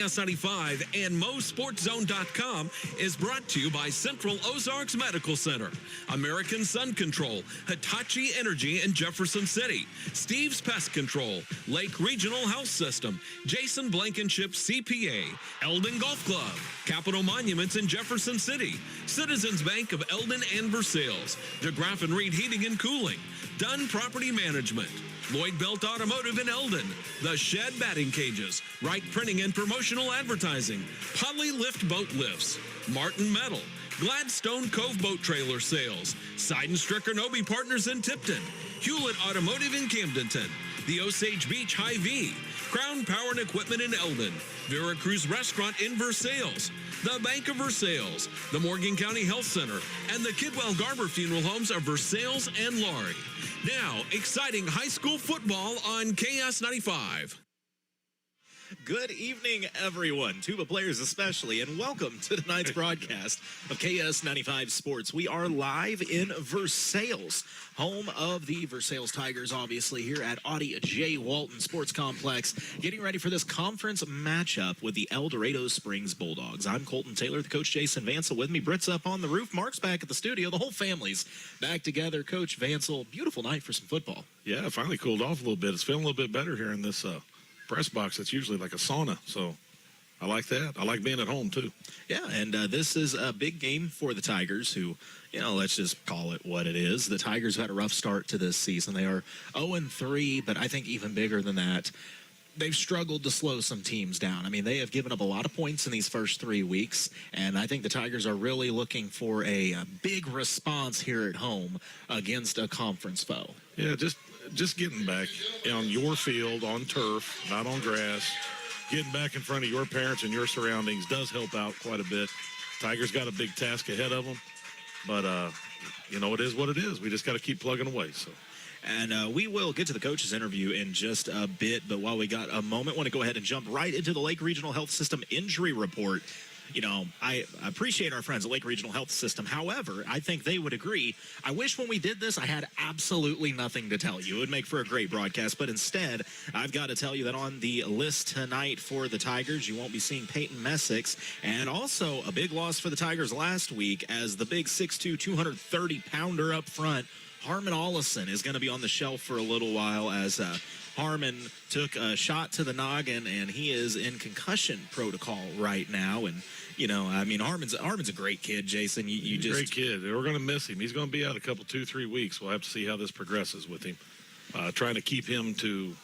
KS95 and MoSportsZone.com is brought to you by Central Ozarks Medical Center, American Sun Control, Hitachi Energy in Jefferson City, Steve's Pest Control, Lake Regional Health System, Jason Blankenship CPA, Eldon Golf Club, Capitol Monuments in Jefferson City, Citizens Bank of Eldon and Versailles, DeGraff and Reed Heating and Cooling, Dunn Property Management, Lloyd Belt Automotive in Eldon, The Shed Batting Cages, Wright Printing and Promotional Advertising, Pudley Lift Boat Lifts, Martin Metal, Gladstone Cove Boat Trailer Sales, Side and Stricker Nobe Partners in Tipton, Hewlett Automotive in Camdenton, the Osage Beach Hy-Vee, Crown Power and Equipment in Eldon, Vera Cruz Restaurant in Versailles, the Bank of Versailles, the Morgan County Health Center, and the Kidwell Garber Funeral Homes of Versailles and Laurie. Now, exciting high school football on KS95. Good evening, everyone, Tuba players especially, and welcome to tonight's broadcast of KS95 Sports. We are live in Versailles, home of the Versailles Tigers, obviously, here at Audie J. Walton Sports Complex, getting ready for this conference matchup with the El Dorado Springs Bulldogs. I'm Colton Taylor, the coach Jason Vansel with me. Britt's up on the roof, Mark's back at the studio, the whole family's back together. Coach Vansel, beautiful night for some football. Yeah, it finally cooled off a little bit. It's feeling a little bit better here in this press box. It's usually like a sauna, so I like that. I like being at home too. Yeah, and this is a big game for the Tigers, who, let's just call it what it is. The Tigers have had a rough start to this season. They are 0-3, but I think even bigger than that, they've struggled to slow some teams down. I mean, they have given up a lot of points in these first 3 weeks, and I think the Tigers are really looking for a big response here at home against a conference foe. Yeah, just getting back on your field, on turf, not on grass, getting back in front of your parents and your surroundings does help out quite a bit. Tigers got a big task ahead of them, but, it is what it is. We just got to keep plugging away, so. And we will get to the coach's interview in just a bit, but while we got a moment, I want to go ahead and jump right into the Lake Regional Health System injury report. I appreciate our friends at Lake Regional Health System. However, I think they would agree. I wish when we did this, I had absolutely nothing to tell you. It would make for a great broadcast, but instead, I've got to tell you that on the list tonight for the Tigers, you won't be seeing Peyton Messick, and also a big loss for the Tigers last week as the big 6'2", 230-pounder up front, Harmon Ollison, is going to be on the shelf for a little while as Harmon took a shot to the noggin, and he is in concussion protocol right now. And, Harmon's a great kid, Jason. Great kid. We're going to miss him. He's going to be out a couple, 2-3 weeks. We'll have to see how this progresses with him. Trying to keep him to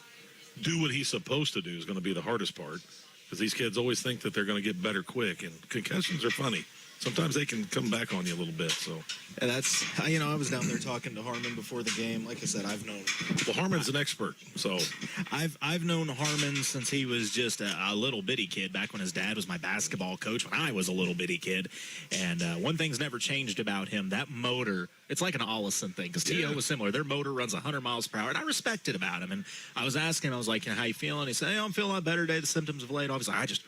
do what he's supposed to do is going to be the hardest part, because these kids always think that they're going to get better quick, and concussions are funny. Sometimes they can come back on you a little bit. So, and that's, I was down there talking to Harmon before the game. Like I said, I've known. Well, Harmon's an expert, so I've known Harmon since he was just a little bitty kid. Back when his dad was my basketball coach when I was a little bitty kid. And one thing's never changed about him: that motor. It's like an Ollison thing, because T.O. was similar. Their motor runs 100 miles per hour, and I respect it about him. And I was asking him, I was like, how you feeling? He said, I'm feeling a lot better today. The symptoms have laid off. I was like,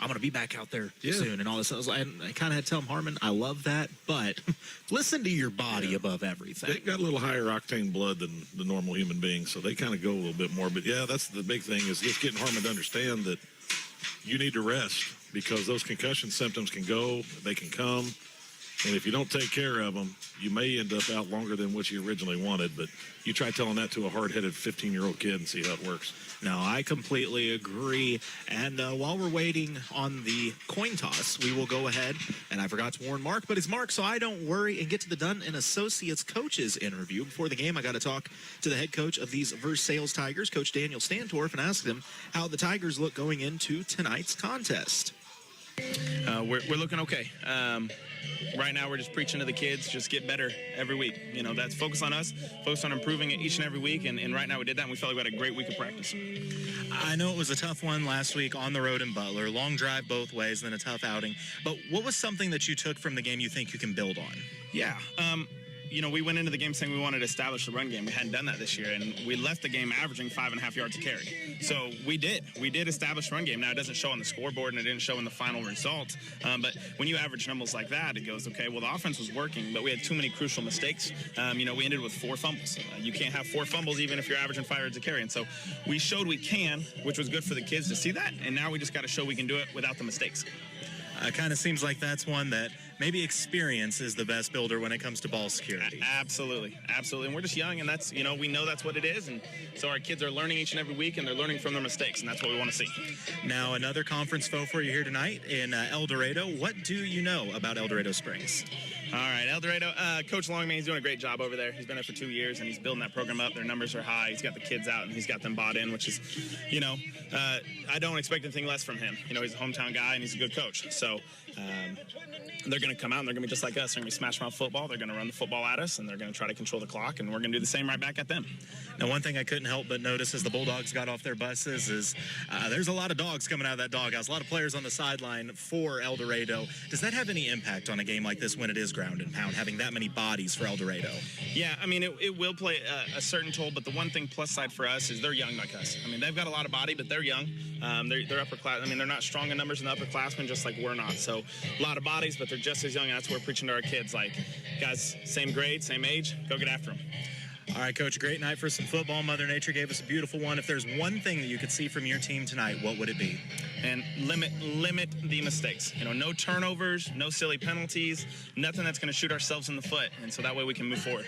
I'm going to be back out there soon and all this. I kind of had to tell him, Harmon, I love that, but listen to your body above everything. They got a little higher octane blood than the normal human being, so they kind of go a little bit more. But, yeah, that's the big thing, is just getting Harmon to understand that you need to rest, because those concussion symptoms can go, they can come, and if you don't take care of them, you may end up out longer than what you originally wanted. But you try telling that to a hard-headed 15-year-old kid and see how it works. No, I completely agree. And while we're waiting on the coin toss, we will go ahead, and I forgot to warn Mark, but it's Mark, so I don't worry, and get to the Dunn & Associates coaches interview. Before the game, I got to talk to the head coach of these Versailles Tigers, Coach Daniel Stantorf, and ask him how the Tigers look going into tonight's contest. We're looking okay. Right now, we're just preaching to the kids, just get better every week. That's focus on us, focus on improving it each and every week. And right now we did that, and we felt like we had a great week of practice. I know it was a tough one last week on the road in Butler. Long drive both ways, then a tough outing. But what was something that you took from the game you think you can build on? Yeah. we went into the game saying we wanted to establish the run game. We hadn't done that this year, and we left the game averaging 5.5 yards a carry. So we did establish run game. Now, it doesn't show on the scoreboard, and it didn't show in the final result. But when you average numbers like that, it goes, okay, well, the offense was working, but we had too many crucial mistakes. We ended with 4 fumbles. You can't have 4 fumbles even if you're averaging 5 yards a carry. And so we showed we can, which was good for the kids to see that. And now we just got to show we can do it without the mistakes. It kind of seems like that's one that maybe experience is the best builder when it comes to ball security. Absolutely. And we're just young, and that's, we know that's what it is. And so our kids are learning each and every week, and they're learning from their mistakes, and that's what we want to see. Now, another conference foe for you here tonight in El Dorado. What do you know about El Dorado Springs? All right, El Dorado. Coach Longman, he's doing a great job over there. He's been there for 2 years, and he's building that program up. Their numbers are high. He's got the kids out, and he's got them bought in, which is, I don't expect anything less from him. He's a hometown guy, and he's a good coach. So they're going to come out, and they're going to be just like us. They're going to be smash mouth football. They're going to run the football at us, and they're going to try to control the clock, and we're going to do the same right back at them. Now, one thing I couldn't help but notice as the Bulldogs got off their buses is there's a lot of dogs coming out of that doghouse, a lot of players on the sideline for El Dorado. Does that have any impact on a game like this when it is ground and pound, having that many bodies for El Dorado? Yeah, it will play a certain toll, but the one thing plus side for us is they're young like us. They've got a lot of body, but they're young. They're upper class. They're not strong in numbers in the upperclassmen, just like we're not. So a lot of bodies, but they're just as young, and that's what we're preaching to our kids. Like, guys, same grade, same age, go get after them. All right, Coach, great night for some football. Mother Nature gave us a beautiful one. If there's one thing that you could see from your team tonight, what would it be? And limit the mistakes. No turnovers, no silly penalties, nothing that's going to shoot ourselves in the foot. And so that way we can move forward.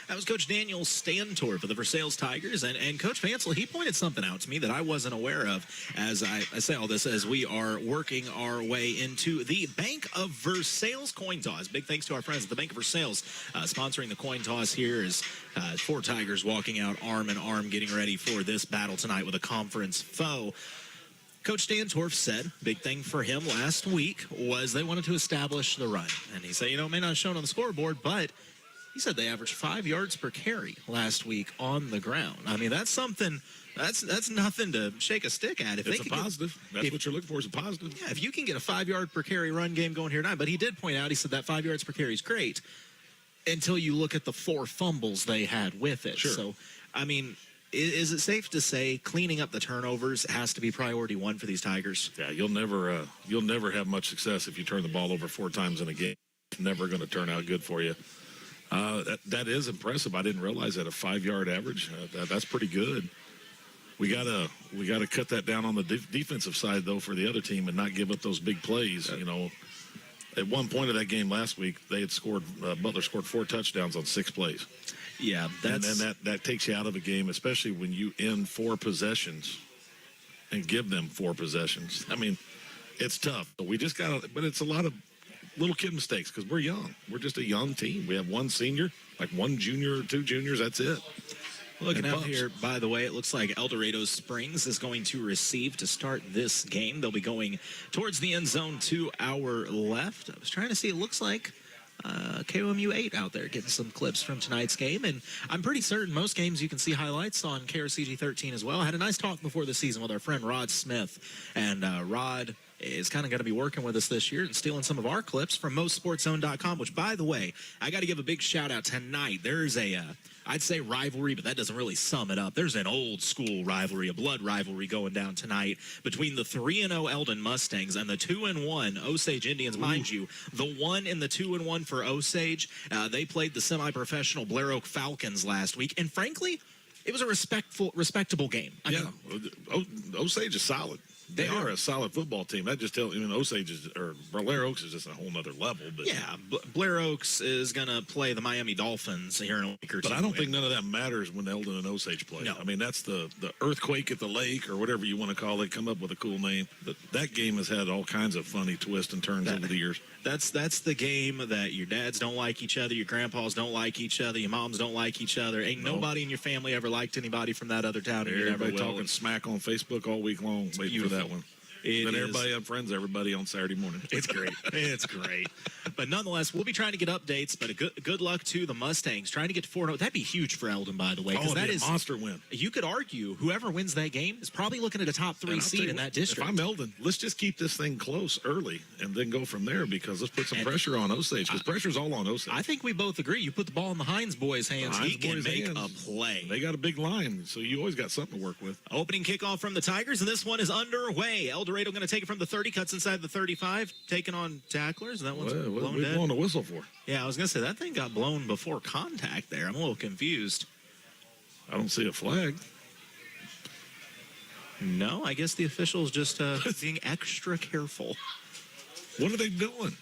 That was Coach Daniel Stantor for the Versailles Tigers. And Coach Vansel, he pointed something out to me that I wasn't aware of as I say all this as we are working our way into the Bank of Versailles coin toss. Big thanks to our friends at the Bank of Versailles sponsoring the coin toss here as 4 Tigers walking out arm in arm getting ready for this battle tonight with a conference foe. Coach Stantorf said big thing for him last week was they wanted to establish the run. And he said, it may not have shown on the scoreboard, but he said they averaged 5 yards per carry last week on the ground. That's something, that's nothing to shake a stick at. It's a positive. That's what you're looking for is a positive. Yeah, if you can get a 5 yard per carry run game going here tonight. But he did point out, he said that 5 yards per carry is great until you look at the 4 fumbles they had with it. Sure. So, is it safe to say cleaning up the turnovers has to be priority 1 for these Tigers? Yeah, you'll never have much success if you turn the ball over 4 times in a game. It's never going to turn out good for you. That is impressive. I didn't realize that a 5 yard average. That's pretty good. We gotta cut that down on the defensive side though for the other team and not give up those big plays. At one point of that game last week, they had scored. Butler scored 4 touchdowns on 6 plays. Yeah, and that takes you out of a game, especially when you end 4 possessions and give them 4 possessions. It's tough. But we just got. But it's a lot of little kid mistakes because we're young. We're just a young team. We have 1 senior, like 1 junior or 2 juniors. That's it. Looking out here, by the way, it looks like El Dorado Springs is going to receive to start this game. They'll be going towards the end zone to our left. I was trying to see, it looks like KOMU 8 out there getting some clips from tonight's game. And I'm pretty certain most games you can see highlights on KRCG 13 as well. I had a nice talk before the season with our friend Rod Smith. And Rod is kind of going to be working with us this year and stealing some of our clips from MoSportsZone.com, which, by the way, I got to give a big shout out tonight. There's I'd say rivalry, but that doesn't really sum it up. There's an old school rivalry, a blood rivalry going down tonight between the 3-0 Eldon Mustangs and the 2-1 Osage Indians. Mind you, the 1 and the 2-1 for Osage, they played the semi-professional Blair Oak Falcons last week, and frankly, it was a respectable game. Osage is solid. They are a solid football team. That just tells you, Osage or Blair Oaks is just a whole nother level. But yeah, Blair Oaks is going to play the Miami Dolphins here in a week or two. But I don't think none of that matters when Eldon and Osage play. No. That's the earthquake at the lake or whatever you want to call it. Come up with a cool name. But that game has had all kinds of funny twists and turns over the years. That's the game that your dads don't like each other, your grandpas don't like each other, your moms don't like each other. Ain't nobody in your family ever liked anybody from that other town. Everybody talking smack on Facebook all week long waiting for that one. Then everybody unfriends everybody on Saturday morning. It's great. It's great. But nonetheless, we'll be trying to get updates. But good luck to the Mustangs trying to get to 4-0. That'd be huge for Eldon, by the way. Oh, that is is a monster win. You could argue whoever wins that game is probably looking at a top 3 seed in that district. If I'm Eldon, let's just keep this thing close early and then go from there, because let's put some pressure on Osage, because pressure's all on Osage. I think we both agree. You put the ball in the Hines boys' hands, he can make a play. They got a big line, so you always got something to work with. Opening kickoff from the Tigers, and this one is underway. El Dorado going to take it from the 30, cuts inside the 35, taking on tacklers. And that one's What blown are we dead. blowing a whistle for? Yeah, I was going to say, that thing got blown before contact there. I'm a little confused. I don't see a flag. No, I guess the officials just being extra careful. What are they doing?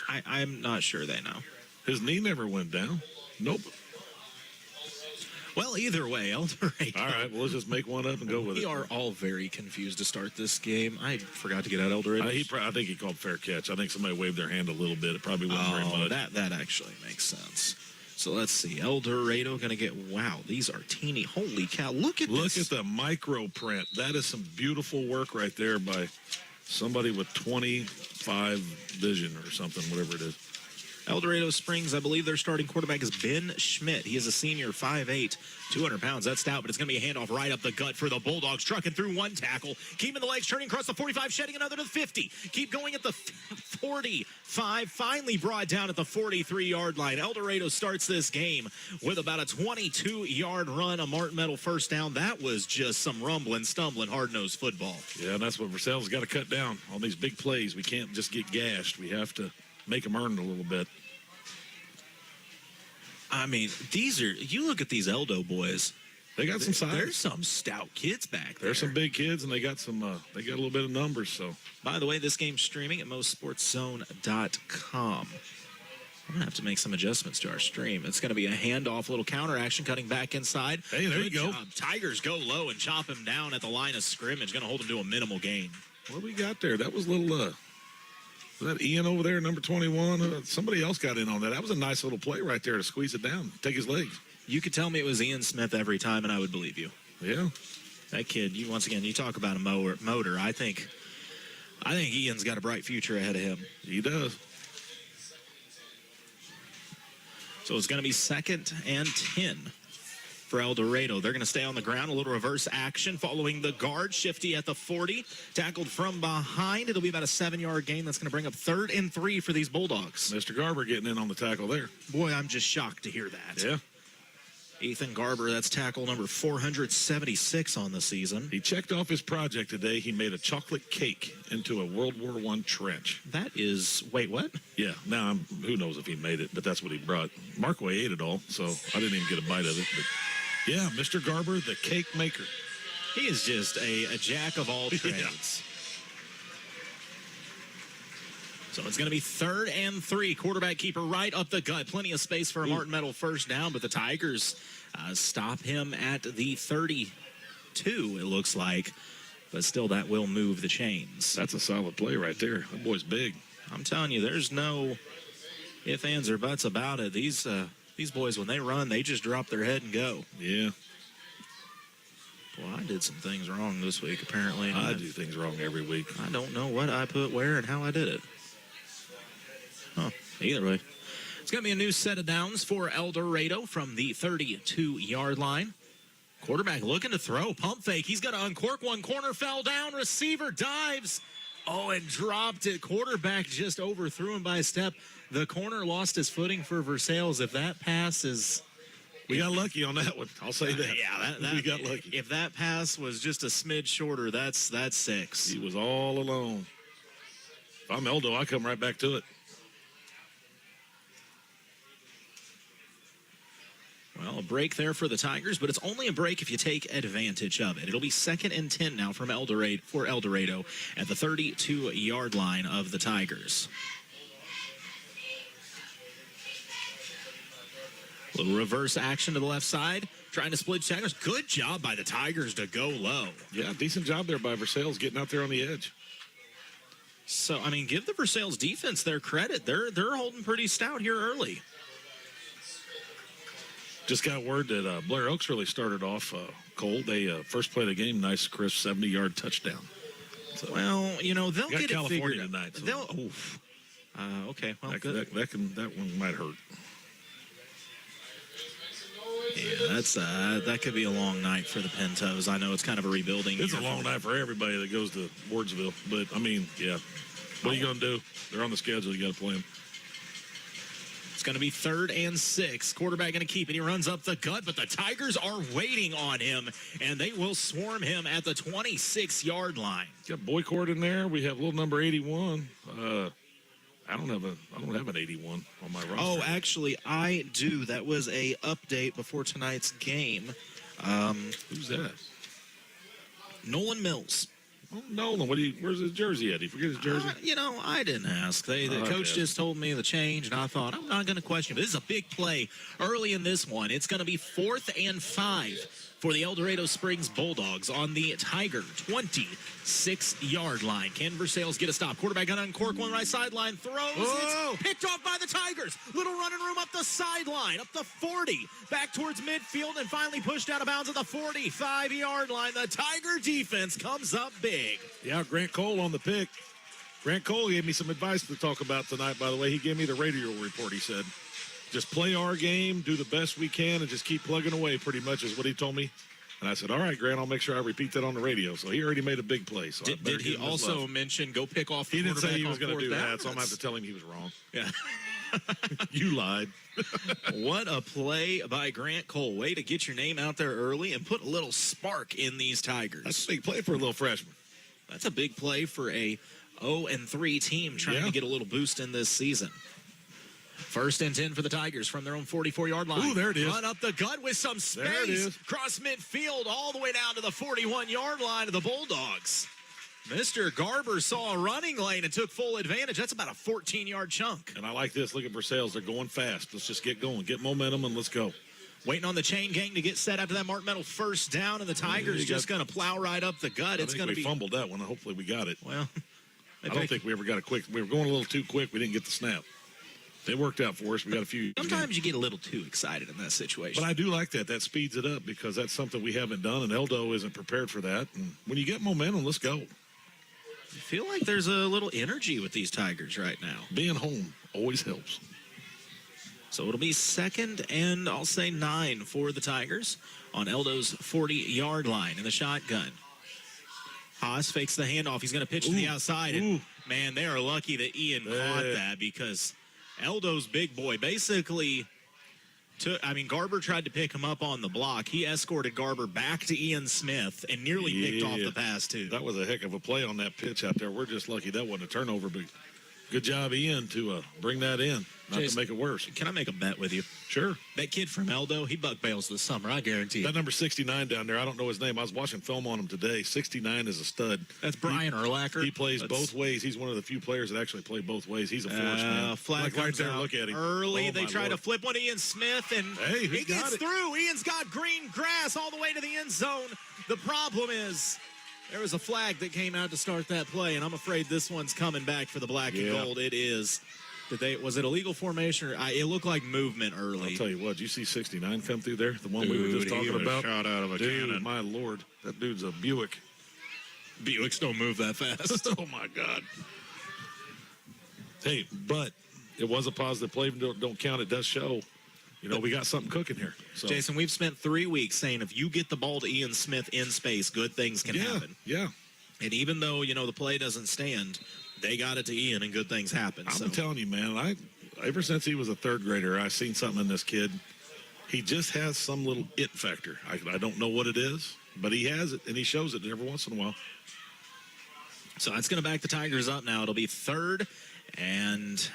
I'm not sure they know. His knee never went down. Nope. Well, either way, El Dorado. All right, well, let's just make one up and go with it. We are all very confused to start this game. I forgot to get out El Dorado. I think he called fair catch. I think somebody waved their hand a little bit. It probably wasn't very much. That actually makes sense. So let's see. El Dorado going to get, wow, these are teeny. Holy cow. Look at this. Look at the micro print. That is some beautiful work right there by somebody with 25 vision or something, whatever it is. El Dorado Springs, I believe their starting quarterback is Ben Schmidt. He is a senior, 5'8", 200 pounds. That's stout, but it's going to be a handoff right up the gut for the Bulldogs. Trucking through one tackle. Keeping the legs, turning across the 45, shedding another to the 50. Keep going at the 45. Finally brought down at the 43-yard line. El Dorado starts this game with about a 22-yard run, a Martin Metal first down. That was just some rumbling, stumbling, hard-nosed football. Yeah, and that's what Versailles got to cut down on these big plays. We can't just get gashed. We have to make them earn a little bit. I mean, you look at these Eldo boys. They got some size. There's some stout kids back there. There's some big kids, and they got some. They got a little bit of numbers. So, by the way, this game's streaming at MoSportsZone.com. I'm gonna have to make some adjustments to our stream. It's gonna be a handoff, little counter action, cutting back inside. Hey, there you go. Tigers go low and chop him down at the line of scrimmage. Gonna hold him to a minimal gain. What do we got there? That was a little. Was that Ian over there, number 21? Somebody else got in on that. That was a nice little play right there to squeeze it down, take his legs. You could tell me it was Ian Smith every time, and I would believe you. Yeah. That kid, once again, you talk about a motor. I think Ian's got a bright future ahead of him. He does. So it's going to be 2nd and 10 for El Dorado. They're going to stay on the ground. A little reverse action following the guard. Shifty at the 40. Tackled from behind. It'll be about a 7-yard gain. That's going to bring up 3rd and 3 for these Bulldogs. Mr. Garber getting in on the tackle there. Boy, I'm just shocked to hear that. Yeah. Ethan Garber, that's tackle number 476 on the season. He checked off his project today. He made a chocolate cake into a World War I trench. That is, wait, what? Yeah. Now, who knows if he made it, but that's what he brought. Markway ate it all, so I didn't even get a bite of it. But yeah, Mr. Garber, the cake maker. He is just a jack of all trades. So it's going to be 3rd and 3. Quarterback keeper right up the gut. Plenty of space for a Martin Metal first down, but the Tigers stop him at the 32, it looks like. But still, that will move the chains. That's a solid play right there. That boy's big. I'm telling you, there's no ifs, ands, or buts about it. These boys, when they run, they just drop their head and go. Yeah. Well, I did some things wrong this week, apparently. I do things wrong every week. I don't know what I put where and how I did it. Huh. Either way. It's going to be a new set of downs for El Dorado from the 32-yard line. Quarterback looking to throw. Pump fake. He's going to uncork one. Corner fell down. Receiver dives. Oh, and dropped it. Quarterback just overthrew him by a step. The corner lost his footing for Versailles. If that pass is... We got lucky on that one. I'll say that. Yeah, we got lucky. If that pass was just a smidge shorter, that's 6. He was all alone. If I'm Eldo, I come right back to it. Well, a break there for the Tigers, but it's only a break if you take advantage of it. It'll be 2nd and 10 now from El Dorado at the 32-yard line of the Tigers. Little reverse action to the left side, trying to split Tigers. Good job by the Tigers to go low. Yeah, decent job there by Versailles getting out there on the edge. So, I mean, give the Versailles defense their credit. They're holding pretty stout here early. Just got word that Blair Oaks really started off cold. They first play of the game, nice, crisp 70-yard touchdown. So Well, they'll got get it California figured tonight. So They'll. Oof. Okay. Well, good. that one might hurt. Yeah, that could be a long night for the Pintos. I know it's kind of a rebuilding. It's year a long night for everybody that goes to Wardsville. But, I mean, yeah. What are you going to do? They're on the schedule. You got to play them. It's going to be 3rd and 6. Quarterback going to keep it. He runs up the gut, but the Tigers are waiting on him, and they will swarm him at the 26-yard line. Got Boycourt in there. We have little number 81. I don't have an 81 on my roster. Oh, actually, I do. That was a update before tonight's game. Who's that? Nolan Mills. Oh, Nolan. Where's his jersey at? Did he forget his jersey? I didn't ask. The coach just told me the change, and I thought, I'm not going to question it. This is a big play early in this one. It's going to be 4th and 5 for the El Dorado Springs Bulldogs on the Tiger 26-yard line. Can Versailles get a stop? Quarterback going to uncork one right sideline. Throws. Whoa. It's picked off by the Tigers. Little running room up the sideline, up the 40, back towards midfield, and finally pushed out of bounds at the 45-yard line. The Tiger defense comes up big. Yeah, Grant Cole on the pick. Grant Cole gave me some advice to talk about tonight, by the way. He gave me the radio report, he said. Just play our game, do the best we can, and just keep plugging away, pretty much is what he told me. And I said, all right, Grant, I'll make sure I repeat that on the radio. So he already made a big play. So Did he also mention go pick off the He didn't say he was going to do that, so I'm going to have to tell him he was wrong. Yeah. You lied. What a play by Grant Cole. Way to get your name out there early and put a little spark in these Tigers. That's a big play for a little freshman. That's a big play for a 0-3 team trying to get a little boost in this season. 1st and 10 for the Tigers from their own 44-yard line. Ooh, there it is. Run up the gut with some space. There it is. Cross midfield all the way down to the 41-yard line of the Bulldogs. Mr. Garber saw a running lane and took full advantage. That's about a 14-yard chunk. And I like this. Look at Versailles. They're going fast. Let's just get going. Get momentum, and let's go. Waiting on the chain gang to get set after that Mark Metal first down, and the Tigers just going to plow right up the gut. It's going to be fumbled that one. Hopefully we got it. Well, I don't think we ever got it quick. We were going a little too quick. We didn't get the snap. It worked out for us. We got a few. Sometimes you get a little too excited in that situation. But I do like that. That speeds it up because that's something we haven't done, and Eldo isn't prepared for that. And when you get momentum, let's go. I feel like there's a little energy with these Tigers right now. Being home always helps. So it'll be 2nd and I'll say 9 for the Tigers on Eldo's 40-yard line in the shotgun. Haas fakes the handoff. He's going to pitch to the outside. And, man, they are lucky that Ian caught that because Eldo's big boy basically Garber tried to pick him up on the block. He escorted Garber back to Ian Smith and nearly picked off the pass, too. That was a heck of a play on that pitch out there. We're just lucky that wasn't a turnover, but good job, Ian, to bring that in, not to make it worse. Can I make a bet with you? Sure. That kid from Eldo, he buck bails this summer, I guarantee That it. number 69 down there, I don't know his name. I was watching film on him today. 69 is a stud. That's Brian Urlacher. He plays both ways. He's one of the few players that actually play both ways. He's a force, man. Flag right comes there, out look at him. early. Oh, They my try Lord. to flip one to Ian Smith, and Hey, he got gets it. through. Ian's got green grass all the way to the end zone. The problem is there was a flag that came out to start that play, and I'm afraid this one's coming back for the black and gold. It is. Was it illegal formation? Or it looked like movement early. I'll tell you what, did you see 69 come through there? The one we were just talking about? Shot out of a Dude, cannon. my Lord. That dude's a Buick. Buicks don't move that fast. Oh, my God. Hey, but it was a positive play. Don't count. It does show. We got something cooking here. So. Jason, we've spent 3 weeks saying if you get the ball to Ian Smith in space, good things can happen. Yeah. And even though, the play doesn't stand, they got it to Ian and good things happen. I'm telling you, man, ever since he was a third grader, I've seen something in this kid. He just has some little it factor. I don't know what it is, but he has it, and he shows it every once in a while. So that's going to back the Tigers up now. It'll be 3rd and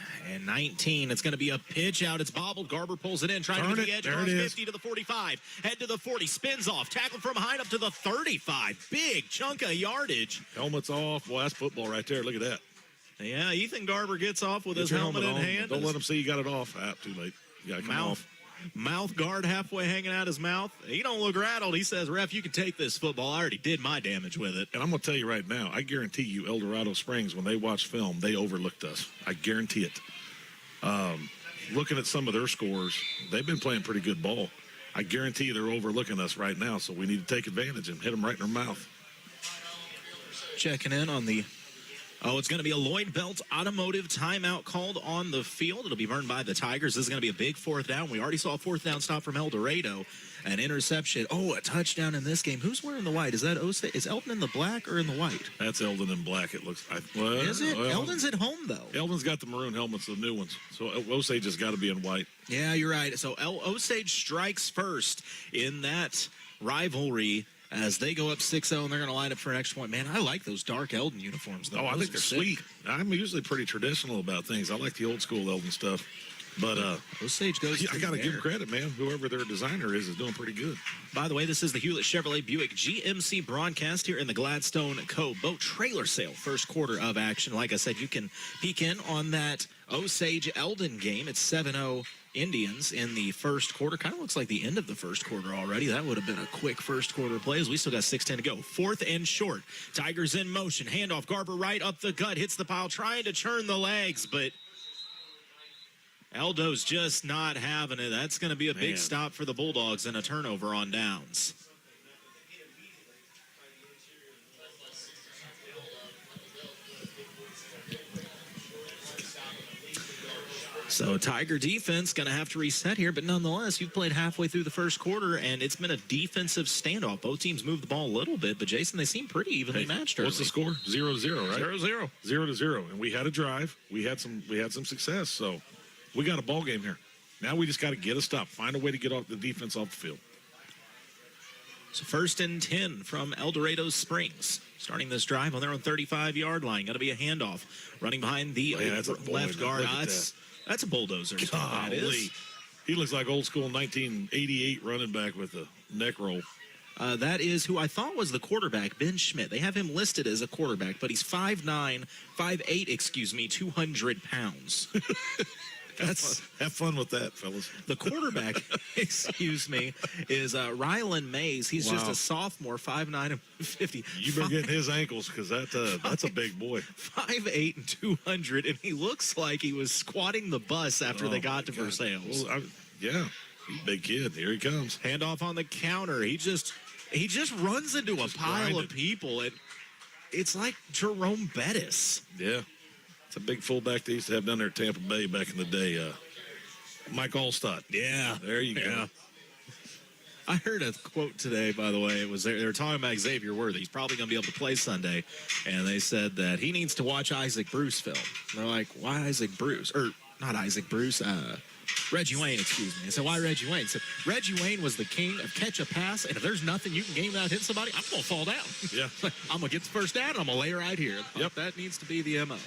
19. It's going to be a pitch out. It's bobbled. Garber pulls it in, trying to get the edge. Across 50 to the 45. Head to the 40. Spins off. Tackle from behind up to the 35. Big chunk of yardage. Helmet's off. Well, that's football right there. Look at that. Yeah, Ethan Garber gets off with Get his your helmet in on. hand. Don't let him see you got it off. Too late. You got to come off. Mouth guard halfway hanging out his mouth. He don't look rattled. He says, ref, you can take this football. I already did my damage with it. And I'm going to tell you right now, I guarantee you El Dorado Springs, when they watch film, they overlooked us. I guarantee it. Looking at some of their scores, they've been playing pretty good ball. I guarantee you they're overlooking us right now, so we need to take advantage and hit them right in their mouth. checking in on the... Oh, it's going to be a Lloyd Belt automotive timeout called on the field. It'll be burned by the Tigers. This is going to be a big fourth down. We already saw a fourth down stop from El Dorado. An interception. Oh, a touchdown in this game. Who's wearing the white? Is that Osage? Is Eldon in the black or in the white? That's Eldon in black, it looks. Is it? Well, Eldon's at home, though. Eldon's got the maroon helmets, the new ones. So Osage has got to be in white. Yeah, you're right. So Osage strikes first in that rivalry as they go up 6-0, and they're going to line up for an extra point. Man, I like those dark Eldon uniforms, though. Oh, I think they're sweet. I'm usually pretty traditional about things. I like the old school Eldon stuff. But Osage goes. I got to give credit, man. Whoever their designer is doing pretty good. By the way, this is the Hewlett Chevrolet Buick GMC broadcast here in the Gladstone Cove Boat Trailer Sale. First quarter of action. Like I said, you can peek in on that Osage Eldon game. It's 7-0 Indians in the first quarter. Kind of looks like the end of the first quarter already. That would have been a quick first quarter play as we still got 6:10 to go. Fourth and short. Tigers in motion. Handoff. Garber right up the gut. Hits the pile. Trying to churn the legs, but Aldo's just not having it. That's going to be a big stop for the Bulldogs and a turnover on downs. So Tiger defense going to have to reset here, but nonetheless, you've played halfway through the first quarter, and it's been a defensive standoff. Both teams moved the ball a little bit, but Jason, they seem pretty evenly matched early. What's the score? 0-0, right? 0-0. 0-0. And we had a drive. We had some success. So we got a ball game here. Now we just got to get a stop. Find a way to get off the defense off the field. So 1st and 10 from El Dorado Springs. Starting this drive on their own 35-yard line. Got to be a handoff. Running behind the left guard. That's a bulldozer. That is. He looks like old school 1988 running back with a neck roll. That is who I thought was the quarterback, Ben Schmidt. They have him listed as a quarterback, but he's 5'9", 5'8", 200 pounds. Have fun with that, fellas. The quarterback, is Rylan Mays. He's just a sophomore, 5'9", and 50. You better get his ankles because that's a big boy. 5'8" and 200, and he looks like he was squatting the bus after they got to Versailles. Well, he's a big kid. Here he comes. Handoff on the counter. He just runs into a pile of people, and it's like Jerome Bettis. Yeah. It's a big fullback they used to have down there at Tampa Bay back in the day. Mike Allstott. Yeah. There you go. I heard a quote today, by the way. It was they were talking about Xavier Worthy. He's probably going to be able to play Sunday. And they said that he needs to watch Isaac Bruce film. And they're like, why Isaac Bruce? Or not Isaac Bruce. Reggie Wayne, excuse me. I said, why Reggie Wayne? So Reggie Wayne was the king of catch a pass, and if there's nothing you can gain without hitting somebody, I'm going to fall down. Yeah. I'm going to get the first down, and I'm going to lay right here. Yep. That needs to be the MO.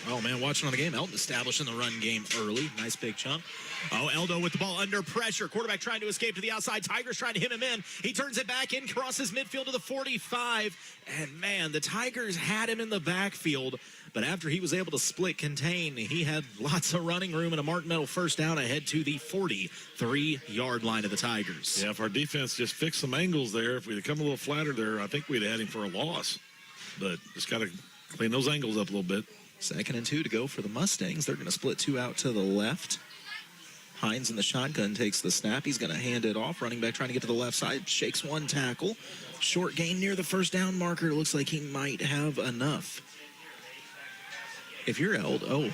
Oh, man, watching on the game, Elton establishing the run game early. Nice big chunk. Oh, Eldo with the ball under pressure. Quarterback trying to escape to the outside. Tigers trying to hit him in. He turns it back in, crosses midfield to the 45. And, man, the Tigers had him in the backfield. But after he was able to split contain, he had lots of running room and a Martin Metal first down ahead to the 43-yard line of the Tigers. Yeah, if our defense just fixed some angles there, if we'd come a little flatter there, I think we'd have had him for a loss. But just got to clean those angles up a little bit. 2nd and 2 to go for the Mustangs. They're going to split two out to the left. Hines in the shotgun takes the snap. He's going to hand it off. Running back trying to get to the left side. Shakes one tackle. Short gain near the first down marker. It looks like he might have enough. If you're Eldo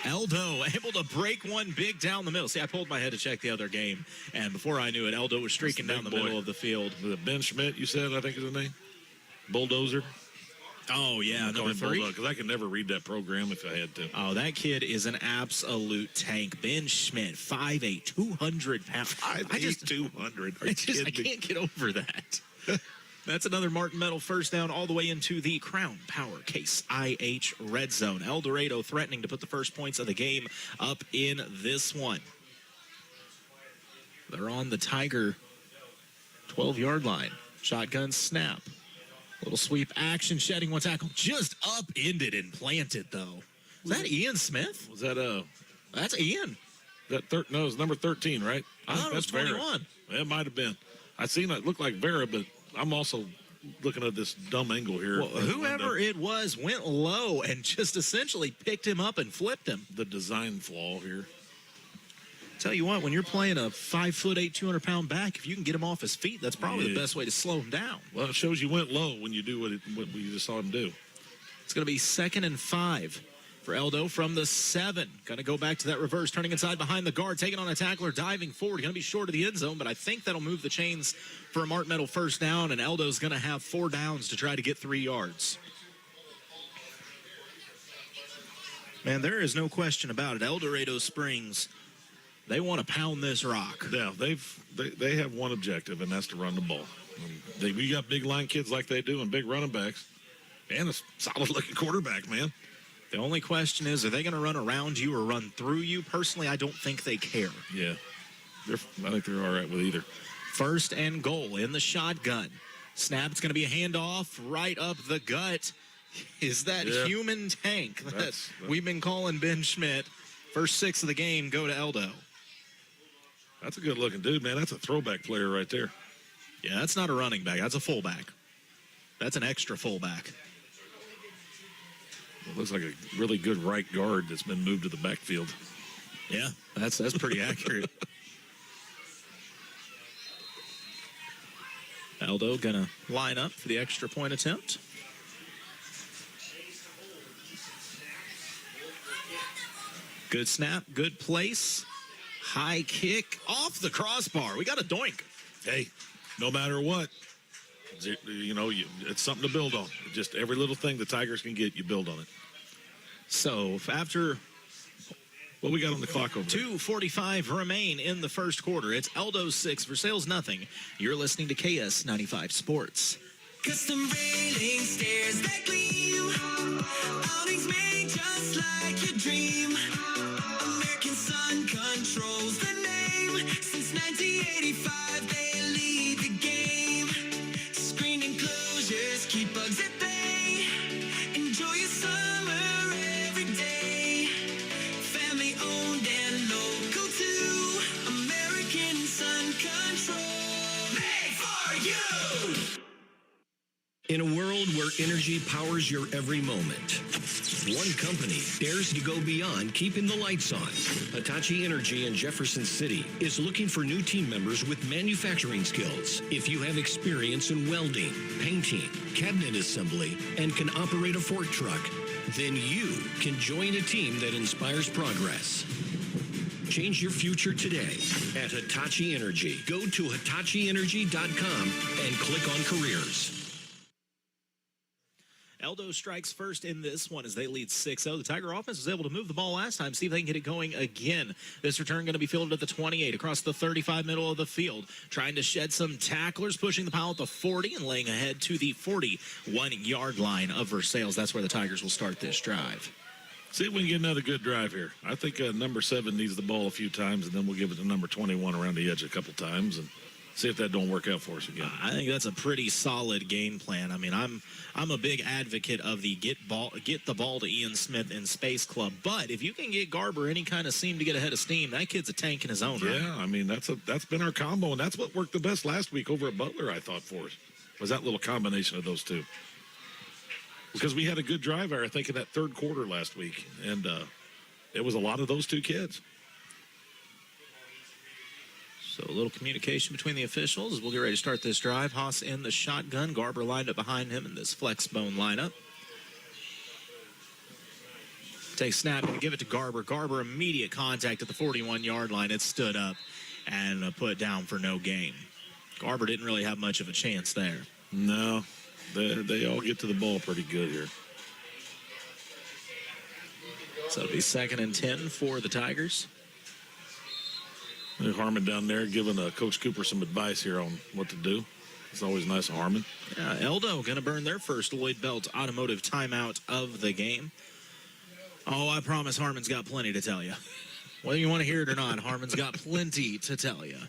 able to break one big down the middle. See, I pulled my head to check the other game, and before I knew it, Eldo was streaking down the middle of the field. Ben Schmidt, you said, I think is his name? Bulldozer? Oh, yeah, number 3. Because I could never read that program if I had to. Oh, that kid is an absolute tank. Ben Schmidt, 5'8", 200 pounds. 5'8", 200. I can't get over that. That's another Martin Metal first down all the way into the Crown Power Case IH red zone. El Dorado threatening to put the first points of the game up in this one. They're on the Tiger 12-yard line. Shotgun snap. Little sweep action, shedding one tackle. Just upended and planted, though. Is that Ian Smith? Was that That's Ian. No, it's number 13, right? I thought it was 21. Vera. It might have been. I seen it look like Vera, but I'm also looking at this dumb angle here. Well, whoever it was went low and just essentially picked him up and flipped him. The design flaw here. Tell you what, when you're playing a 5'8", 200-pound back, if you can get him off his feet, that's probably the best way to slow him down. Well, it shows you went low when you do what we just saw him do. It's going to be 2nd and 5 for Eldo from the 7. Going to go back to that reverse, turning inside behind the guard, taking on a tackler, diving forward. Going to be short of the end zone, but I think that'll move the chains for a Martin Metal first down, and Eldo's going to have 4 downs to try to get 3 yards. Man, there is no question about it. El Dorado Springs, they want to pound this rock. Yeah, they have one objective, and that's to run the ball. We got big line kids like they do and big running backs and a solid-looking quarterback, man. The only question is, are they going to run around you or run through you? Personally, I don't think they care. Yeah, I think they're all right with either. 1st and goal in the shotgun. Snap, it's going to be a handoff right up the gut. Is that human tank that we've been calling Ben Schmidt? First 6 of the game go to Eldo. That's a good-looking dude, man. That's a throwback player right there. Yeah, that's not a running back. That's a fullback. That's an extra fullback. It looks like a really good right guard that's been moved to the backfield. Yeah, that's pretty accurate. Eldo going to line up for the extra point attempt. Good snap, good place. High kick off the crossbar. We got a doink. Hey, no matter what, it's something to build on. Just every little thing the Tigers can get, you build on it. So after what we got on the clock over there? 2:45 remain in the first quarter. It's Eldo 6, Versailles nothing. You're listening to KS95 Sports. Custom railing stairs that gleam. Awnings made just like your dream. American Sun controls the name. Since 1985, they lead the game. Screen enclosures keep bugs at bay. Enjoy your summer every day. Family owned and local too. American Sun Control. Made for you. In a world where energy powers your every moment, one company dares to go beyond keeping the lights on. Hitachi Energy in Jefferson City is looking for new team members with manufacturing skills. If you have experience in welding, painting, cabinet assembly, and can operate a fork truck, then you can join a team that inspires progress. Change your future today at Hitachi Energy. Go to hitachienergy.com and click on careers. Eldo strikes first in this one as they lead 6-0. The Tiger offense was able to move the ball last time. See if they can get it going again. This return going to be fielded at the 28, across the 35 middle of the field. Trying to shed some tacklers, pushing the pile at the 40 and laying ahead to the 41-yard line of Versailles. That's where the Tigers will start this drive. See if we can get another good drive here. I think number 7 needs the ball a few times, and then we'll give it to number 21 around the edge a couple times and see if that don't work out for us again. I think that's a pretty solid game plan. I mean, I'm a big advocate of the get the ball to Ian Smith in Space Club. But if you can get Garber any kind of seam to get ahead of steam, that kid's a tank in his own right. Yeah, I mean, that's been our combo, and that's what worked the best last week over at Butler, I thought, for us, was that little combination of those two. Because we had a good drive there, I think, in that third quarter last week, and it was a lot of those two kids. So a little communication between the officials as we'll get ready to start this drive. Haas in the shotgun. Garber lined up behind him in this flex bone lineup. Take snap and give it to Garber. Garber, immediate contact at the 41-yard line. It stood up and put down for no gain. Garber didn't really have much of a chance there. No, they all get to the ball pretty good here. So it'll be 2nd and 10 for the Tigers. Harmon down there giving Coach Cooper some advice here on what to do. It's always nice of Harmon. Yeah, Eldo going to burn their first Lloyd Belt Automotive timeout of the game. Oh, I promise Harmon's got plenty to tell you. Whether you want to hear it or not, Harmon's got plenty to tell you.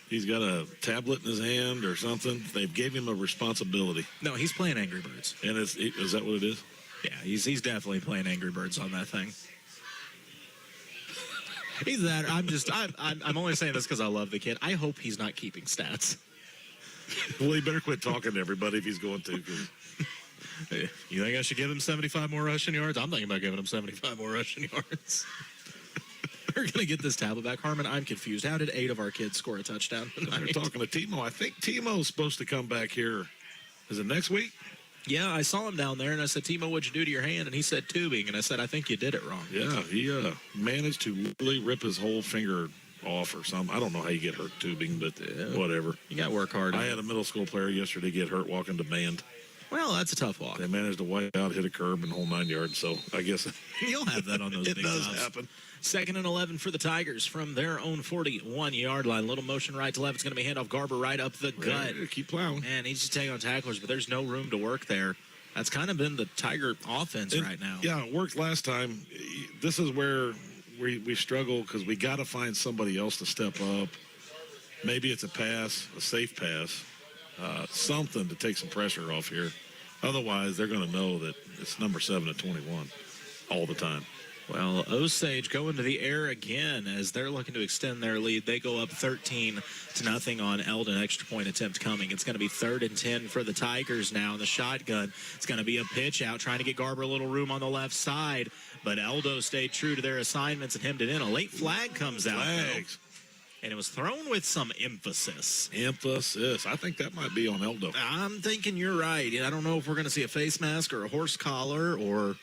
He's got a tablet in his hand or something. They've gave him a responsibility. No, he's playing Angry Birds. And is that what it is? Yeah, he's definitely playing Angry Birds on that thing. He's that. I'm only saying this because I love the kid. I hope he's not keeping stats. Well, he better quit talking to everybody if he's going to. You think I should give him 75 more rushing yards? I'm thinking about giving him 75 more rushing yards. going to get this tablet back. Harmon, I'm confused. How did 8 of our kids score a touchdown They're tonight? talking to Timo. I think Timo's supposed to come back here. Is it next week? Yeah, I saw him down there, and I said, Timo, what'd you do to your hand? And he said tubing, and I said, I think you did it wrong. Yeah, he managed to literally rip his whole finger off or something. I don't know how you get hurt tubing, but whatever. You got to work hard. I had a middle school player yesterday get hurt walking to band. Well, that's a tough walk. They managed to wipe out, hit a curb, and whole 9 yards. So I guess You'll have that on those it big does jobs. happen. 2nd and 11 for the Tigers from their own 41-yard line. Little motion right to left. It's going to be handoff Garber right up the gut. Yeah, keep plowing. Man, he's just taking on tacklers, but there's no room to work there. That's kind of been the Tiger offense right now. Yeah, it worked last time. This is where we struggle because we got to find somebody else to step up. Maybe it's a pass, a safe pass, something to take some pressure off here. Otherwise, they're going to know that it's number 7 at 21 all the time. Well, Osage going to the air again as they're looking to extend their lead. They go up 13-0 on Eldon. Extra point attempt coming. It's going to be 3rd and 10 for the Tigers now in the shotgun. It's going to be a pitch out, trying to get Garber a little room on the left side. But Eldo stayed true to their assignments and hemmed it in. A late flag comes out, Flags. and it was thrown with some emphasis. I think that might be on Eldo. I'm thinking you're right. I don't know if we're going to see a face mask or a horse collar or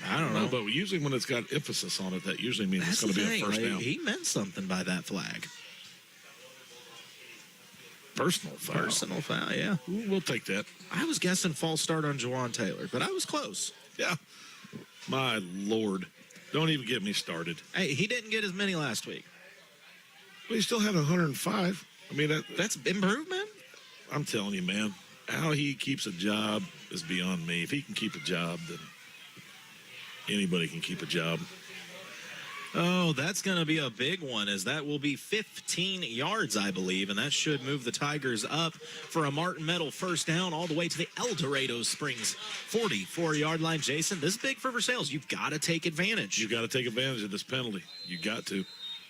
I don't know. But usually when it's got emphasis on it, that usually means That's it's going to the be a thing. first Like, down. he meant something by that flag. Personal foul. Personal foul, yeah. We'll take that. I was guessing false start on Jawan Taylor, but I was close. Yeah. My Lord. Don't even get me started. Hey, he didn't get as many last week. Well, he still had 105. I mean, That's improvement. I'm telling you, man, how he keeps a job is beyond me. If he can keep a job, then anybody can keep a job. Oh, that's going to be a big one, as that will be 15 yards, I believe, and that should move the Tigers up for a Martin Metal first down all the way to the El Dorado Springs 44-yard line. Jason, this is big for Versailles. You've got to take advantage. You got to take advantage of this penalty. You got to.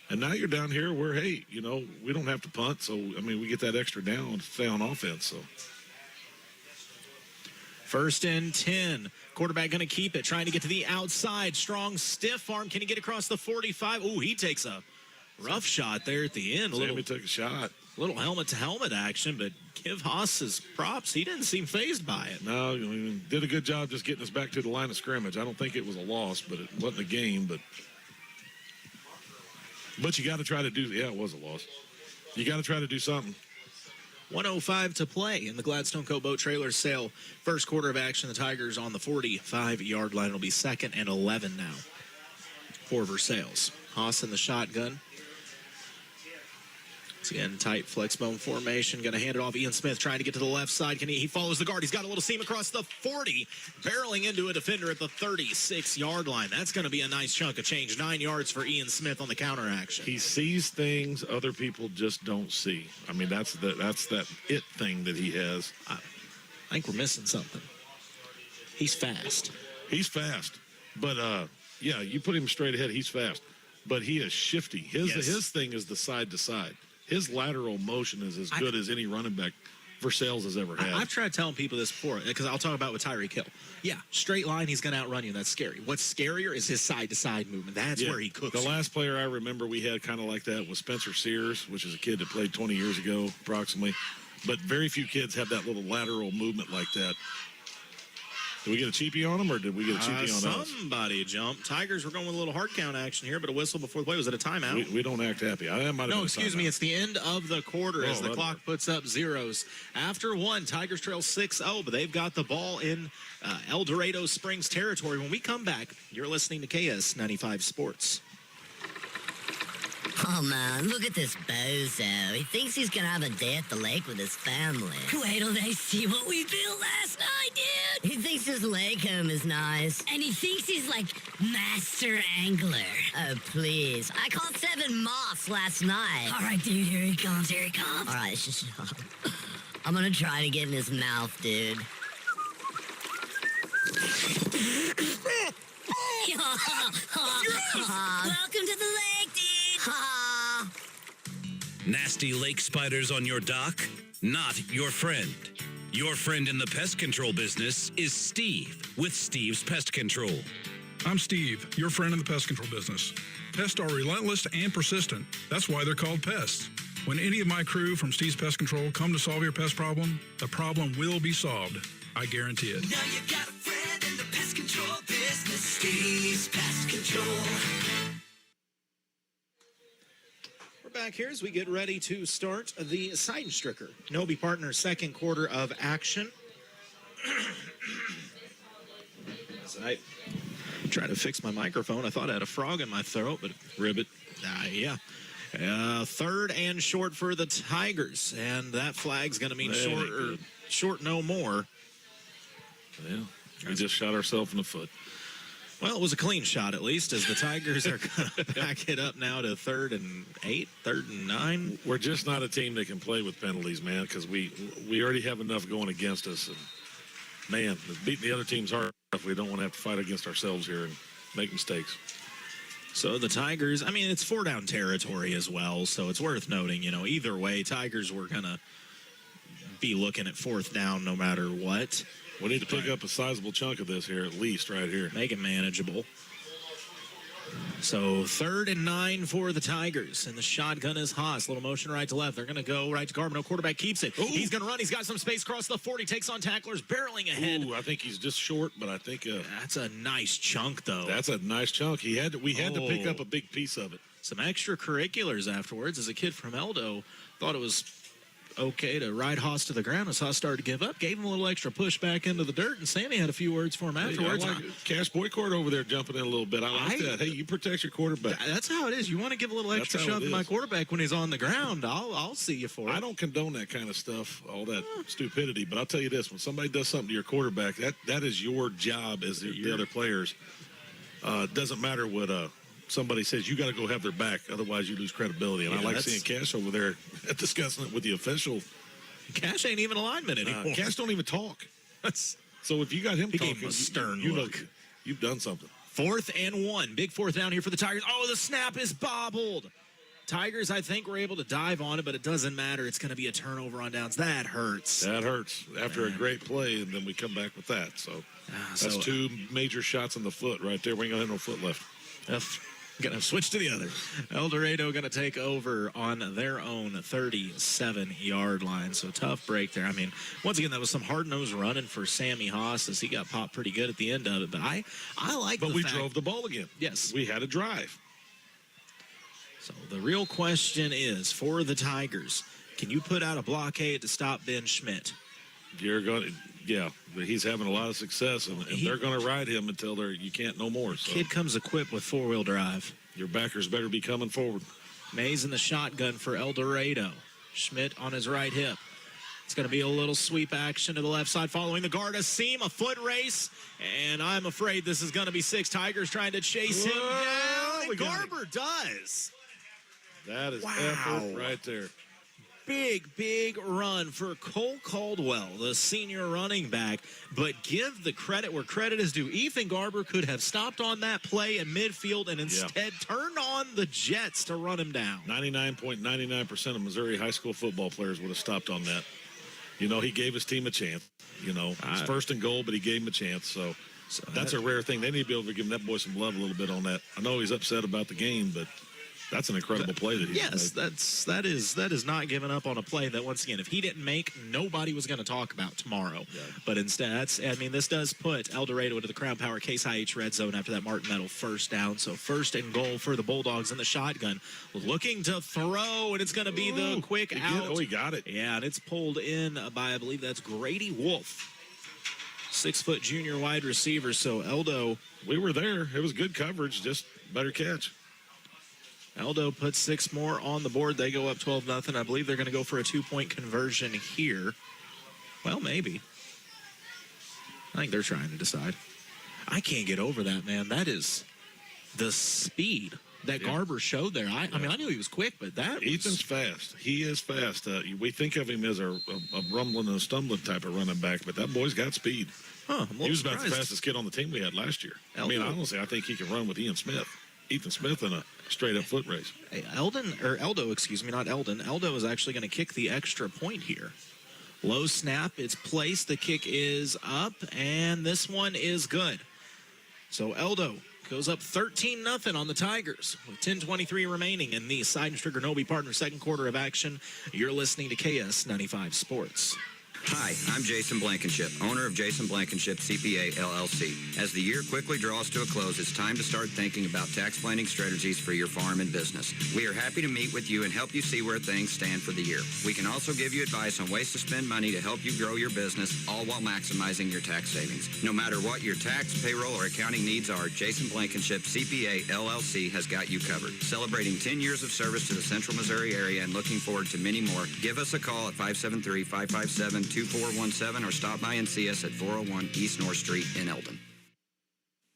And now you're down here where, hey, you know, we don't have to punt. So, I mean, we get that extra down to stay on offense. So, 1st and 10. Quarterback going to keep it, trying to get to the outside. Strong, stiff arm. Can he get across the 45? Ooh, he takes a rough shot there at the end. Sammy took a shot. Little helmet-to-helmet action, but give Haas his props. He didn't seem fazed by it. No, he did a good job just getting us back to the line of scrimmage. I don't think it was a loss, but it wasn't a game. But you got to try to do, yeah, it was a loss. You got to try to do something. 1:05 to play in the Gladstone Co. Boat Trailer Sale. First quarter of action, the Tigers on the 45-yard line. It'll be 2nd and 11 now for Versailles. Haas in the shotgun. Once again, tight flexbone formation. Going to hand it off. Ian Smith trying to get to the left side. He follows the guard. He's got a little seam across the 40, barreling into a defender at the 36-yard line. That's going to be a nice chunk of change. 9 yards for Ian Smith on the counter action. He sees things other people just don't see. I mean, that's that it thing that he has. I think we're missing something. He's fast. He's fast. But, yeah, you put him straight ahead, he's fast. But he is shifty. His thing is the side to side. His lateral motion is as good as any running back Versailles has ever had. I've tried telling people this before, because I'll talk about with Tyreek Hill. Yeah, straight line, he's going to outrun you. That's scary. What's scarier is his side-to-side movement. That's where he cooks. The last player I remember we had kind of like that was Spencer Sears, which is a kid that played 20 years ago, approximately. But very few kids have that little lateral movement like that. Did we get a cheapie on them, or did we get a cheapie on us? Somebody jumped. Tigers were going with a little hard count action here, but a whistle before the play. Was it a timeout? We don't act happy. No, excuse me. It's the end of the quarter as the clock puts up zeros. After one, Tigers trail 6-0, but they've got the ball in El Dorado Springs territory. When we come back, you're listening to KS95 Sports. Oh, man, look at this bozo. He thinks he's gonna have a day at the lake with his family. Wait till they see what we built last night, dude. He thinks his lake home is nice. And he thinks he's, like, master angler. Oh, please. I caught 7 moths last night. All right, dude, here he comes, All right, I'm gonna try to get in his mouth, dude. Welcome to the lake, dude. Nasty lake spiders on your dock? Not your friend. Your friend in the pest control business is Steve with Steve's Pest Control. I'm Steve, your friend in the pest control business. Pests are relentless and persistent. That's why they're called pests. When any of my crew from Steve's Pest Control come to solve your pest problem, the problem will be solved. I guarantee it. Now you got a friend in the pest control business. Steve's Pest Control. We're back here as we get ready to start the Seidenstricker Nobi Partners second quarter of action. As I try to fix my microphone, I thought I had a frog in my throat, but ribbit. Yeah. Third and short for the Tigers, and that flag's going to mean short no more. Yeah, we just shot ourselves in the foot. Well, it was a clean shot, at least, as the Tigers are going to back it up now to 3rd and 8, 3rd and 9. We're just not a team that can play with penalties, man, because we already have enough going against us. And, man, beating the other team's hard enough. We don't want to have to fight against ourselves here and make mistakes. So the Tigers, I mean, it's 4-down territory as well, so it's worth noting, either way, Tigers were going to be looking at 4th down no matter what. We need to pick up a sizable chunk of this here, at least right here. Make it manageable. So 3rd and 9 for the Tigers. And the shotgun is Haas. Little motion right to left. They're going to go right to Carbino. Quarterback keeps it. Ooh. He's going to run. He's got some space across the 40. Takes on tacklers. Barreling ahead. Ooh, I think he's just short, but I think... that's a nice chunk, though. That's a nice chunk. We had to pick up a big piece of it. Some extracurriculars afterwards. As a kid from Eldo, thought it was okay to ride Haas to the ground as Haas started to give up. Gave him a little extra push back into the dirt, and Sammy had a few words for him afterwards. I like Cash Boycourt over there jumping in a little bit. I like that. Hey, you protect your quarterback. That's how it is. You want to give a little extra shove to my quarterback when he's on the ground. I'll see you for it. I don't condone that kind of stuff, all that stupidity, but I'll tell you this. When somebody does something to your quarterback, that is your job as the other players. It doesn't matter what somebody says. You got to go have their back, otherwise you lose credibility. And I like seeing Cash over there discussing it with the official. Cash ain't even a lineman anymore. Cash don't even talk. So if you got him talking, gave him a stern look. You've done something. 4th and 1. Big 4th down here for the Tigers. Oh, the snap is bobbled. Tigers, I think, were able to dive on it, but it doesn't matter. It's going to be a turnover on downs. That hurts. That hurts. After a great play, and then we come back with that. So that's 2 major shots in the foot right there. We ain't going to have no foot left. Going to switch to the other. El Dorado going to take over on their own 37-yard line. So tough break there. I mean, once again, that was some hard-nosed running for Sammy Haas as he got popped pretty good at the end of it. But I like But we drove the ball again. Yes. We had a drive. So the real question is, for the Tigers, can you put out a blockade to stop Ben Schmidt? You're going to... Yeah, but he's having a lot of success, and they're going to ride him until you can't no more. So. Kid comes equipped with 4-wheel drive. Your backers better be coming forward. Mays in the shotgun for El Dorado. Schmidt on his right hip. It's going to be a little sweep action to the left side following the guard. A seam, a foot race, and I'm afraid this is going to be 6 Tigers trying to chase him down. And Garber does. That is effort right there. Big run for Cole Caldwell, the senior running back, but give the credit where credit is due. Ethan Garber could have stopped on that play in midfield and instead turned on the Jets to run him down. 99.99% of Missouri high school football players would have stopped on that. He gave his team a chance. It's 1st and goal, but he gave him a chance. So that's a rare thing. They need to be able to give that boy some love a little bit on that. I know he's upset about the game, but that's an incredible play that he made. Yes, that is not giving up on a play that, once again, if he didn't make, nobody was going to talk about tomorrow. Yeah. But instead, this does put El Dorado into the Crown Power Case IH red zone after that Martin Metal 1st down. So 1st and goal for the Bulldogs in the shotgun. Looking to throw, and it's going to be the quick out. He got it. Yeah, and it's pulled in by, I believe that's Grady Wolf. 6-foot junior wide receiver. So Eldo. We were there. It was good coverage, just better catch. Eldo puts 6 more on the board. They go up 12-0. I believe they're going to go for a 2-point conversion here. Well, maybe. I think they're trying to decide. I can't get over that, man. That is the speed that Garber showed there. I mean, I knew he was quick, but Ethan's fast. He is fast. We think of him as a rumbling and a stumbling type of running back, but that boy's got speed. Huh, he was about the fastest kid on the team we had last year. I mean, honestly, I think he can run with Ethan Smith in a straight-up foot race. Hey, Eldo, excuse me, not Eldon. Eldo is actually going to kick the extra point here. Low snap, it's placed, the kick is up, and this one is good. So Eldo goes up 13-0 on the Tigers with 10:23 remaining in the Side and Trigger Nobi Partner second quarter of action. You're listening to KS95 Sports. Hi, I'm Jason Blankenship, owner of Jason Blankenship CPA LLC. As the year quickly draws to a close, it's time to start thinking about tax planning strategies for your farm and business. We are happy to meet with you and help you see where things stand for the year. We can also give you advice on ways to spend money to help you grow your business, all while maximizing your tax savings. No matter what your tax, payroll, or accounting needs are, Jason Blankenship CPA LLC has got you covered. Celebrating 10 years of service to the Central Missouri area and looking forward to many more, give us a call at 573-557-2417 or stop by and see us at 401 East North Street in Eldon.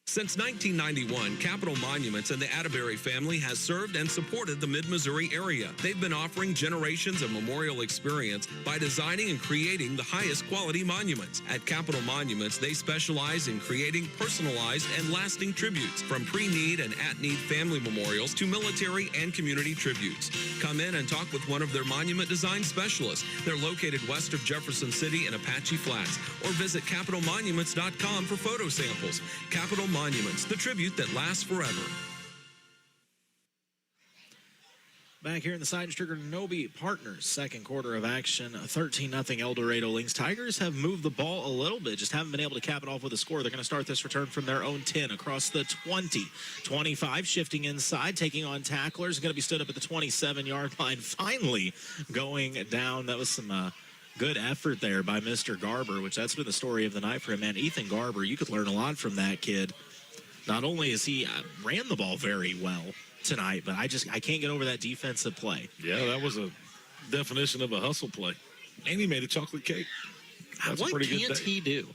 Since 1991, Capital Monuments and the Atterbury family has served and supported the Mid-Missouri area. They've been offering generations of memorial experience by designing and creating the highest quality monuments. At Capital Monuments, they specialize in creating personalized and lasting tributes, from pre-need and at-need family memorials to military and community tributes. Come in and talk with one of their monument design specialists. They're located west of Jefferson City in Apache Flats, or visit capitalmonuments.com for photo samples. Capital Monuments, the tribute that lasts forever. Back here in the Side and Trigger Nobi Partners second quarter of action, 13-0 El Dorado Lynx. Tigers have moved the ball a little bit, just haven't been able to cap it off with a score. They're going to start this return from their own 10 across the 20. 25 shifting inside, taking on tacklers. Going to be stood up at the 27-yard line. Finally going down. That was some good effort there by Mr. Garber, which that's been the story of the night for him. Man, Ethan Garber, you could learn a lot from that kid. Not only is he ran the ball very well tonight, but I can't get over that defensive play. Yeah, that was a definition of a hustle play. And he made a chocolate cake. That's what a pretty can't good day. he do?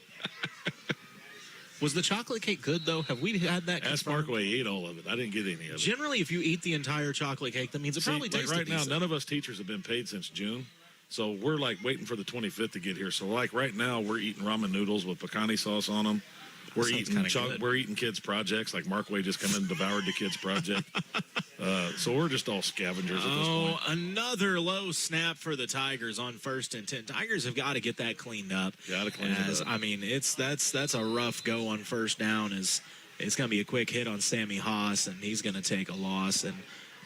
Was the chocolate cake good, though? Have we had that? Ask Parkway, he ate all of it. I didn't get any of it. Generally, if you eat the entire chocolate cake, that means it probably tastes like right now, none of us teachers have been paid since June. So we're like waiting for the 25th to get here. So like right now, we're eating ramen noodles with pecani sauce on them. We're eating kids' projects. Like Markway just come in and devoured the kids' project. So we're just all scavengers at this point. Another low snap for the Tigers on 1st and 10. Tigers have got to get that cleaned up. Got to clean it up. I mean, that's a rough go on 1st down. It's going to be a quick hit on Sammy Haas, and he's going to take a loss. And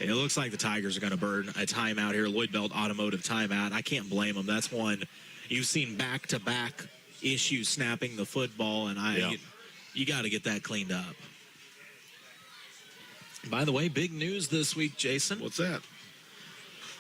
it looks like the Tigers are going to burn a timeout here, Lloyd Belt Automotive timeout. I can't blame them. That's one you've seen back-to-back issues snapping the football, and you got to get that cleaned up. By the way, big news this week, Jason. What's that?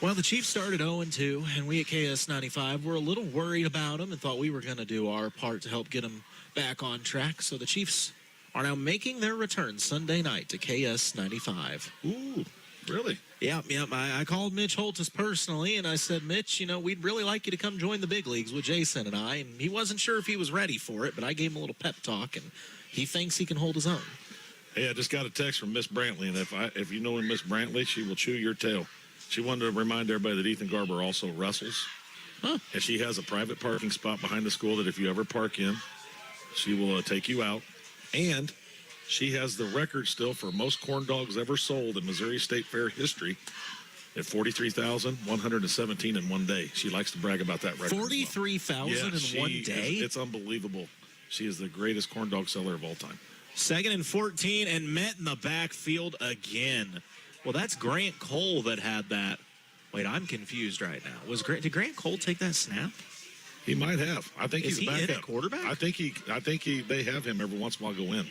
Well, the Chiefs started 0-2, and we at KS95 were a little worried about them and thought we were going to do our part to help get them back on track. So the Chiefs are now making their return Sunday night to KS95. Ooh. Really? Yeah. I called Mitch Holtis personally, and I said, Mitch, we'd really like you to come join the big leagues with Jason and I. And he wasn't sure if he was ready for it, but I gave him a little pep talk, and he thinks he can hold his own. Hey, I just got a text from Miss Brantley, and if you know Miss Brantley, she will chew your tail. She wanted to remind everybody that Ethan Garber also wrestles. Huh. And she has a private parking spot behind the school that if you ever park in, she will take you out. And she has the record still for most corn dogs ever sold in Missouri State Fair history at 43,117 in one day. She likes to brag about that record. 43,000 in one day? It's unbelievable. She is the greatest corn dog seller of all time. 2nd and 14, and met in the backfield again. Well, that's Grant Cole that had that. Wait, I'm confused right now. Did Grant Cole take that snap? He might have. I think he's a backup. In at quarterback? I think they have him every once in a while go in.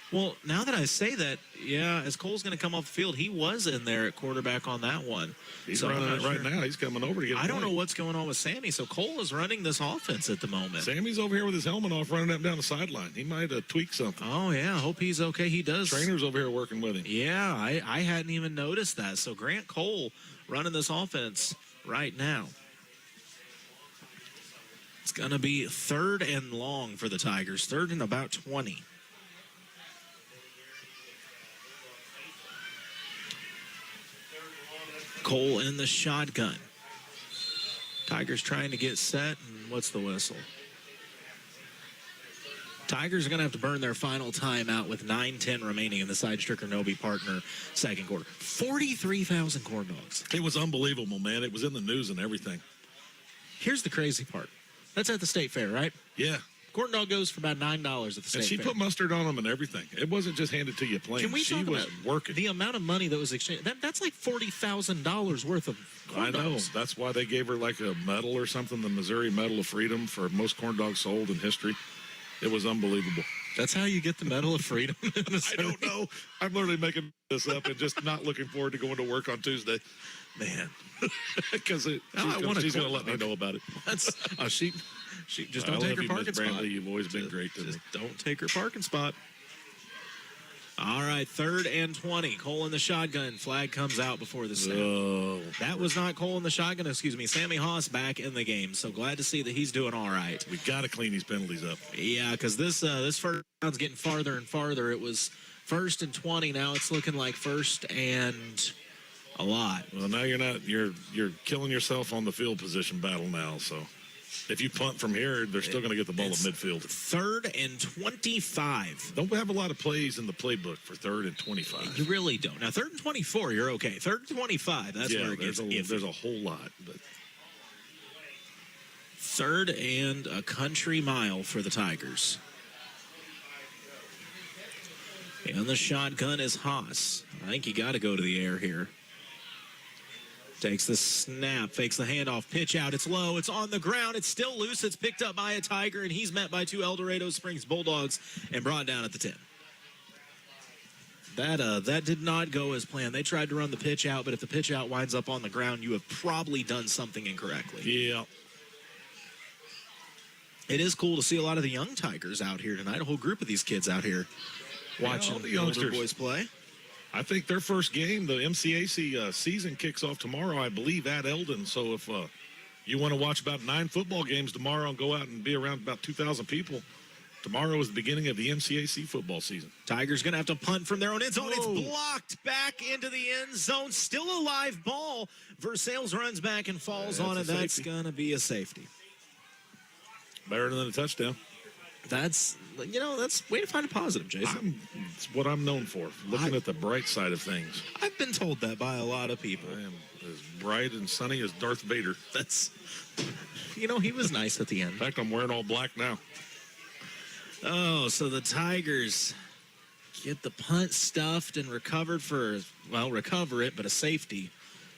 Well, now that I say that, yeah, as Cole's going to come off the field, he was in there at quarterback on that one. He's running it right now. He's coming over to get a I don't know what's going on with Sammy. So Cole is running this offense at the moment. Sammy's over here with his helmet off, running up down the sideline. He might tweak something. Oh, yeah. I hope he's okay. He does. Trainer's over here working with him. Yeah, I hadn't even noticed that. So Grant Cole running this offense right now. It's going to be 3rd and long for the Tigers. 3rd and about 20. Cole in the shotgun. Tigers trying to get set, and what's the whistle? Tigers are going to have to burn their final timeout with 9:10 remaining in the Side Stricker Nobi partner second quarter. 43,000 corn dogs. It was unbelievable, man. It was in the news and everything. Here's the crazy part. That's at the State Fair, right? Yeah, of Corn dog goes for about $9 at the state And she fair. put mustard on them and everything. It wasn't just handed to you plain. Can we she talk was about working. the amount of money that was exchanged? That's like $40,000 worth of corn I know. dogs. That's why they gave her like a medal or something, the Missouri Medal of Freedom for most corn dogs sold in history. It was unbelievable. That's how you get the Medal of Freedom. I don't know. I'm literally making this up and just not looking forward to going to work on Tuesday. Man. Because she's going to let me know about it. That's she just don't I take love her you, parking Miss spot. Brantley. You've always been great to me. Just don't take her parking spot. All right, 3rd and 20. Cole in the shotgun. Flag comes out before the snap. Oh, That was not Cole in the shotgun. Excuse me. Sammy Haas back in the game. So glad to see that he's doing all right. we got to clean these penalties up. Yeah, because this first round's getting farther and farther. It was 1st and 20. Now it's looking like 1st and a lot. Well, now you're killing yourself on the field position battle now. So if you punt from here, they're still going to get the ball at midfield. 3rd and 25. Don't have a lot of plays in the playbook for 3rd and 25. You really don't. Now, 3rd and 24, you're okay. 3rd and 25, that's where it gets iffy. There's a whole lot. But 3rd and a country mile for the Tigers. And the shotgun is Haas. I think you got to go to the air here. Takes the snap, fakes the handoff, pitch out. It's low, it's on the ground, it's still loose. It's picked up by a Tiger, and he's met by 2 El Dorado Springs Bulldogs and brought down at the 10. That did not go as planned. They tried to run the pitch out, but if the pitch out winds up on the ground, you have probably done something incorrectly. Yeah. It is cool to see a lot of the young Tigers out here tonight. A whole group of these kids out here watching all the the youngsters. older boys play. I think their first game, the MCAC season kicks off tomorrow, I believe, at Eldon. So if you want to watch about 9 football games tomorrow and go out and be around about 2,000 people, tomorrow is the beginning of the MCAC football season. Tigers going to have to punt from their own end zone. Whoa. It's blocked back into the end zone. Still a live ball. Versailles runs back and falls on it. That's going to be a safety. Better than a touchdown. That's way to find a positive, Jason. It's what I'm known for, looking at the bright side of things. I've been told that by a lot of people. I am as bright and sunny as Darth Vader. That's, he was nice at the end. In fact, I'm wearing all black now. Oh, so the Tigers get the punt stuffed and recover it, but a safety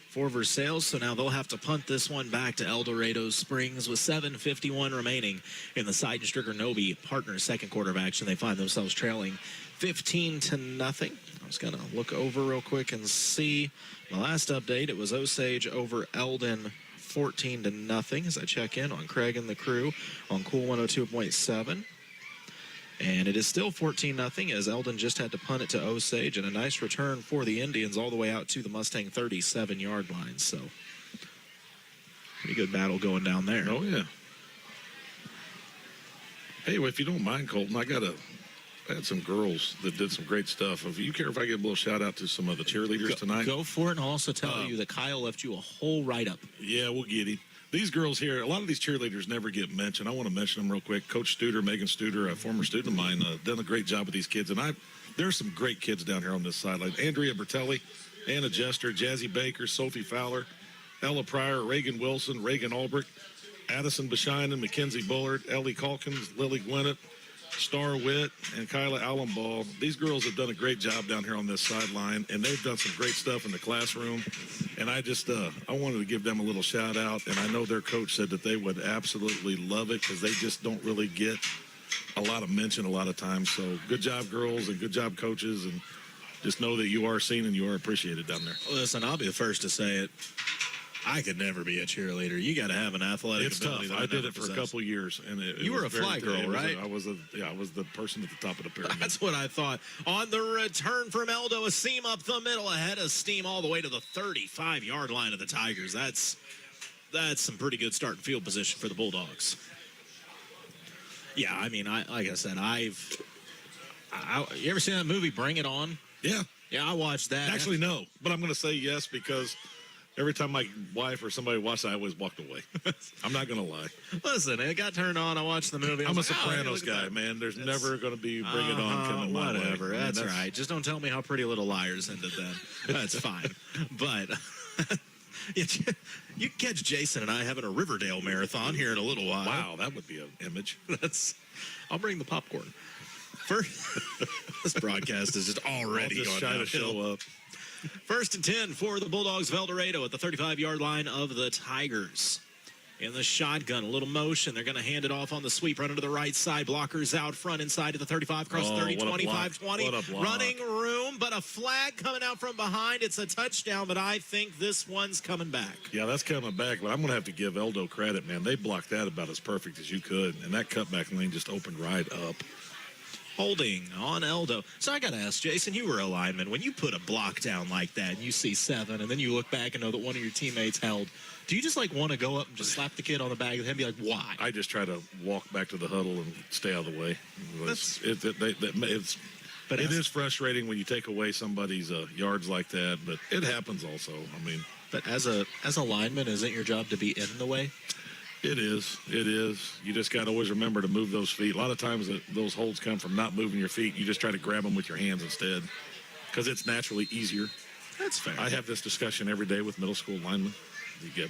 for Versailles. So now they'll have to punt this one back to El Dorado Springs with 7:51 remaining in the Seidenstricker-Nobe Partners second quarter of action. They find themselves trailing 15-0. I was going to look over real quick and see. The last update, it was Osage over Eldon 14-0 as I check in on Craig and the crew on Cool 102.7. And it is still 14-0 as Eldon just had to punt it to Osage, and a nice return for the Indians all the way out to the Mustang 37-yard line. So pretty good battle going down there. Oh, yeah. Hey, well, if you don't mind, Colton, I had some girls that did some great stuff. If you care if I give a little shout-out to some of the cheerleaders tonight? Go for it, and I'll also tell you that Kyle left you a whole write-up. Yeah, we'll get him. These girls here, a lot of these cheerleaders never get mentioned. I want to mention them real quick. Coach Studer, Megan Studer, a former student of mine, done a great job with these kids. And there's some great kids down here on this sideline. Andrea Bertelli, Anna Jester, Jazzy Baker, Sophie Fowler, Ella Pryor, Reagan Wilson, Reagan Albrecht, Addison Bashinen, Mackenzie Bullard, Ellie Calkins, Lily Gwinnett, Star Witt, and Kyla Allenball. These girls have done a great job down here on this sideline, and they've done some great stuff in the classroom. And I just, I wanted to give them a little shout out. And I know their coach said that they would absolutely love it because they just don't really get a lot of mention a lot of times. So good job, girls, and good job, coaches. And just know that you are seen and you are appreciated down there. Listen, I'll be the first to say it. I could never be a cheerleader. You got to have an athletic It's ability. tough. That I did never it for possessed. a couple years, and You were a fly girl, right? I was the person at the top of the pyramid. That's what I thought. On the return from Eldo, a seam up the middle, ahead of steam all the way to the 35-yard line of the Tigers. That's some pretty good starting field position for the Bulldogs. Yeah, I mean, like I said, you ever seen that movie, Bring It On? Yeah. Yeah, I watched that. Actually, no, but I'm going to say yes because every time my wife or somebody watched it, I always walked away. I'm not going to lie. Listen, it got turned on. I watched the movie. I'm a like, Sopranos look at guy, that. man. There's never going to be Bring It On coming my way. Whatever. That's right. Just don't tell me how Pretty Little Liars ended then. That's fine. But You catch Jason and I having a Riverdale marathon here in a little while. Wow, that would be an image. I'll bring the popcorn. First, this broadcast is just already just going trying to show up. 1st and 10 for the Bulldogs of El Dorado at the 35-yard line of the Tigers. In the shotgun, a little motion. They're going to hand it off on the sweep, running to the right side. Blockers out front, inside to the 35, cross 30, 25, 20. Running room, but a flag coming out from behind. It's a touchdown, but I think this one's coming back. Yeah, that's coming back, but I'm going to have to give Eldo credit, man. They blocked that about as perfect as you could, and that cutback lane just opened right up. Holding on Eldo. So I got to ask, Jason, you were a lineman. When you put a block down like that and you see 7, and then you look back and know that one of your teammates held, do you just want to go up and just slap the kid on the back of the head and be like, why? I just try to walk back to the huddle and stay out of the way. It is frustrating when you take away somebody's yards like that, but it happens also. I mean, but as a lineman, isn't your job to be in the way? It is. You just got to always remember to move those feet. A lot of times those holds come from not moving your feet. You just try to grab them with your hands instead because it's naturally easier. That's fair. I have this discussion every day with middle school linemen.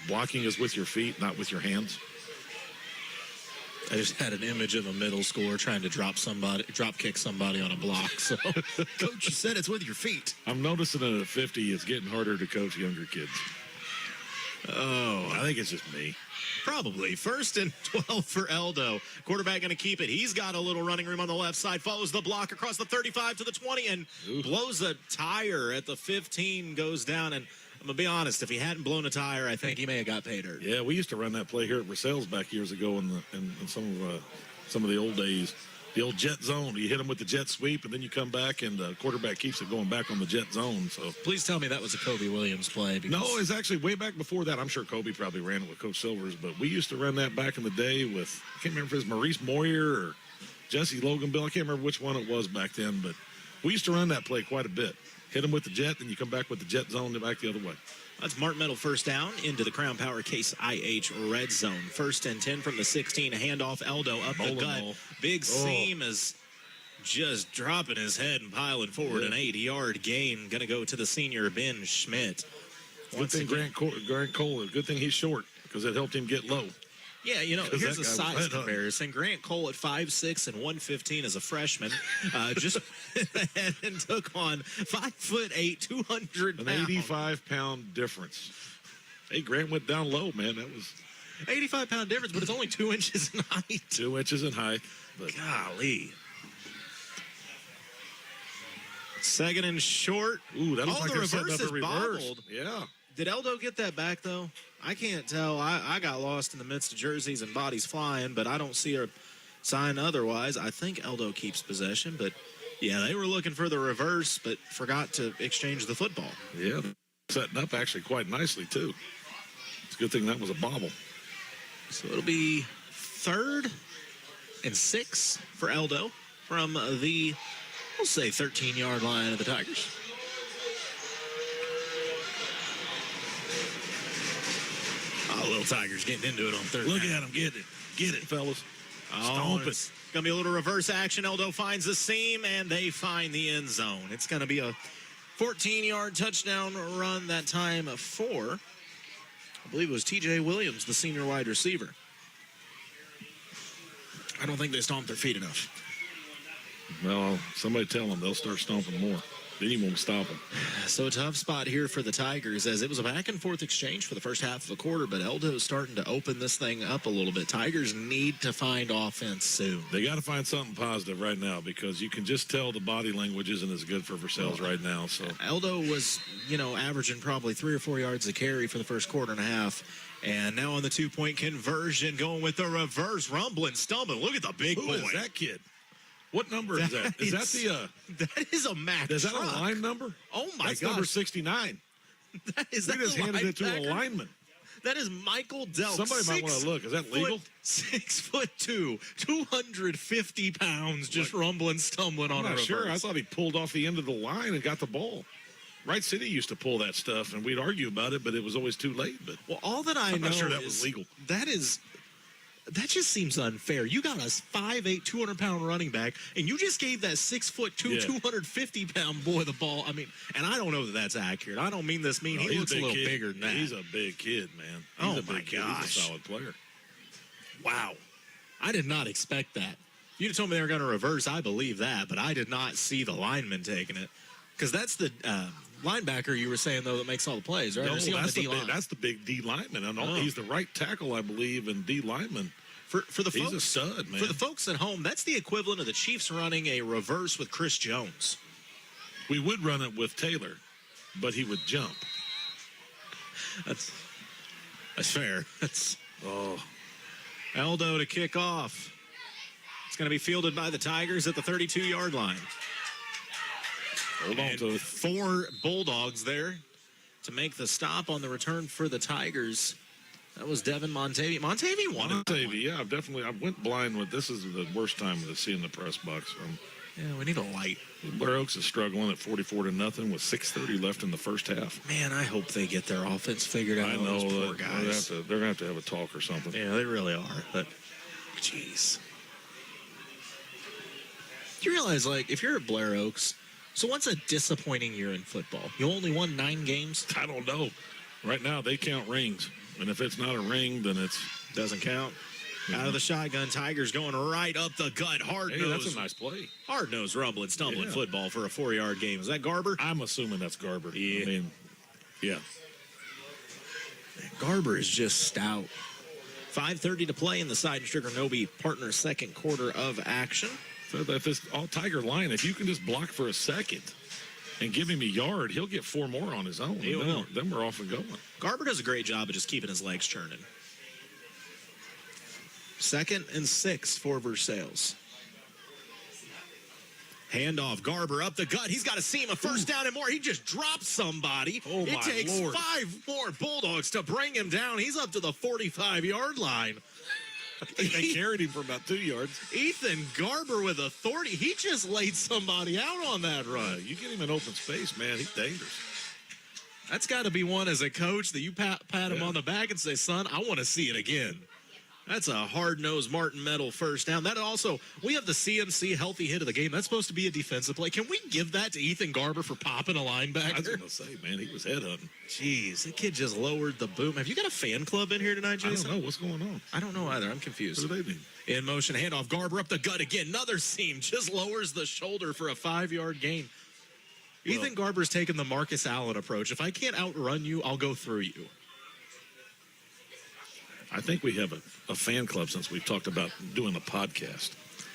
Blocking is with your feet, not with your hands. I just had an image of a middle schooler trying to drop kick somebody on a block. So, Coach, you said it's with your feet. I'm noticing that at 50, it's getting harder to coach younger kids. Oh, I think it's just me. Probably. 1st and 12 for Eldo. Quarterback going to keep it. He's got a little running room on the left side. Follows the block across the 35 to the 20 and blows a tire at the 15. Goes down. And I'm going to be honest, if he hadn't blown a tire, I think he may have got paid dirt. Yeah, we used to run that play here at Versailles back years ago in some of the old days. The old jet zone. You hit them with the jet sweep, and then you come back, and the quarterback keeps it going back on the jet zone. So please tell me that was a Kobe Williams play. No, it's actually way back before that. I'm sure Kobe probably ran it with Coach Silvers, but we used to run that back in the day with, I can't remember if it was Maurice Moyer or Jesse Loganville. I can't remember which one it was back then, but we used to run that play quite a bit. Hit them with the jet, then you come back with the jet zone and back the other way. That's Mark Metal first down into the Crown Power Case IH red zone. 1st and 10 from the 16. Handoff Eldo up the gut. Big seam is just dropping his head and piling forward. An 8-yard gain going to go to the senior Ben Schmidt. Good thing Grant Cole, good thing he's short because it helped him get low. Yeah, here's a size comparison. Grant Cole at 5'6" and 115 as a freshman just went ahead and took on 5'8", 200 pounds. An 85-pound difference. Hey, Grant went down low, man. That was 85-pound difference, but it's only 2 inches in height. 2 inches in height. But golly. 2nd and short. Ooh, that looks like the they're setting reverse up a reverse. bobbled. Yeah. Did Eldo get that back, though? I can't tell. I got lost in the midst of jerseys and bodies flying, but I don't see a sign otherwise. I think Eldo keeps possession, but, yeah, they were looking for the reverse, but forgot to exchange the football. Yeah, setting up actually quite nicely, too. It's a good thing that was a bobble. So it'll be 3rd and 6 for Eldo from the, we'll say, 13-yard line of the Tigers. Little Tigers getting into it on 3rd. Look at them. Get it, fellas. Stomp it. It's going to be a little reverse action. Eldo finds the seam, and they find the end zone. It's going to be a 14-yard touchdown run that time for, I believe it was T.J. Williams, the senior wide receiver. I don't think they stomped their feet enough. Well, somebody tell them they'll start stomping more. Then you won't stop them. So a tough spot here for the Tigers as it was a back-and-forth exchange for the first half of the quarter, but Eldo's starting to open this thing up a little bit. Tigers need to find offense soon. They got to find something positive right now because you can just tell the body language isn't as good for Versailles right now. So Eldo was, averaging probably 3 or 4 yards a carry for the first quarter and a half. And now on the 2-point conversion, going with the reverse, rumbling, stumbling. Look at the big boy. Who is that kid? What number is that? Is that that is a Mack Is that truck. a line number? Oh, my That's gosh. number 69. Is we that just handed it to a lineman. That is Michael Delk. Somebody might want to look. Is that legal? 6'2", 250 pounds, just rumbling, stumbling on a reverse. Sure. I thought he pulled off the end of the line and got the ball. Wright City used to pull that stuff, and we'd argue about it, but it was always too late. But all that I know I'm not sure that is was legal. That is That just seems unfair. You got a 5'8", 200-pound running back, and you just gave that 6'2", 250-pound boy the ball. I mean, and I don't know that that's accurate. I don't mean this mean. No, he looks a little kid. bigger than that. He's a big kid, man. He's a big kid. He's a solid player. Wow. I did not expect that. You told me they were going to reverse. I believe that, but I did not see the lineman taking it. Because that's the linebacker you were saying, though, that makes all the plays, right? No, that's the big D lineman. And Oh. He's the right tackle, I believe, and D lineman. For the He's folks, a stud, man. For the folks at home, that's the equivalent of the Chiefs running a reverse with Chris Jones. We would run it with Taylor, but he would jump. That's fair. Aldo to kick off. It's going to be fielded by the Tigers at the 32-yard line. Hold on to it. 4 Bulldogs there to make the stop on the return for the Tigers. That was Devin Montavi. Montavi won it. Montavi, yeah, I went blind with this. Is the worst time to see in the press box. Yeah, we need a light. Blair Oaks is struggling at 44-0 with 6:30 left in the first half. Man, I hope they get their offense figured out. I know those poor that guys. they're going to have a talk or something. Yeah, they really are. But, jeez. Do you realize, like, if you're at Blair Oaks, so what's a disappointing year in football? You only won 9 games? I don't know. Right now, they count rings. And if it's not a ring, then it doesn't count. Out of the shotgun, Tigers going right up the gut. Hard-nosed. That's a nice play. Hard-nosed rumbling, stumbling football for a 4-yard game. Is that Garber? I'm assuming that's Garber. Yeah. I mean, yeah. Garber is just stout. 5:30 to play in the Side Sugar Nobe Partners second quarter of action. So if this all Tiger line, if you can just block for a second and give him a yard, he'll get 4 more on his own. He will. Then we're off and going. Garber does a great job of just keeping his legs churning. 2nd and 6 for Versailles. Handoff, Garber up the gut. He's got a seam, a first down and more. He just dropped somebody. Oh, it my takes Lord. 5 more Bulldogs to bring him down. He's up to the 45-yard line. I think they carried him for about 2 yards. Ethan Garber with authority. He just laid somebody out on that run. You get him in open space, man, he's dangerous. That's got to be one as a coach that you pat him on the back and say, son, I want to see it again. That's a hard-nosed Martin Metal first down. That also, we have the CMC healthy hit of the game. That's supposed to be a defensive play. Can we give that to Ethan Garber for popping a linebacker? I was going to say, man, he was headhunting. Jeez, that kid just lowered the boom. Have you got a fan club in here tonight, Jason? I don't know. What's going on? I don't know either. I'm confused. What do they do? In motion, handoff, Garber up the gut again. Another seam, just lowers the shoulder for a 5-yard gain. Ethan Garber's taken the Marcus Allen approach. If I can't outrun you, I'll go through you. I think we have a fan club since we've talked about doing the podcast.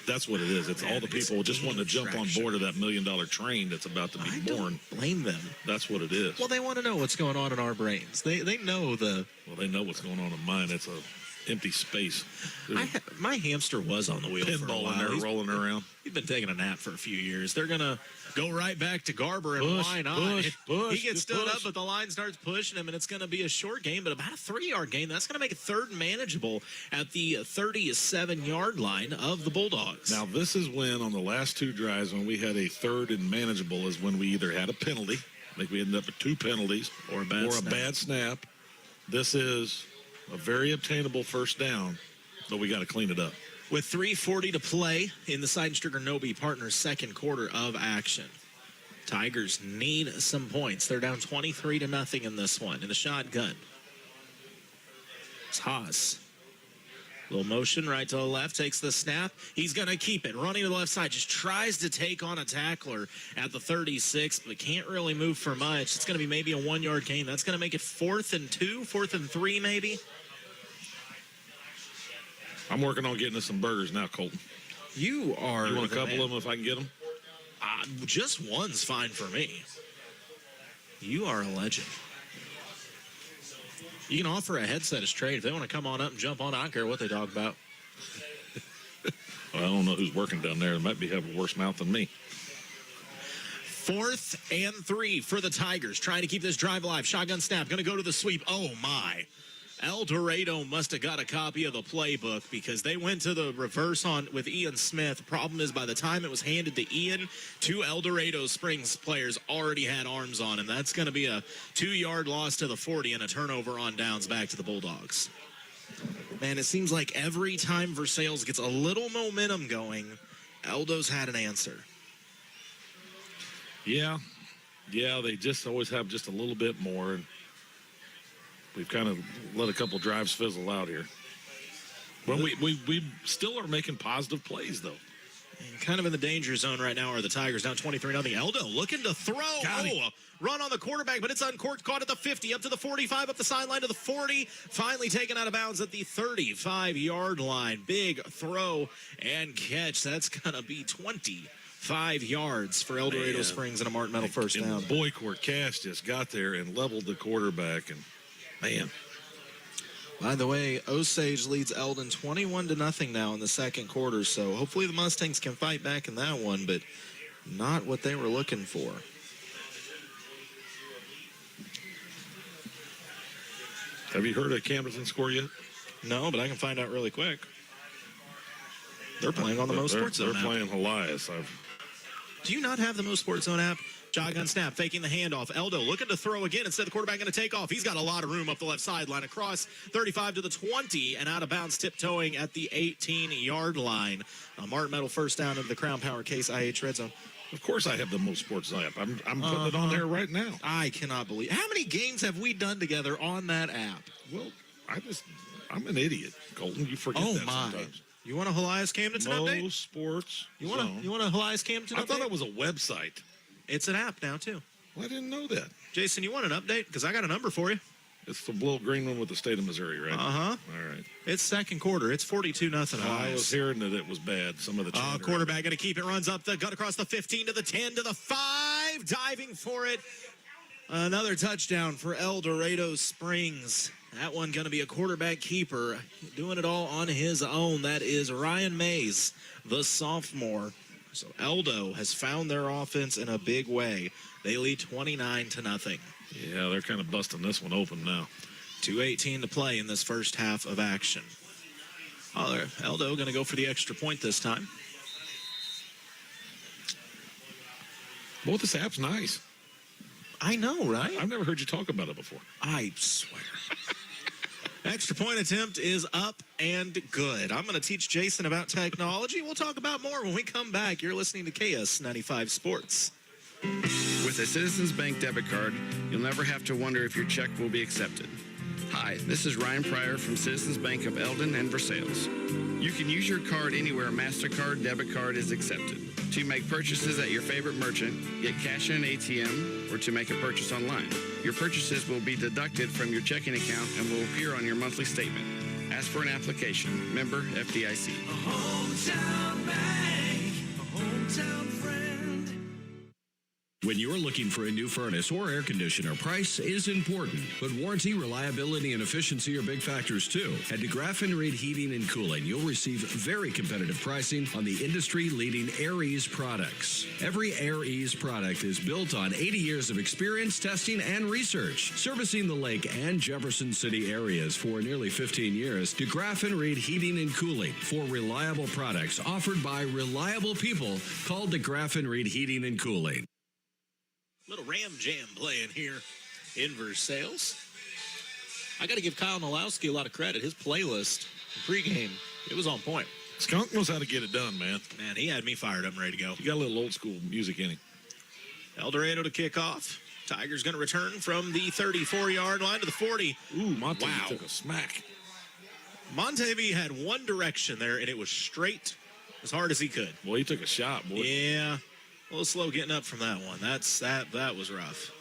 That's what it is. It's all the people just wanting to jump on board of that $1 million train that's about to be born. Don't blame them. That's what it is. Well, they want to know what's going on in our brains. They know the... Well, they know what's going on in mine. It's a empty space. My hamster was on the wheel for a Pinball while. in there, rolling around. He's been taking a nap for a few years. They're going to go right back to Garber and why not? He gets stood up, but the line starts pushing him, and it's going to be a short game, but about a 3-yard game. That's going to make it 3rd and manageable at the 37-yard line of the Bulldogs. Now, this is when, on the last 2 drives, when we had a 3rd and manageable, is when we either had a penalty, I think we ended up with 2 penalties, or a bad snap. This is a very obtainable first down, but we got to clean it up. With 3:40 to play in the Seidenstricker Nobe Partners second quarter of action. Tigers need some points. They're down 23-0 in this one in the shotgun. It's Haas. Little motion right to the left, takes the snap. He's going to keep it. Running to the left side, just tries to take on a tackler at the 36, but can't really move for much. It's going to be maybe a 1-yard gain. That's going to make it 4th and 2, 4th and 3 maybe. I'm working on getting us some burgers now, Colton. You are. You want a couple of them if I can get them? Just one's fine for me. You are a legend. You can offer a headset as trade. If they want to come on up and jump on, I don't care what they talk about. Well, I don't know who's working down there. They might be having a worse mouth than me. 4th and 3 for the Tigers. Trying to keep this drive alive. Shotgun snap. Going to go to the sweep. Oh, my. El Dorado must have got a copy of the playbook because they went to the reverse on with Ian Smith. Problem is, by the time it was handed to Ian, 2 El Dorado Springs players already had arms on him. That's going to be a 2-yard loss to the 40 and a turnover on downs back to the Bulldogs. Man, it seems like every time Versailles gets a little momentum going, Eldo's had an answer. Yeah, they just always have just a little bit more. And we've kind of let a couple drives fizzle out here. Well, we still are making positive plays, though. And kind of in the danger zone right now are the Tigers, down 23-0. Eldo looking to throw. A run on the quarterback, but it's uncorked, caught at the 50, up to the 45, up the sideline to the 40, finally taken out of bounds at the 35-yard line. Big throw and catch. That's going to be 25 yards for El Dorado Springs and a Martin Metal first down. Boy, Court Cash just got there and leveled the quarterback, and man. By the way, Osage leads Eldon 21-0 now in the second quarter, so hopefully the Mustangs can fight back in that one, but not what they were looking for. Have you heard of Camdenton score yet? No, but I can find out really quick. They're playing on the MoSportsZone app. They're playing Elias. Do you not have the MoSportsZone app? Shotgun snap, faking the handoff. Eldo looking to throw again. Instead, the quarterback going to take off. He's got a lot of room up the left sideline. Across 35 to the 20 and out of bounds, tiptoeing at the 18-yard line. Martin Metal first down into the Crown Power Case IH Red Zone. Of course I have the MoSportsZone app. I'm putting it on there right now. I cannot believe. How many games have we done together on that app? Well, I'm an idiot, Colton. You forget that sometimes. You want a Elias Camdenton update? Sports. You want a Elias Camdenton update? I thought it was a website. It's an app now, too. Well, I didn't know that. Jason, you want an update? Because I got a number for you. It's the little green one with the state of Missouri, right? Uh-huh. All right. It's second quarter. It's 42-0. I was hearing that it was bad. Some of the quarterback going to keep it. Runs up the gut across the 15 to the 10 to the 5. Diving for it. Another touchdown for El Dorado Springs. That one going to be a quarterback keeper. Doing it all on his own. That is Ryan Mays, the sophomore. So Eldo has found their offense in a big way. They lead 29-0. Yeah, they're kind of busting this one open now. 2:18 to play in this first half of action. Eldo going to go for the extra point this time. Well, this app's nice. I know, right? I've never heard you talk about it before. I swear. Extra point attempt is up and good. I'm going to teach Jason about technology. We'll talk about more when we come back. You're listening to KS95 Sports. With a Citizens Bank debit card, you'll never have to wonder if your check will be accepted. Hi, this is Ryan Pryor from Citizens Bank of Eldon and Versailles. You can use your card anywhere a MasterCard debit card is accepted. To make purchases at your favorite merchant, get cash in an ATM, or to make a purchase online. Your purchases will be deducted from your checking account and will appear on your monthly statement. Ask for an application. Member FDIC. A hometown bank, a hometown friend. When you're looking for a new furnace or air conditioner, price is important, but warranty, reliability, and efficiency are big factors too. At DeGraff & Reed Heating and Cooling, you'll receive very competitive pricing on the industry-leading AirEase products. Every AirEase product is built on 80 years of experience, testing, and research. Servicing the Lake and Jefferson City areas for nearly 15 years, DeGraff & Reed Heating and Cooling for reliable products offered by reliable people called DeGraff & Reed Heating and Cooling. Little Ram Jam playing here in Versailles. I got to give Kyle Nalowski a lot of credit. His playlist, pregame, it was on point. Skunk knows how to get it done, man. Man, he had me fired up and ready to go. You got a little old school music in him. El Dorado to kick off. Tigers going to return from the 34-yard line to the 40. Ooh, Montevi took a smack. Montevi had one direction there, and it was straight as hard as he could. Well, he took a shot, boy. Yeah. A little slow getting up from that one. That was rough.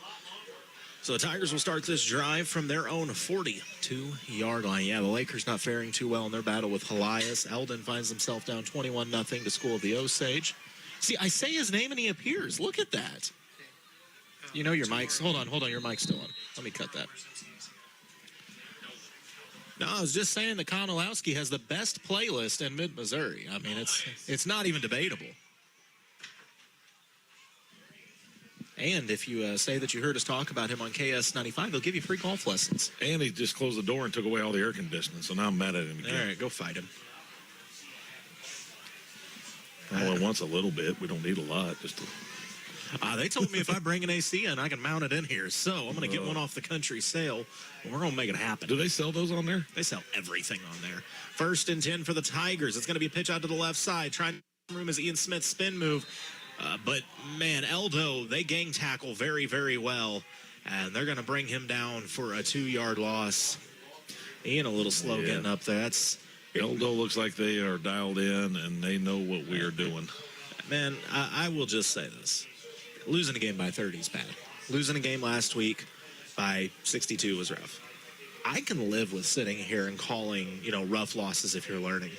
So the Tigers will start this drive from their own 42-yard line. Yeah, the Lakers not faring too well in their battle with Elias. Eldon finds himself down 21-0 to School of the Osage. See, I say his name and he appears. Look at that. You know your mic's... Hold on. Your mic's still on. Let me cut that. No, I was just saying that Konolowski has the best playlist in mid-Missouri. I mean, it's not even debatable. And if you say that you heard us talk about him on KS95, they'll give you free golf lessons. And he just closed the door and took away all the air conditioning, so now I'm mad at him again. All right, go fight him. All at once a little bit. We don't need a lot. They told me if I bring an AC in, I can mount it in here. So I'm going to get one off the country sale, and we're going to make it happen. Do they sell those on there? They sell everything on there. 1st and 10 for the Tigers. It's going to be a pitch out to the left side. Trying to room is Ian Smith's spin move. But, man, Eldo, they gang tackle very, very well. And they're going to bring him down for a 2-yard loss. Ian a little slow getting up there. Eldo looks like they are dialed in, and they know what we are doing. Man, I will just say this. Losing a game by 30 is bad. Losing a game last week by 62 was rough. I can live with sitting here and calling, rough losses if you're learning.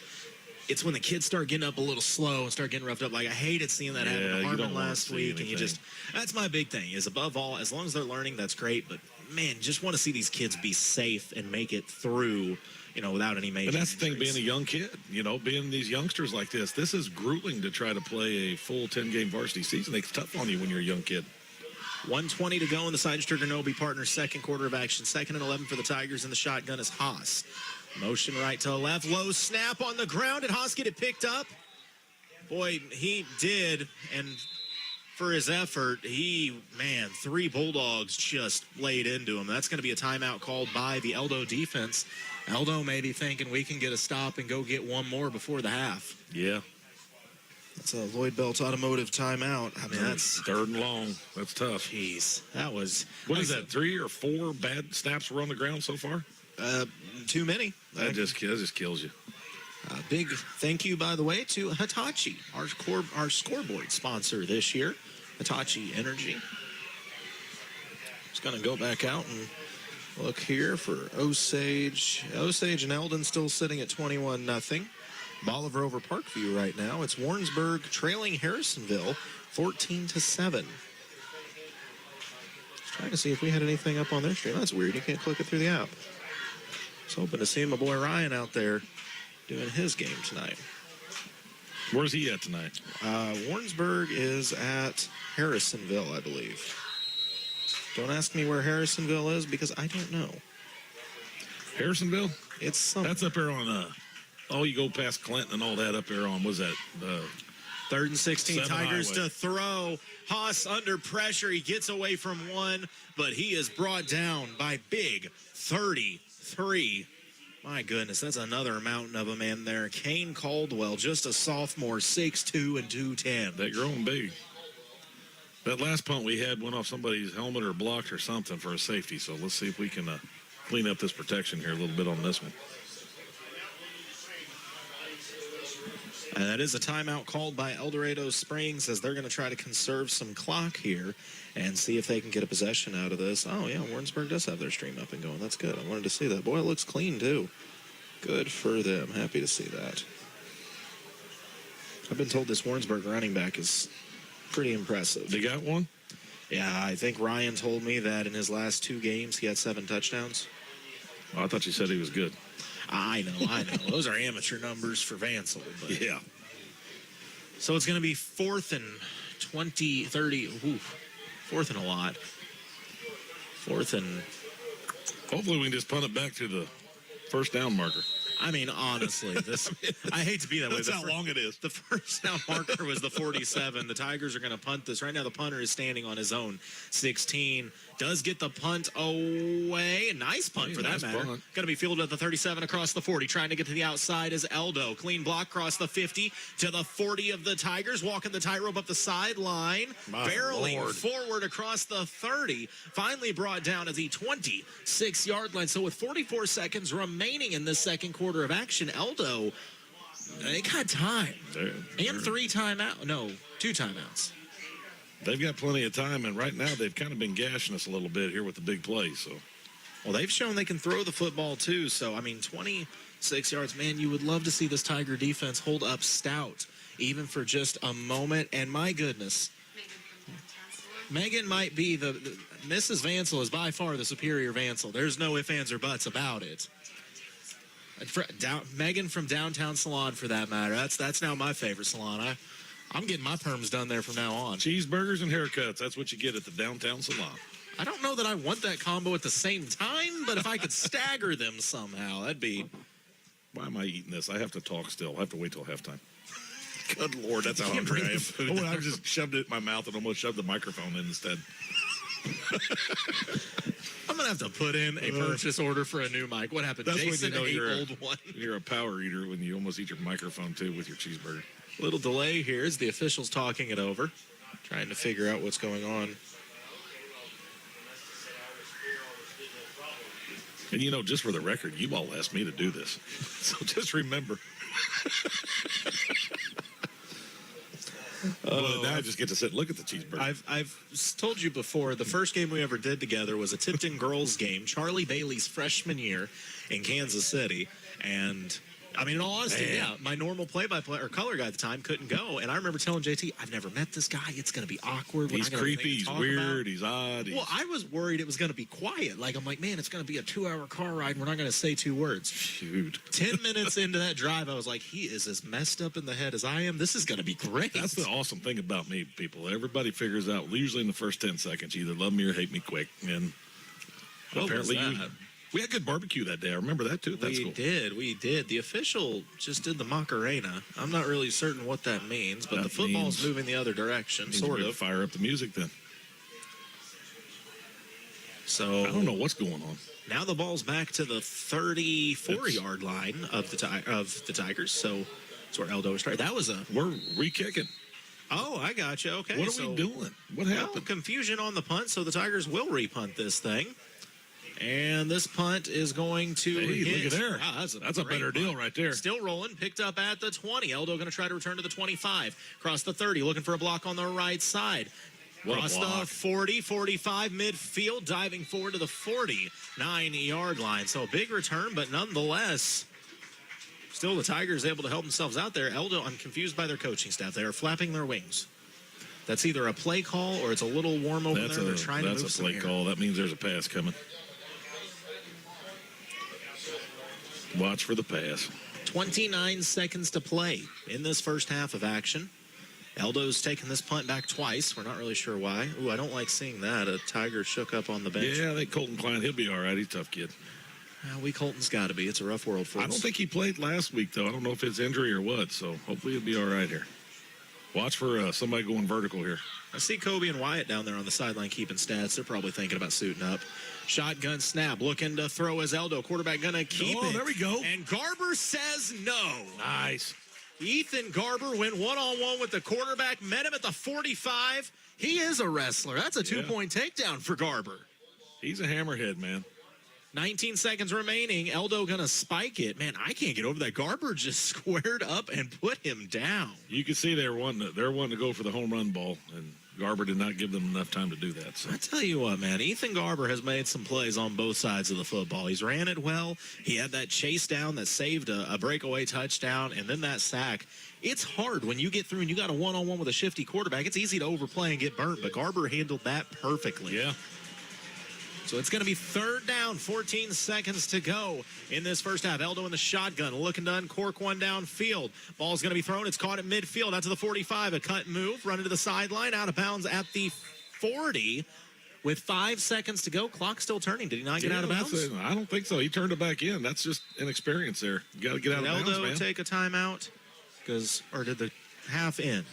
It's when the kids start getting up a little slow and start getting roughed up. Like, I hated seeing that happen to Harmon last week. And that's my big thing, is above all, as long as they're learning, that's great. But, man, just want to see these kids be safe and make it through, without any major And that's the injuries. thing, being a young kid, being these youngsters like this is grueling to try to play a full 10-game varsity season. It's tough on you when you're a young kid. 1:20 to go in the Seidenstricker Nobe Partners second quarter of action. 2nd and 11 for the Tigers, and the shotgun is Haas. Motion right to left, low snap on the ground. Did Haas get it picked up? Boy, he did, and for his effort, 3 Bulldogs just laid into him. That's going to be a timeout called by the Eldo defense. Eldo may be thinking we can get a stop and go get one more before the half. Yeah. That's a Lloyd Belt Automotive timeout. I mean, that's 3rd and long. That's tough. Jeez, that was... What is that, 3 or 4 bad snaps were on the ground so far? Too many. That just kills you. Big thank you, by the way, to Hitachi, our scoreboard sponsor this year. Hitachi Energy. Just going to go back out and look here for Osage. Osage and Eldon still sitting at 21-0. Bolivar over Parkview right now. It's Warrensburg trailing Harrisonville 14-7. Just trying to see if we had anything up on their stream. That's weird. You can't click it through the app. I was hoping to see my boy Ryan out there doing his game tonight. Where's he at tonight? Warrensburg is at Harrisonville, I believe. Don't ask me where Harrisonville is because I don't know. Harrisonville? It's something. That's up there on, you go past Clinton and all that up there on, was that? 3rd and 16, Tigers highway. to throw. Haas under pressure. He gets away from one, but he is brought down by big 33. My goodness, that's another mountain of a man there. Kane Caldwell, just a sophomore, 6'2" and 210. That growing big. That last punt we had went off somebody's helmet or blocked or something for a safety. So let's see if we can clean up this protection here a little bit on this one. And that is a timeout called by El Dorado Springs as they're going to try to conserve some clock here and see if they can get a possession out of this. Oh, yeah, Warrensburg does have their stream up and going. That's good. I wanted to see that. Boy, it looks clean, too. Good for them. Happy to see that. I've been told this Warrensburg running back is pretty impressive. They got one? Yeah, I think Ryan told me that in his last 2 games he had 7 touchdowns. Well, I thought you said he was good. I know. Those are amateur numbers for Vansel. But. Yeah. So it's going to be 4th and 20, 30. Oof. 4th and a lot. 4th and... Hopefully we can just punt it back to the first down marker. I mean, honestly, I hate to be that way. That's how long it is. The first down marker was the 47. The Tigers are going to punt this. Right now, the punter is standing on his own 16. Does get the punt away. Nice punt for that matter. Going to be fielded at the 37 across the 40. Trying to get to the outside is Eldo. Clean block across the 50 to the 40 of the Tigers. Walking the tightrope up the sideline. Barreling forward across the 30. Finally brought down at the 26-yard line. So with 44 seconds remaining in this second quarter of action, Eldo, they got time. And 3 timeouts. No, 2 timeouts. They've got plenty of time, and right now they've kind of been gashing us a little bit here with the big plays. So, well, they've shown they can throw the football too. So, I mean, 26 yards, man, you would love to see this Tiger defense hold up stout, even for just a moment. And my goodness, Megan might be the Mrs. Vansel is by far the superior Vansel. There's no ifs, ands, or buts about it. Megan from Downtown Salon, for that matter. That's now my favorite salon. I'm getting my perms done there from now on. Cheeseburgers and haircuts. That's what you get at the Downtown Salon. I don't know that I want that combo at the same time, but if I could stagger them somehow, that'd be... Why am I eating this? I have to talk still. I have to wait till halftime. Good Lord, that's how hungry I am. Oh, I just shoved it in my mouth and almost shoved the microphone in instead. I'm going to have to put in a purchase order for a new mic. What happened? That's Jason when you know ate old one. You're a power eater when you almost eat your microphone, too, with your cheeseburger. Little delay here as the officials talking it over, trying to figure out what's going on. And, you know, just for the record, you all asked me to do this. So just remember. Well, now I just get to sit and look at the cheeseburger. I've told you before, the first game we ever did together was a Tipton girls game, Charlie Bailey's freshman year in Kansas City. And, I mean, in all honesty, yeah, my normal play-by-play or color guy at the time couldn't go. And I remember telling JT, I've never met this guy. It's going to be awkward. He's creepy. He's weird. He's odd. Well, I was worried it was going to be quiet. Like, I'm like, man, it's going to be a 2-hour car ride. And we're not going to say 2 words. Shoot. 10 minutes into that drive, I was like, he is as messed up in the head as I am. This is going to be great. That's the awesome thing about me, people. Everybody figures out, usually in the first 10 seconds, you either love me or hate me quick. And apparently we had good barbecue that day. I remember that, too. That's cool. We did. The official just did the Macarena. I'm not really certain what that means, but the football's moving the other direction, sort of. Fire up the music, then. So I don't know what's going on. Now the ball's back to the 34-yard line of the Tigers. So that's where Eldo started. That was we're re-kicking. Oh, I got you. Okay. What are we doing? What happened? Confusion on the punt, so the Tigers will re-punt this thing. And this punt is going to hit. Look at there. Wow, that's a better deal right there. Still rolling. Picked up at the 20. Eldo going to try to return to the 25. Across the 30. Looking for a block on the right side. Across the 40, 45 midfield. Diving forward to the 49-yard line. So a big return, but nonetheless, still the Tigers able to help themselves out there. Eldo, I'm confused by their coaching staff. They are flapping their wings. That's either a play call or it's a little warm over there. They're trying to move That's a play call. That means there's a pass coming. Watch for the pass. 29 seconds to play in this first half of action. Eldo's taken this punt back twice. We're not really sure why. Ooh, I don't like seeing that. A Tiger shook up on the bench. Yeah, I think Colton Klein, he'll be all right. He's a tough kid. Colton's got to be. It's a rough world for us. I don't think he played last week, though. I don't know if it's injury or what, so hopefully he'll be all right here. Watch for somebody going vertical here. I see Kobe and Wyatt down there on the sideline keeping stats. They're probably thinking about suiting up. Shotgun snap, looking to throw his Eldo. Quarterback going to keep it. Oh, there we go. And Garber says no. Nice. Ethan Garber went one-on-one with the quarterback, met him at the 45. He is a wrestler. That's a two-point takedown for Garber. He's a hammerhead, man. 19 seconds remaining. Eldo going to spike it. Man, I can't get over that. Garber just squared up and put him down. You can see they're wanting to go for the home run ball, and Garber did not give them enough time to do that. So I tell you what, man, Ethan Garber has made some plays on both sides of the football. He's ran it well. He had that chase down that saved a breakaway touchdown, and then that sack. It's hard when you get through and you got a one-on-one with a shifty quarterback. It's easy to overplay and get burnt, but Garber handled that perfectly. Yeah. So it's going to be third down, 14 seconds to go in this first half. Eldo in the shotgun, looking to uncork one downfield. Ball's going to be thrown. It's caught at midfield, out to the 45. A cut move, running to the sideline, out of bounds at the 40. With 5 seconds to go, clock still turning. Did he not get out of bounds? I don't think so. He turned it back in. That's just inexperience there. You got to get out of bounds, man. Eldo take a timeout? Or did the half end?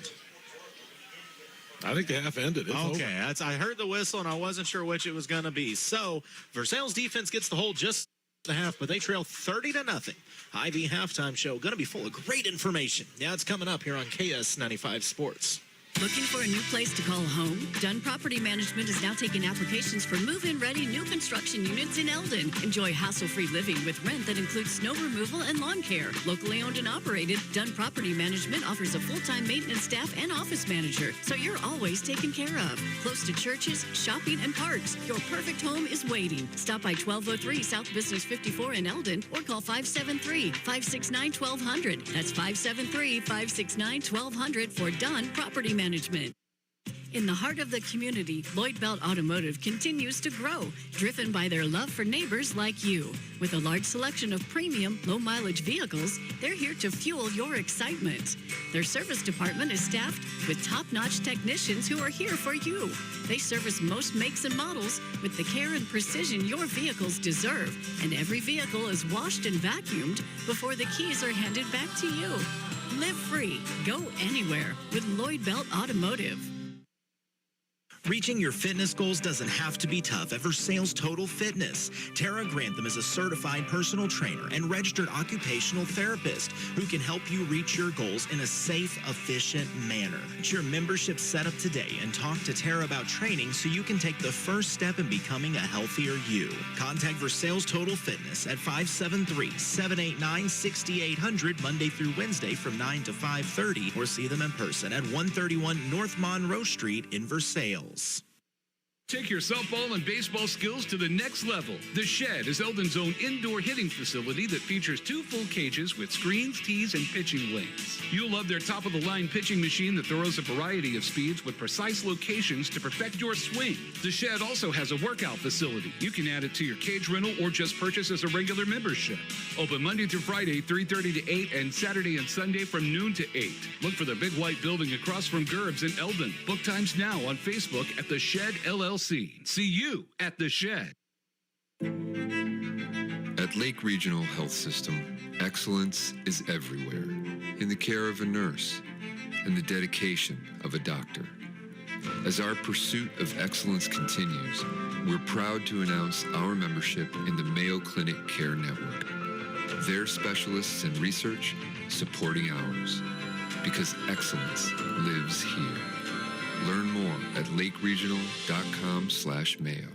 I think the half ended. It's okay, I heard the whistle, and I wasn't sure which it was going to be. So, Versailles defense gets the hold just the half, but they trail 30-0. Ivy halftime show going to be full of great information. Yeah, it's coming up here on KS95 Sports. Looking for a new place to call home? Dunn Property Management is now taking applications for move-in ready new construction units in Eldon. Enjoy hassle-free living with rent that includes snow removal and lawn care. Locally owned and operated, Dunn Property Management offers a full-time maintenance staff and office manager, so you're always taken care of. Close to churches, shopping, and parks, your perfect home is waiting. Stop by 1203 South Business 54 in Eldon or call 573-569-1200. That's 573-569-1200 for Dunn Property Management. In the heart of the community, Lloyd Belt Automotive continues to grow, driven by their love for neighbors like you. With a large selection of premium, low-mileage vehicles, they're here to fuel your excitement. Their service department is staffed with top-notch technicians who are here for you. They service most makes and models with the care and precision your vehicles deserve, and every vehicle is washed and vacuumed before the keys are handed back to you. Live free. Go anywhere with Lloyd Belt Automotive. Reaching your fitness goals doesn't have to be tough at Versailles Total Fitness. Tara Grantham is a certified personal trainer and registered occupational therapist who can help you reach your goals in a safe, efficient manner. Get your membership set up today and talk to Tara about training so you can take the first step in becoming a healthier you. Contact Versailles Total Fitness at 573-789-6800 Monday through Wednesday from 9 to 5:30 or see them in person at 131 North Monroe Street in Versailles. Take your softball and baseball skills to the next level. The Shed is Eldon's own indoor hitting facility that features 2 full cages with screens, tees, and pitching lanes. You'll love their top-of-the-line pitching machine that throws a variety of speeds with precise locations to perfect your swing. The Shed also has a workout facility. You can add it to your cage rental or just purchase as a regular membership. Open Monday through Friday, 3:30 to 8, and Saturday and Sunday from noon to 8. Look for the big white building across from Gerb's in Eldon. Book times now on Facebook at The Shed LLC. See you at The Shed. At Lake Regional Health System, excellence is everywhere, in the care of a nurse and the dedication of a doctor. As our pursuit of excellence continues, we're proud to announce our membership in the Mayo Clinic Care Network. Their specialists in research supporting ours, because excellence lives here. Learn more at lakeregional.com/Mayo.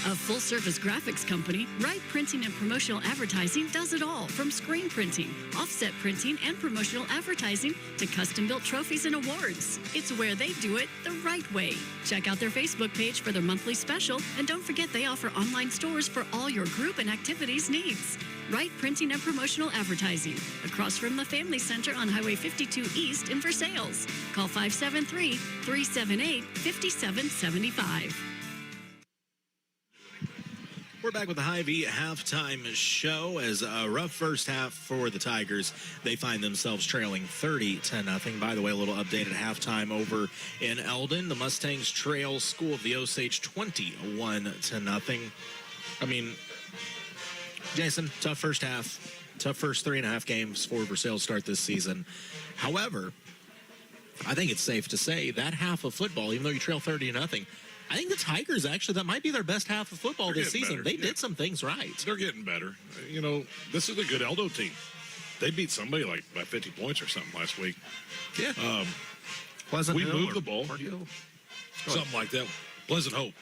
A full-service graphics company, Wright Printing and Promotional Advertising does it all, from screen printing, offset printing, and promotional advertising to custom-built trophies and awards. It's where they do it the right way. Check out their Facebook page for their monthly special, and don't forget they offer online stores for all your group and activities needs. Wright Printing and Promotional Advertising, across from the Family Center on Highway 52 East in Versailles. Call 573-378-5775. We're back with the Hy-Vee halftime show. As a rough first half for the Tigers, they find themselves trailing 30-0. By the way, a little update at halftime over in Eldon. The Mustangs trail School of the Osage 21-0. I mean, Jason, tough first half, tough first 3.5 games for Versailles start this season. However, I think it's safe to say that half of football, even though you trail 30-0, I think the Tigers, actually, that might be their best half of football this season. They did some things right. They're getting better. You know, this is a good Eldo team. They beat somebody like by 50 points or something last week. Yeah. We moved the ball. Something like that. Pleasant Hope.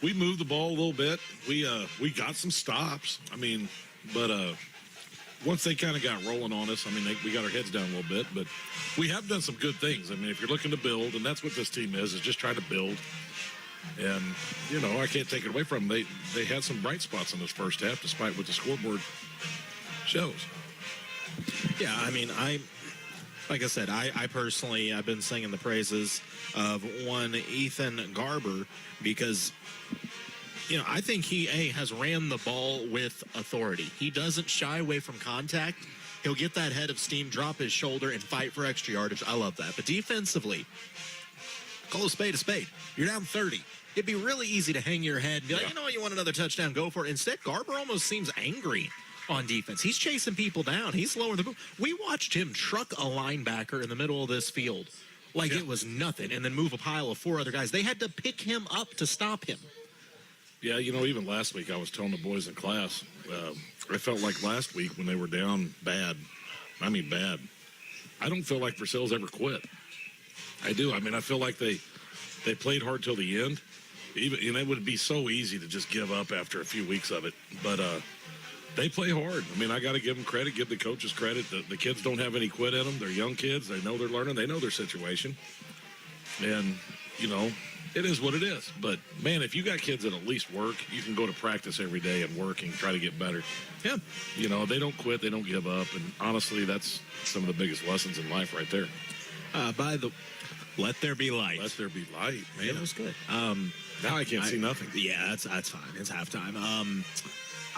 We moved the ball a little bit. We got some stops. I mean, but once they kind of got rolling on us, I mean, we got our heads down a little bit. But we have done some good things. I mean, if you're looking to build, and that's what this team is just trying to build. And, you know, I can't take it away from them. They had some bright spots in this first half, despite what the scoreboard shows. Yeah, I mean, like I said, I personally, I've been singing the praises of one Ethan Garber because, you know, I think he, has ran the ball with authority. He doesn't shy away from contact. He'll get that head of steam, drop his shoulder, and fight for extra yardage. I love that. But defensively, call a spade a spade. You're down 30. It'd be really easy to hang your head and be like, you know what, you want another touchdown, go for it. Instead, Garber almost seems angry on defense. He's chasing people down. He's lowering the boot. We watched him truck a linebacker in the middle of this field like it was nothing and then move a pile of 4 other guys. They had to pick him up to stop him. Yeah, you know, even last week I was telling the boys in class, I felt like last week when they were down bad. I mean bad. I don't feel like Versailles ever quit. I do. I mean, I feel like they played hard till the end. Even, and it would be so easy to just give up after a few weeks of it. But they play hard. I mean, I got to give them credit, give the coaches credit. The kids don't have any quit in them. They're young kids. They know they're learning. They know their situation. And, you know, it is what it is. But, man, if you got kids that at least work, you can go to practice every day and work and try to get better. Yeah. You know, they don't quit. They don't give up. And, honestly, that's some of the biggest lessons in life right there. Let there be light. Let there be light, man. Yeah, that was good. Now I can't see nothing. Yeah, that's fine. It's halftime.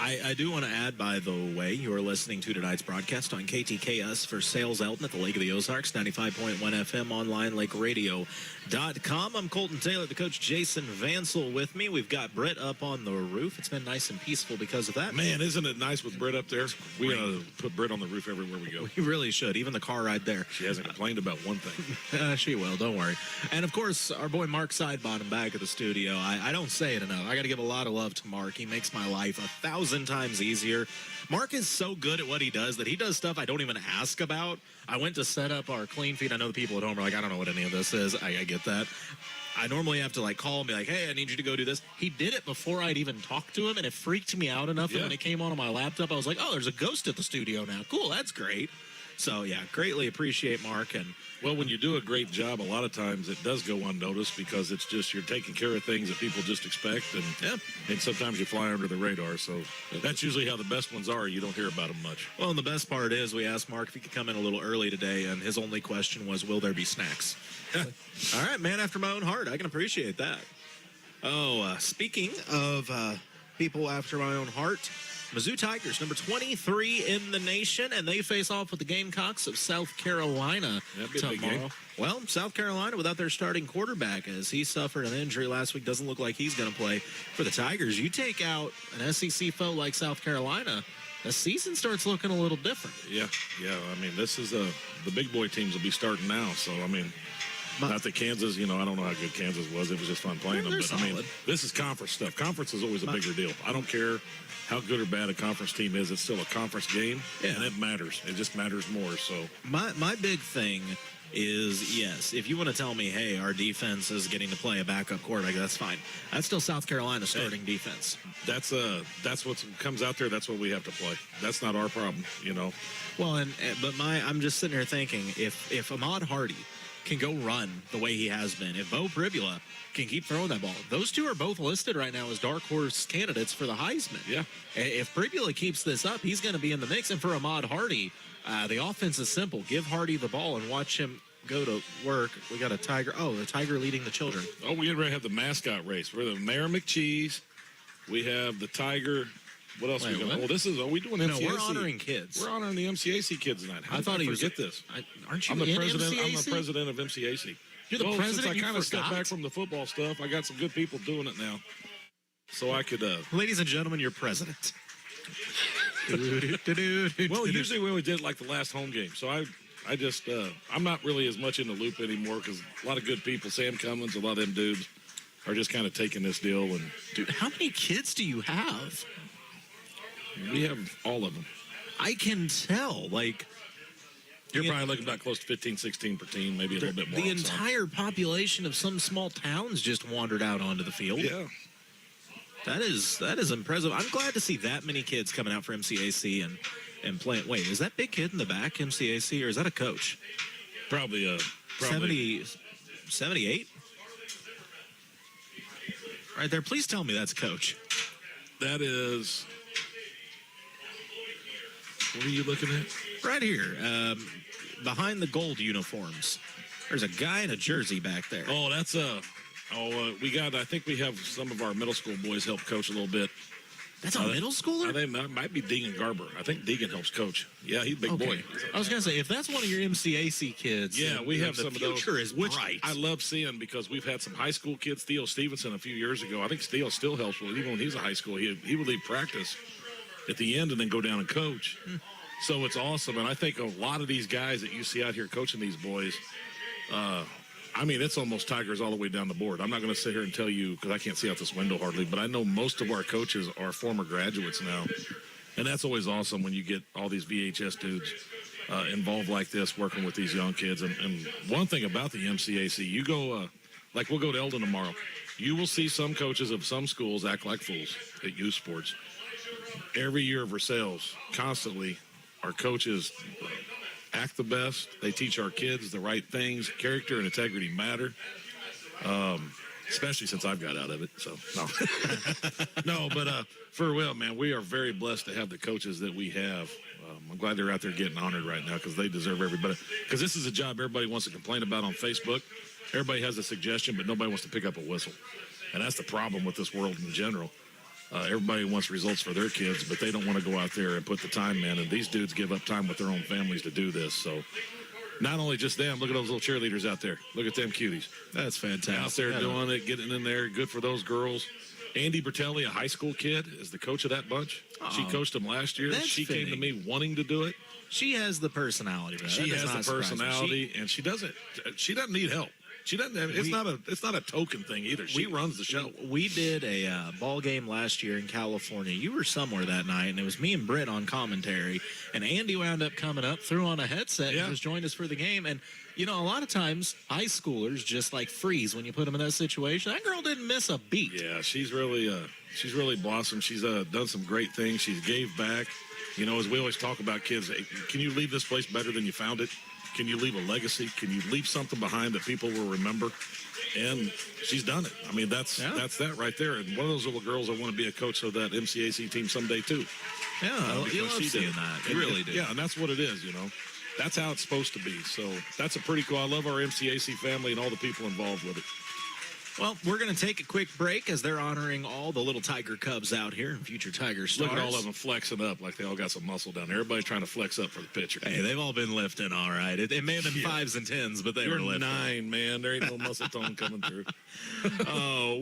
I do want to add, by the way, you are listening to tonight's broadcast on KTKS for Sales Elton at the Lake of the Ozarks, 95.1 FM, online, lakeradio.com. I'm Colton Taylor, the coach Jason Vansel with me. We've got Britt up on the roof. It's been nice and peaceful because of that. Man, isn't it nice with Britt up there? We put Britt on the roof everywhere we go. We really should, even the car ride there. She hasn't complained about one thing. She will, don't worry. And, of course, our boy Mark Sidebottom back at the studio. I don't say it enough. I got to give a lot of love to Mark. He makes my life 1,000 times easier. Mark is so good at what he does that he does stuff I don't even ask about. I went to set up our clean feed. I know the people at home are like, I don't know what any of this is. I get that. I normally have to call and be like, hey, I need you to go do this. He did it before I'd even talked to him, and it freaked me out enough that when it came on my laptop, I was like, oh, there's a ghost at the studio now. Cool, that's great. So, yeah, greatly appreciate Mark. And well, when you do a great job, a lot of times it does go unnoticed because it's just you're taking care of things that people just expect, and sometimes you fly under the radar. So that's usually how the best ones are. You don't hear about them much. Well, and the best part is we asked Mark if he could come in a little early today, and his only question was, will there be snacks? All right, man after my own heart. I can appreciate that. Oh, speaking of people after my own heart, Mizzou Tigers, number 23 in the nation, and they face off with the Gamecocks of South Carolina tomorrow. Well, South Carolina without their starting quarterback, as he suffered an injury last week, doesn't look like he's going to play for the Tigers. You take out an SEC foe like South Carolina, the season starts looking a little different. Yeah. I mean, this is the big boy teams will be starting now. So, I mean, not that Kansas, I don't know how good Kansas was. It was just fun playing them. But, solid. I mean, this is conference stuff. Conference is always a bigger deal. I don't care how good or bad a conference team is. It's still a conference game, and it matters. It just matters more. So my big thing is, yes, if you want to tell me, hey, our defense is getting to play a backup quarterback, that's fine. That's still South Carolina's starting defense. That's what comes out there. That's what we have to play. That's not our problem, Well, I'm just sitting here thinking, if Ahmad Hardy can go run the way he has been, if Bo Pribula can keep throwing that ball, those two are both listed right now as dark horse candidates for the Heisman. Yeah. If Pribula keeps this up, he's going to be in the mix. And for Ahmad Hardy, the offense is simple. Give Hardy the ball and watch him go to work. We got a tiger. Oh, the tiger leading the children. Oh, we already have the mascot race. We're the Mayor McCheese. We have the tiger. What else are we going to? Well, are we doing MCAC? No, we're honoring kids. We're honoring the MCAC kids tonight. I thought he was. Forget this. Aren't you I'm the in president. MCAC? I'm the president of MCAC. You're the president. Since I kind of stepped forgot? back from the football stuff, I got some good people doing it now, so I could. Ladies and gentlemen, you're president. Well, usually we only did like the last home game, so I just I'm not really as much in the loop anymore because a lot of good people, Sam Cummins, a lot of them dudes, are just kind of taking this deal. And dude, how many kids do you have? We have all of them. I can tell. Like, you're probably looking about close to 15, 16 per team, maybe a little bit more. The entire population of some small towns just wandered out onto the field. Yeah. That is impressive. I'm glad to see that many kids coming out for MCAC and playing. Wait, is that big kid in the back MCAC, or is that a coach? Probably 78? Right there. Please tell me that's coach. That is. What are you looking at? Right here, behind the gold uniforms. There's a guy in a jersey back there. Oh, that's we got. I think we have some of our middle school boys help coach a little bit. That's a middle schooler? They might be Deegan Garber. I think Deegan helps coach. Yeah, he's a big boy. I was going to say, if that's one of your MCAC kids, yeah, we have some of those. The future is bright. I love seeing because we've had some high school kids. Theo Stevenson a few years ago. I think Theo still helps with even when he was in high school. He would leave practice at the end and then go down and coach. So it's awesome. And I think a lot of these guys that you see out here coaching these boys, I mean, it's almost Tigers all the way down the board. I'm not going to sit here and tell you because I can't see out this window hardly, but I know most of our coaches are former graduates now. And that's always awesome when you get all these VHS dudes involved like this, working with these young kids. And one thing about the MCAC, you go, like we'll go to Eldon tomorrow. You will see some coaches of some schools act like fools at youth sports. Every year of Versailles, constantly, our coaches act the best. They teach our kids the right things. Character and integrity matter, especially since I've got out of it. So, no. But for real, man, we are very blessed to have the coaches that we have. I'm glad they're out there getting honored right now because they deserve everybody. Because this is a job everybody wants to complain about on Facebook. Everybody has a suggestion, but nobody wants to pick up a whistle. And that's the problem with this world in general. Everybody wants results for their kids, but they don't want to go out there and put the time in. And these dudes give up time with their own families to do this. So not only just them, look at those little cheerleaders out there. Look at them cuties. That's fantastic. Out there doing it, getting in there. Good for those girls. Andy Bertelli, a high school kid, is the coach of that bunch. She coached them last year. She came to me wanting to do it. She has the personality. She has the personality, and she doesn't need help. She doesn't. It's not a token thing either. She runs the show. We did a ball game last year in California. You were somewhere that night, and it was me and Britt on commentary. And Andy wound up coming up, threw on a headset, and just joined us for the game. And you know, a lot of times high schoolers just like freeze when you put them in that situation. That girl didn't miss a beat. Yeah, she's really blossomed. She's done some great things. She gave back. You know, as we always talk about kids, hey, can you leave this place better than you found it? Can you leave a legacy? Can you leave something behind that people will remember? And she's done it. I mean, that's that right there. And one of those little girls, I want to be a coach of that MCAC team someday too. Yeah, you love seeing that. You really do. Yeah, and that's what it is, you know. That's how it's supposed to be. So that's a pretty cool. I love our MCAC family and all the people involved with it. Well, we're going to take a quick break as they're honoring all the little Tiger Cubs out here and future Tiger stars. Look at all of them flexing up like they all got some muscle down there. Everybody trying to flex up for the pitcher. Hey, they've all been lifting all right. It may have been 5s and 10s, but they were lifting. 9, man. There ain't no muscle tone coming through.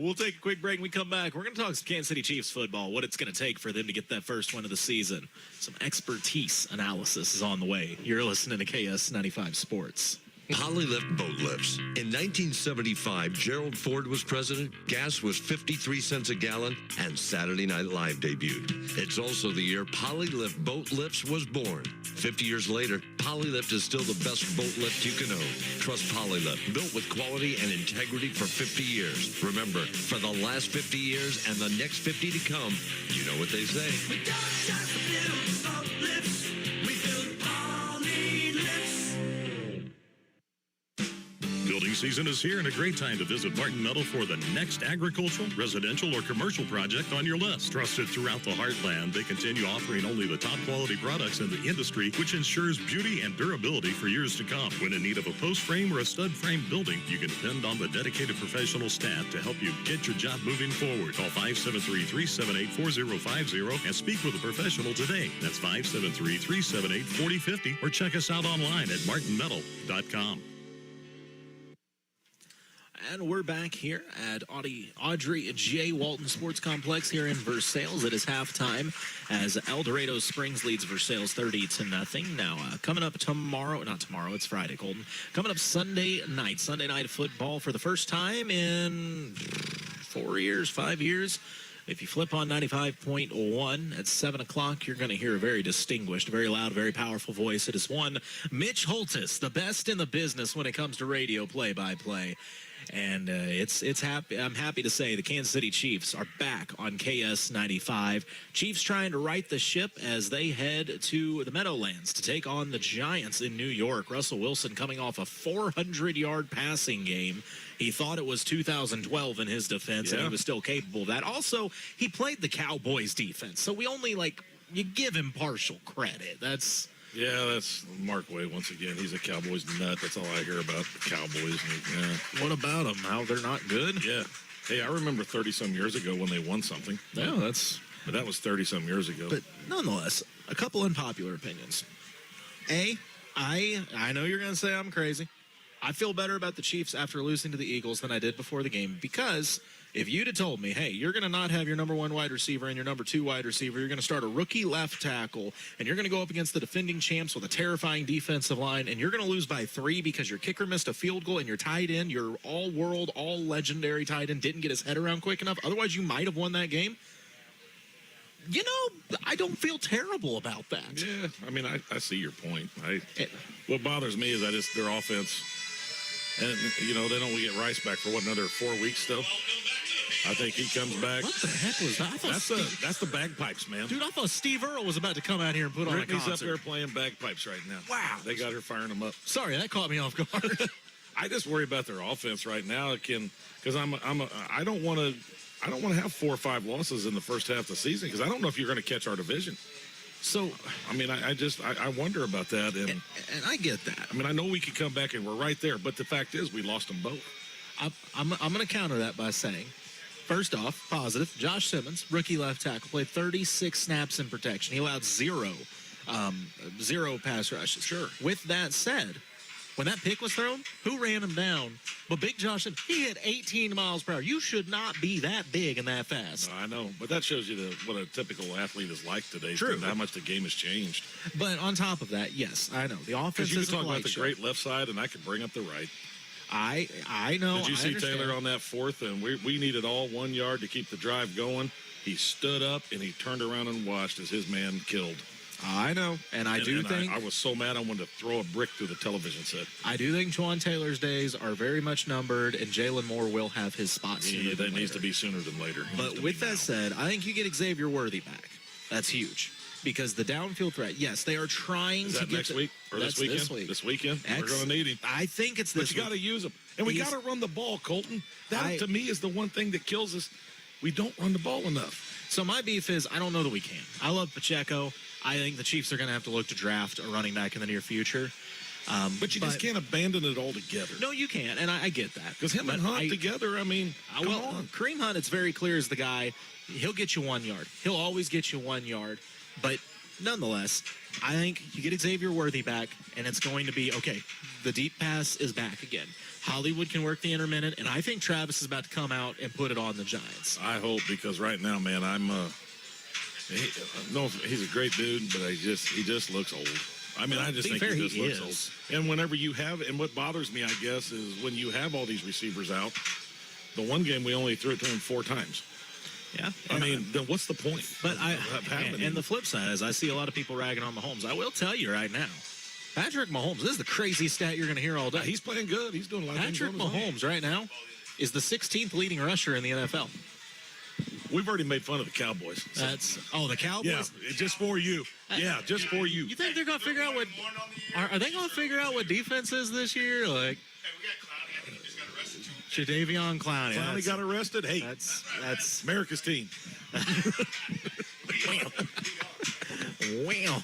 We'll take a quick break. When we come back, we're going to talk some Kansas City Chiefs football, what it's going to take for them to get that first win of the season. Some expertise analysis is on the way. You're listening to KS95 Sports. Polylift boat lifts. In 1975, Gerald Ford was president, gas was 53 cents a gallon, and Saturday Night Live debuted. It's also the year Polylift boat lifts was born. 50 years later, Polylift is still the best boat lift you can own. Trust Polylift, built with quality and integrity for 50 years. Remember, for the last 50 years and the next 50 to come, you know what they say. We don't just build boat lifts, we build Polylifts. Building season is here and a great time to visit Martin Metal for the next agricultural, residential, or commercial project on your list. Trusted throughout the heartland, they continue offering only the top quality products in the industry, which ensures beauty and durability for years to come. When in need of a post frame or a stud frame building, you can depend on the dedicated professional staff to help you get your job moving forward. Call 573-378-4050 and speak with a professional today. That's 573-378-4050 or check us out online at martinmetal.com. And we're back here at Audrey J. Walton Sports Complex here in Versailles. It is halftime as El Dorado Springs leads Versailles 30-0. Now, coming up tomorrow, not tomorrow, it's Friday, Colton. Coming up Sunday night football for the first time in 5 years. If you flip on 95.1 at 7 o'clock, you're going to hear a very distinguished, very loud, very powerful voice. It is one Mitch Holtis, the best in the business when it comes to radio play-by-play. And I'm happy to say the Kansas City Chiefs are back on KS95. Chiefs trying to right the ship as they head to the Meadowlands to take on the Giants in New York. Russell Wilson coming off a 400-yard passing game. He thought it was 2012 in his defense, and he was still capable of that. Also, he played the Cowboys defense, so we only, you give him partial credit. That's Mark Way once again. He's a Cowboys nut. That's all I hear about the Cowboys. What about them? How they're not good? Yeah. Hey, I remember 30-some years ago when they won something. Yeah, But that was 30-some years ago. But nonetheless, a couple unpopular opinions. I know you're going to say I'm crazy. I feel better about the Chiefs after losing to the Eagles than I did before the game, because if you'd have told me, hey, you're going to not have your number 1 wide receiver and your number 2 wide receiver, you're going to start a rookie left tackle, and you're going to go up against the defending champs with a terrifying defensive line, and you're going to lose by 3 because your kicker missed a field goal and your tight end, your all-world, all-legendary tight end, didn't get his head around quick enough, otherwise you might have won that game. You know, I don't feel terrible about that. Yeah, I mean, I see your point. What bothers me is their offense. And, you know, they don't get Rice back for another 4 weeks still. I think he comes back. What the heck was that? That's the bagpipes, man. Dude, I thought Steve Earle was about to come out here and put on a concert. Brittany's up there playing bagpipes right now. Wow. They got her firing them up. Sorry, that caught me off guard. I just worry about their offense right now, because I don't want to have 4 or 5 losses in the first half of the season, because I don't know if you're going to catch our division. So, I mean, I wonder about that. And I get that. I mean, I know we could come back and we're right there, but the fact is we lost them both. I'm going to counter that by saying First off, positive, Josh Simmons, rookie left tackle, played 36 snaps in protection. He allowed zero pass rushes. Sure. With that said, when that pick was thrown, who ran him down? But Big Josh, he hit 18 miles per hour. You should not be that big and that fast. No, I know, but that shows you what a typical athlete is like today. True. And how much the game has changed. But on top of that, yes, I know. The offense Because you is can talk about the show. great left side, and I can bring up the right. I know. Did you I see understand. Taylor on that fourth? And we needed all 1 yard to keep the drive going. He stood up, and he turned around and watched as his man killed. I know, and I do think I was so mad I wanted to throw a brick through the television set. I do think Juwan Taylor's days are very much numbered, and Jalen Moore will have his spot sooner than That needs later. to be sooner than later. But with that said, I think you get Xavier Worthy back. That's huge because the downfield threat. Yes, they are trying Is to that get next week or That's this weekend? This week. This weekend, we're going to need him. I think it's this. But you got to use him, and we got to run the ball, Colton. That to me is the one thing that kills us. We don't run the ball enough. So my beef is I don't know that we can. I love Pacheco. I think the Chiefs are going to have to look to draft a running back in the near future. But you just can't abandon it altogether. No, you can't, and I get that. Because him and Hunt together, I mean, come on. Kareem Hunt, it's very clear, is the guy. He'll get you 1 yard. He'll always get you 1 yard. But nonetheless, I think you get Xavier Worthy back, and it's going to be, okay, the deep pass is back again. Hollywood can work the intermittent, and I think Travis is about to come out and put it on the Giants. I hope, because right now, man, he's a great dude, but he just looks old. I mean, I just think he just looks old. And whenever you have, and what bothers me, I guess, is when you have all these receivers out, the one game we only threw it to him 4 times. Yeah. I mean, then what's the point? But and the flip side is I see a lot of people ragging on Mahomes. I will tell you right now, Patrick Mahomes, this is the craziest stat you're going to hear all day. He's playing good. He's doing a lot of things Patrick on his own. Mahomes right now is the 16th leading rusher in the NFL. We've already made fun of the Cowboys. So. The Cowboys? Yeah, just for you. Yeah, just for you. You think they're going to figure out what are they going to figure out what defense is this year? Like Jadeveon Clowney. Clowney got arrested. Hey, that's America's team. Wow.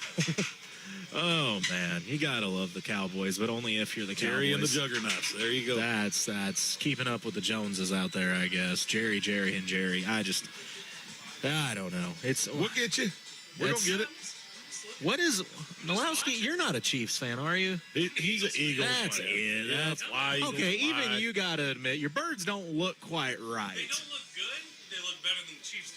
Oh man, you gotta love the Cowboys, but only if you're the Cowboys. Jerry and the Juggernauts. There you go. That's keeping up with the Joneses out there, I guess. Jerry, and Jerry. I don't know. We'll get you. We're gonna get it. What is Nowowski? You're not a Chiefs fan, are you? He's an Eagles fan. That's it. That's why. Okay, even you gotta admit your birds don't look quite right. They don't look good. They look better than the Chiefs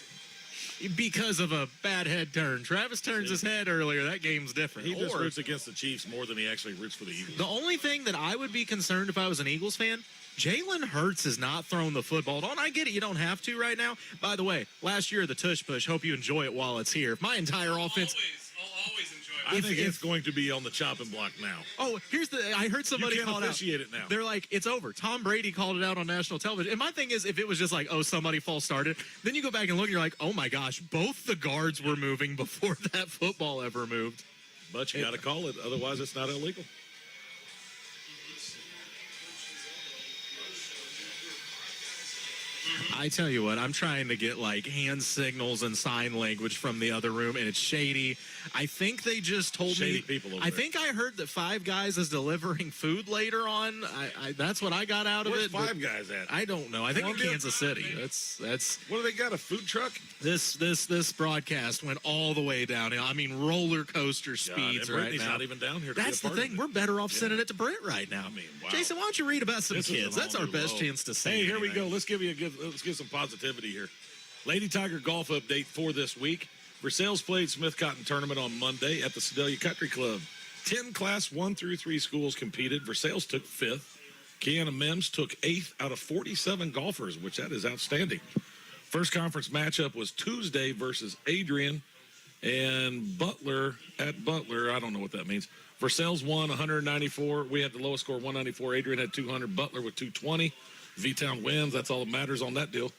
do. Because of a bad head turn. Travis turns his head earlier. That game's different. He just roots against the Chiefs more than he actually roots for the Eagles. The only thing that I would be concerned if I was an Eagles fan, Jalen Hurts has not thrown the football. And I get it. You don't have to right now. By the way, last year, the tush push. Hope you enjoy it while it's here. My entire offense. I'll always enjoy it. I think it's going to be on the chopping block now. Oh, I heard somebody you can't call it out. officiate it now. They're like, it's over. Tom Brady called it out on national television. And my thing is, if it was just like, oh, somebody false started, then you go back and look and you're like, oh my gosh, both the guards were moving before that football ever moved. But you got to call it. Otherwise, it's not illegal. I tell you what, I'm trying to get like hand signals and sign language from the other room, and it's shady. I think they just told Shady me. people over I there. think I heard that Five Guys is delivering food later on. That's what I got out of Where's it. Five Guys at? I don't know. I think in Columbia? Kansas City. That's. What do they got? A food truck? This broadcast went all the way downhill. I mean, roller coaster speeds and right Brittany's now. not even down here. To That's be a the part thing. of it. We're better off sending it to Britt right now. I mean, wow. Jason, why don't you read about some This is kids? an That's our all-new best low. chance to say. Hey, here we anything. go. Let's give some positivity here. Lady Tiger golf update for this week. Versailles played Smith Cotton Tournament on Monday at the Sedalia Country Club. 10 Class 1 through 3 schools competed. Versailles took 5th. Kiana Mims took 8th out of 47 golfers, which that is outstanding. First conference matchup was Tuesday versus Adrian and Butler at Butler. I don't know what that means. Versailles won 194. We had the lowest score, 194. Adrian had 200. Butler with 220. V-Town wins. That's all that matters on that deal.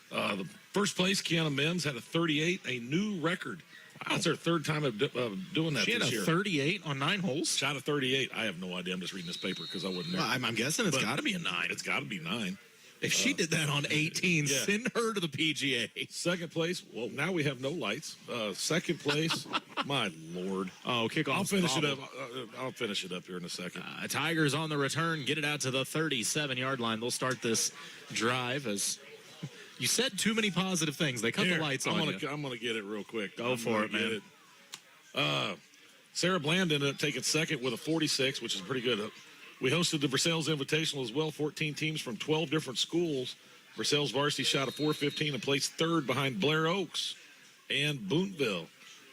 The first place, Kiana Mims, had a 38, a new record. Wow. That's her third time of doing that She had this a year. 38 on 9 holes? Shot a 38. I have no idea. I'm just reading this paper because I wasn't there. Well, I'm guessing it's got to be a 9. It's got to be 9. If she did that on 18, yeah. send her to the PGA. Second place, well, now we have no lights. Second place, my Lord. Oh, kickoff. I'll finish it up. I'll finish it up here in a second. Tigers on the return, get it out to the 37-yard line. They'll start this drive as You said too many positive things. They cut the lights on you. I'm going to get it real quick. Go for it, man. Sarah Bland ended up taking second with a 46, which is pretty good. We hosted the Versailles Invitational as well, 14 teams from 12 different schools. Versailles varsity shot a 4.15 and placed third behind Blair Oaks and Boontville.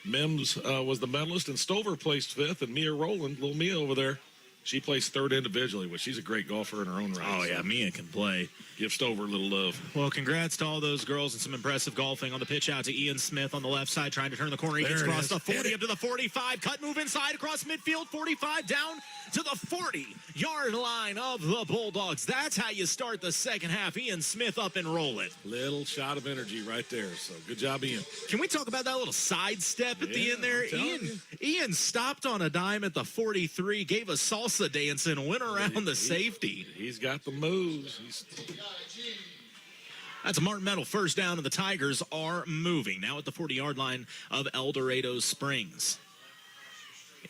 Mims was the medalist, and Stover placed fifth, and Mia Rowland, little Mia over there, she placed third individually, which she's a great golfer in her own right. Oh, yeah, Mia can play. Give Stover a little love. Well, congrats to all those girls and some impressive golfing. On the pitch out to Ian Smith on the left side, trying to turn the corner. He gets across the 40 up to the 45. Cut move inside across midfield, 45 down to the 40-yard line of the Bulldogs. That's how you start the second half. Ian Smith up and rolling. Little shot of energy right there. So good job, Ian. Can we talk about that little sidestep at the end there? Ian stopped on a dime at the 43, gave a salsa dance and went around the safety. He's got the moves. That's a Martin Metal first down, and the Tigers are moving. Now at the 40-yard line of El Dorado Springs.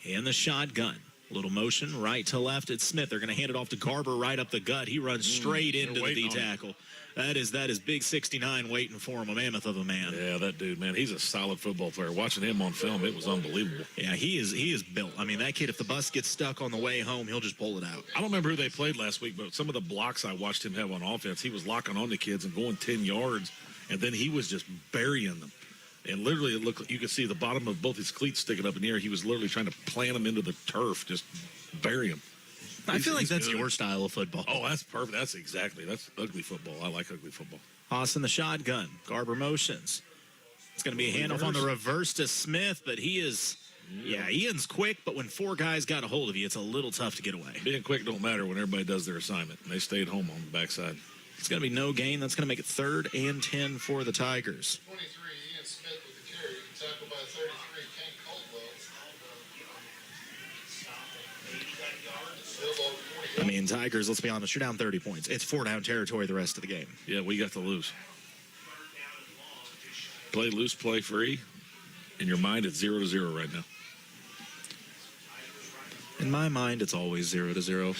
In the shotgun. Little motion, right to left. It's Smith. They're going to hand it off to Garber right up the gut. He runs straight into the D-tackle. That is big 69 waiting for him, a mammoth of a man. Yeah, that dude, man, he's a solid football player. Watching him on film, it was unbelievable. Yeah, he is built. I mean, that kid, if the bus gets stuck on the way home, he'll just pull it out. I don't remember who they played last week, but some of the blocks I watched him have on offense, he was locking on the kids and going 10 yards, and then he was just burying them. And literally, it looked like you could see the bottom of both his cleats sticking up in the air. He was literally trying to plant them into the turf, just bury them. I feel like that's your style of football. Oh, that's perfect. That's ugly football. I like ugly football. Austin the shotgun. Garber motions. It's going to be a handoff on the reverse to Smith, but he is, Ian's quick, but when four guys got a hold of you, it's a little tough to get away. Being quick don't matter when everybody does their assignment, and they stayed home on the backside. It's going to be no gain. That's going to make it 3rd and 10 for the Tigers. 23, Ian Smith with the carry. Tackled by 33, Ken Caldwell. I mean, Tigers, let's be honest, you're down 30 points. It's 4-down territory the rest of the game. Yeah, we got to lose. Play loose, play free. In your mind, it's 0-0 right now. In my mind, it's always 0-0.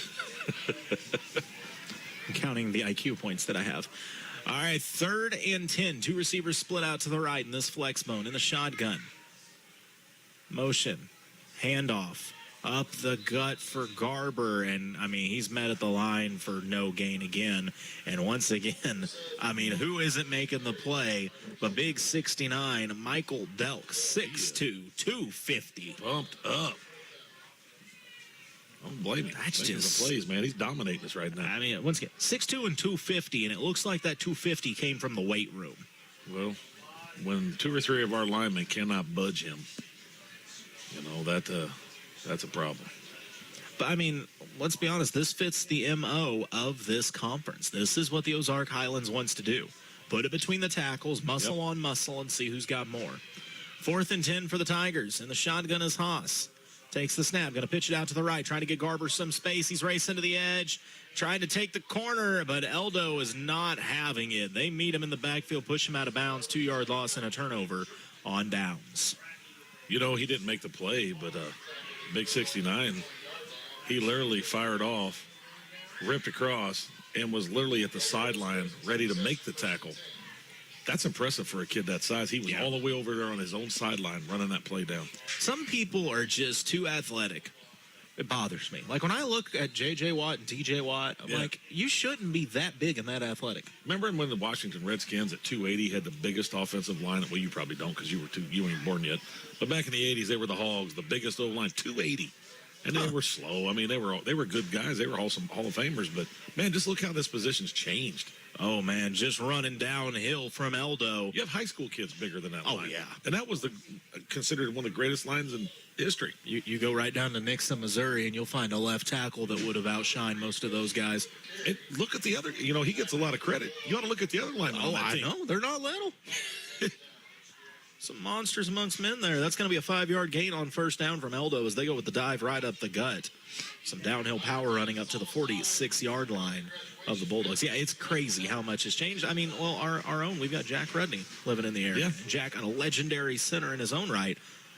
I'm counting the IQ points that I have. All right, 3rd and 10. Two receivers split out to the right in this flex bone in the shotgun. Motion. Handoff. Up the gut for Garber, and, I mean, he's met at the line for no gain again. And once again, I mean, who isn't making the play? But big 69, Michael Delk, 6'2", 250. Bumped up. Don't blame him. That's just the plays, man. He's dominating us right now. I mean, once again, 6'2" and 250, and it looks like that 250 came from the weight room. Well, when 2 or 3 of our linemen cannot budge him, you know, that's a problem. But, I mean, let's be honest. This fits the MO of this conference. This is what the Ozark Highlands wants to do. Put it between the tackles, muscle on muscle, and see who's got more. 4th and 10 for the Tigers. And the shotgun is Haas. Takes the snap. Going to pitch it out to the right. Trying to get Garber some space. He's racing to the edge. Trying to take the corner, but Eldo is not having it. They meet him in the backfield, push him out of bounds. 2-yard loss and a turnover on downs. You know, he didn't make the play, but big 69, he literally fired off, ripped across, and was literally at the sideline ready to make the tackle. That's impressive for a kid that size. He was all the way over there on his own sideline running that play down. Some people are just too athletic. It bothers me. Like, when I look at J.J. Watt and T.J. Watt, I'm like, you shouldn't be that big and that athletic. Remember when the Washington Redskins at 280 had the biggest offensive line? Well, you probably don't because you weren't even born yet. But back in the 80s, they were the Hogs, the biggest O-line, 280. And they were slow. I mean, they were good guys. They were awesome Hall of Famers. But, man, just look how this position's changed. Oh, man, just running downhill from Eldo. You have high school kids bigger than that line. Oh, yeah. And that was considered one of the greatest lines in history. You go right down to Nixon, Missouri, and you'll find a left tackle that would have outshined most of those guys. And look at the other, you know, he gets a lot of credit. You ought to look at the other linemen on that team. I know. They're not little. Some monsters amongst men there. That's going to be a 5-yard gain on first down from Eldo as they go with the dive right up the gut. Some downhill power running up to the 46-yard line of the Bulldogs. Yeah, it's crazy how much has changed. I mean, well, our own, we've got Jack Rudney living in the area. Yeah. Jack, a legendary center in his own right.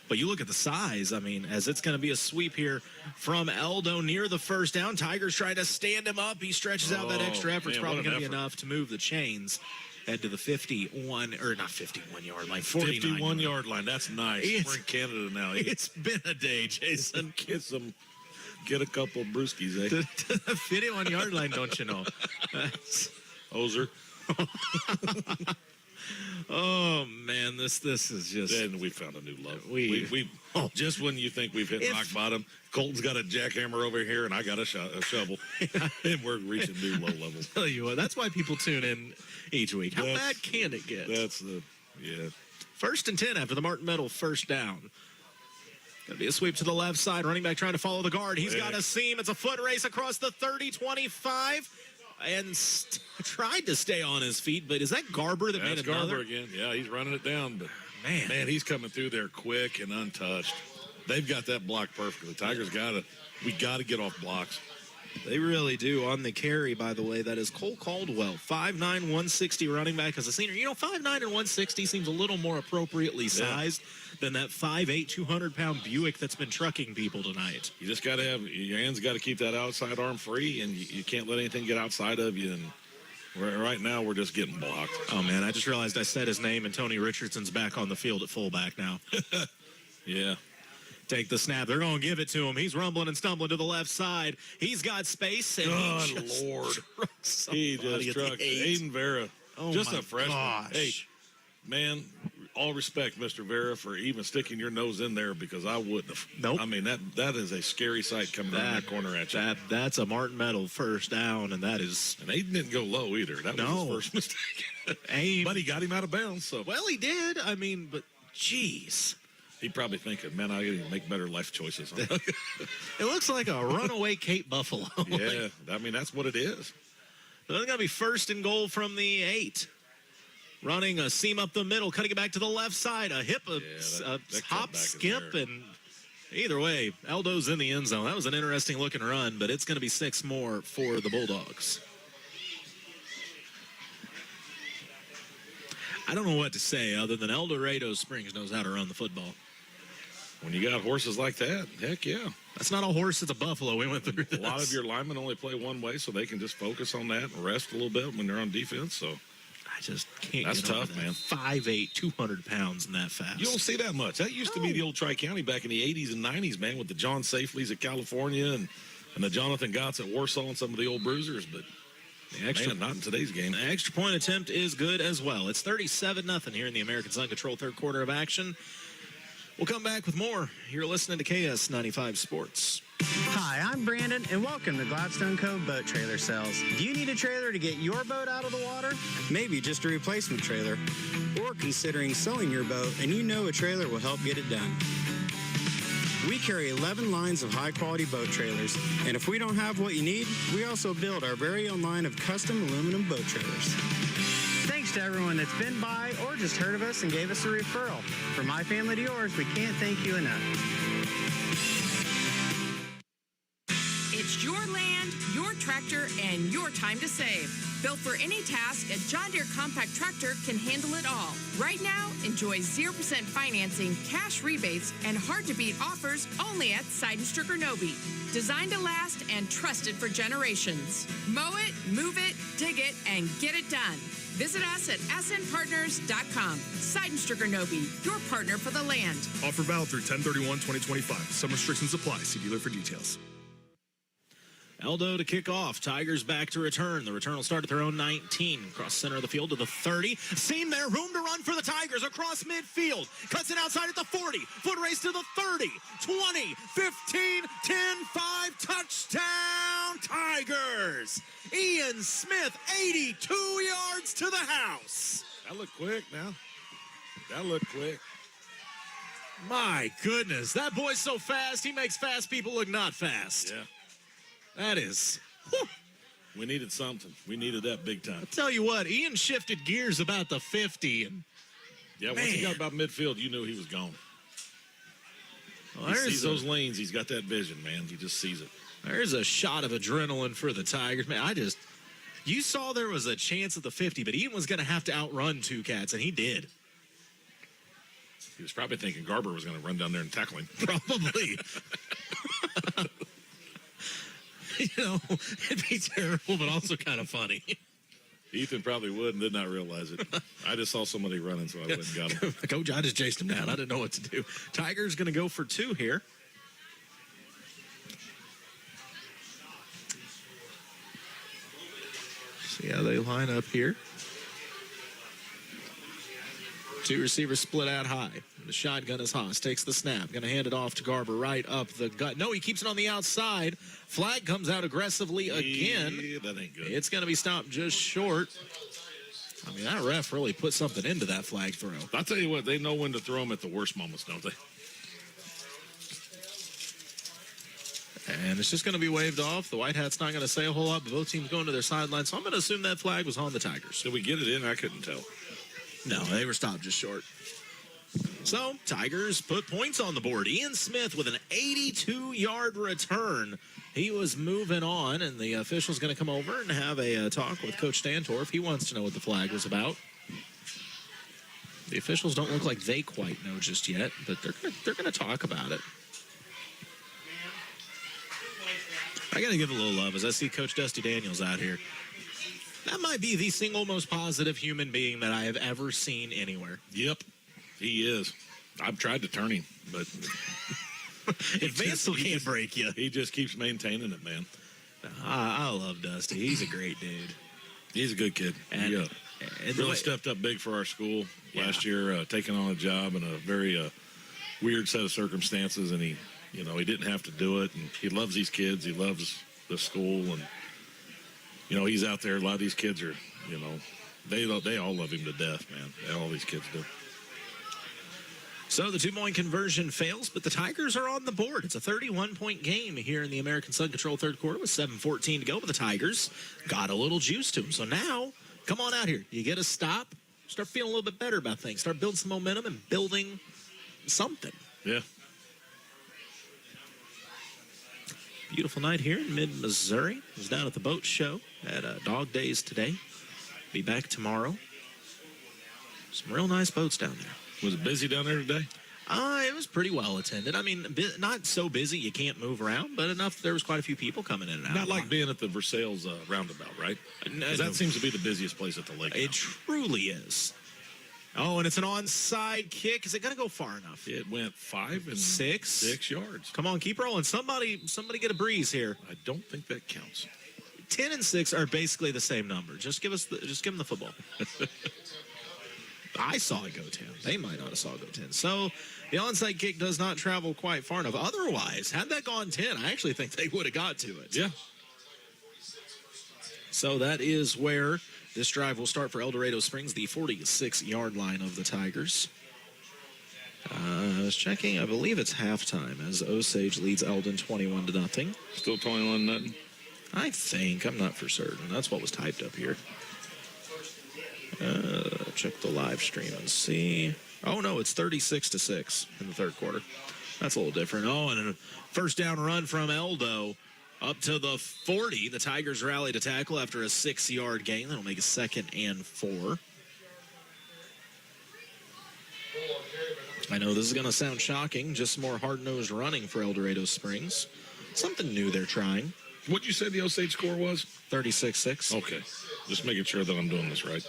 But you look at the size, I mean, as it's going to be a sweep here from Eldo near the first down. Tigers trying to stand him up. He stretches out that extra effort. It's probably going to be enough to move the chains. Head to the 51-yard line, 49. 51-yard line. That's nice. We're in Canada now. It's been a day, Jason. Get a couple of brewskis, eh? To the 51-yard line, don't you know? Ozer. Oh man, this is just. And we found a new love. We just when you think we've hit rock bottom, Colton's got a jackhammer over here, and I got a shovel, and we're reaching new low levels. Tell you what, that's why people tune in each week. How bad can it get? First and 10 after the Martin Metal first down. Gonna be a sweep to the left side. Running back trying to follow the guard. He's got a seam. It's a foot race across the 30, 25. And tried to stay on his feet, but is that Garber that made another? Garber again. Yeah, he's running it down, but man, he's coming through there quick and untouched. They've got that block perfectly. The Tigers we got to get off blocks. They really do. On the carry, by the way, that is Cole Caldwell, 5'9", 160 running back as a senior. 5'9" and 160 seems a little more appropriately sized than that 5'8", 200-pound Buick that's been trucking people tonight. You just got to have your hands got to keep that outside arm free, and you can't let anything get outside of you. And right now we're just getting blocked. Oh man, I just realized I said his name, and Tony Richardson's back on the field at fullback now. Yeah. Take the snap. They're going to give it to him. He's rumbling and stumbling to the left side. He's got space. And Good Lord. He just trucked Aiden Vera. Just a freshman. Gosh. Hey, man, all respect, Mr. Vera, for even sticking your nose in there because I wouldn't have. Nope. I mean, that is a scary sight coming around that corner at you. That's a Martin Metal first down, and that is. And Aiden didn't go low either. That was his first mistake. But he got him out of bounds. So. Well, he did. I mean, but geez. He's probably thinking, man, I got to make better life choices. It looks like a runaway Cape Buffalo. Yeah, I mean, that's what it is. So it's going to be first and goal from the 8. Running a seam up the middle, cutting it back to the left side. A hip, a hop, skip, and either way, Aldo's in the end zone. That was an interesting looking run, but it's going to be 6 more for the Bulldogs. I don't know what to say other than El Dorado Springs knows how to run the football. When you got horses like that, heck yeah. That's not a horse, it's a buffalo. We went through this. A lot of your linemen only play one way, so they can just focus on that and rest a little bit when they're on defense. So I just can't. That's get over tough, that. man. 5'8", 200 pounds and that fast. You don't see that much. That used to be the old Tri-County back in the 80s and 90s, man, with the John Safeleys at California and the Jonathan Gotts at Warsaw and some of the old bruisers, but not in today's game. The extra point attempt is good as well. It's 37-0 here in the American Sun Control third quarter of action. We'll come back with more. You're listening to KS95 Sports. Hi, I'm Brandon, and welcome to Gladstone Cove Boat Trailer Sales. Do you need a trailer to get your boat out of the water? Maybe just a replacement trailer. Or considering selling your boat, and you know a trailer will help get it done. We carry 11 lines of high-quality boat trailers, and if we don't have what you need, we also build our very own line of custom aluminum boat trailers. Thanks to everyone that's been by or just heard of us and gave us a referral. From my family to yours, we can't thank you enough. It's your land, your tractor, and your time to save. Built for any task, a John Deere compact tractor can handle it all. Right now, enjoy 0% financing, cash rebates, and hard-to-beat offers only at Seidenstricker Nobe. Designed to last and trusted for generations. Mow it, move it, dig it, and get it done. Visit us at snpartners.com. Seidenstricker Nobe, your partner for the land. Offer valid through 10/31/2025. Some restrictions apply. See dealer for details. Aldo to kick off. Tigers back to return. The return will start at their own 19. Across center of the field to the 30. Seam there. Room to run for the Tigers across midfield. Cuts it outside at the 40. Foot race to the 30. 20. 15. 10. 5. Touchdown Tigers. Ian Smith, 82 yards to the house. That looked quick now. That looked quick. My goodness. That boy's so fast, he makes fast people look not fast. Yeah. That is. Whew. We needed something. We needed that big time. I'll tell you what, Ian shifted gears about the 50. And once he got about midfield, you knew he was gone. Well, he sees those lanes. He's got that vision, man. He just sees it. There's a shot of adrenaline for the Tigers. Man, you saw there was a chance at the 50, but Ian was going to have to outrun two cats, and he did. He was probably thinking Garber was going to run down there and tackle him. Probably. It'd be terrible, but also kind of funny. Ethan probably would and did not realize it. I just saw somebody running, so I went and got him. Coach, I just chased him down. I didn't know what to do. Tigers going to go for 2 here. See how they line up here. 2 receivers split out high. The shotgun is Haas. Takes the snap. Going to hand it off to Garber right up the gut. No, he keeps it on the outside. Flag comes out aggressively again. Yeah, that ain't good. It's going to be stopped just short. I mean, that ref really put something into that flag throw. I'll tell you what, they know when to throw them at the worst moments, don't they? And it's just going to be waved off. The White Hat's not going to say a whole lot, but both teams going to their sidelines. So I'm going to assume that flag was on the Tigers. Did we get it in? I couldn't tell. No, they were stopped just short. So, Tigers put points on the board. Ian Smith with an 82-yard return. He was moving on, and the official's going to come over and have a talk with Coach Stantorf. He wants to know what the flag was about. The officials don't look like they quite know just yet, but they're going to talk about it. I got to give a little love as I see Coach Dusty Daniels out here. That might be the single most positive human being that I have ever seen anywhere. Yep, he is. I've tried to turn him, but Advanced can't break you. He just keeps maintaining it, man. I love Dusty. He's a great dude. He's a good kid. And, yeah. and Really stepped up big for our school last year, taking on a job in a very weird set of circumstances, and he didn't have to do it. And he loves these kids. He loves the school, and he's out there. A lot of these kids are, they all love him to death, man. All these kids do. So the 2-point conversion fails, but the Tigers are on the board. It's a 31-point game here in the American Sun Control third quarter with 7:14 to go, but the Tigers got a little juice to them. So now, come on out here. You get a stop, start feeling a little bit better about things, start building some momentum and building something. Yeah. Beautiful night here in mid-Missouri. I was down at the boat show at Dog Days today. Be back tomorrow. Some real nice boats down there. Was it busy down there today? It was pretty well attended. I mean, not so busy you can't move around, but enough there was quite a few people coming in and out. Not like being at the Versailles roundabout, right? Because that seems to be the busiest place at the lake. It truly is. Oh, and it's an onside kick. Is it going to go far enough? It went 5 and 6 yards. Come on, keep rolling. Somebody get a breeze here. I don't think that counts. 10 and 6 are basically the same number. Just give them the football. I saw it go 10. They might not have saw it go 10. So the onside kick does not travel quite far enough. Otherwise, had that gone 10, I actually think they would have got to it. Yeah. So that is where this drive will start for El Dorado Springs, the 46-yard line of the Tigers. I was checking. I believe it's halftime as Osage leads Eldon 21-0. Still 21-0? I think. I'm not for certain. That's what was typed up here. Check the live stream and see. Oh, no, it's 36-6 in the third quarter. That's a little different. Oh, and a first down run from Eldo up to the 40. The Tigers rally to tackle after a 6-yard gain. That'll make it 2nd and 4. I know this is going to sound shocking. Just more hard-nosed running for El Dorado Springs. Something new they're trying. What'd you say the Osage score was? 36-6. Okay. Just making sure that I'm doing this right.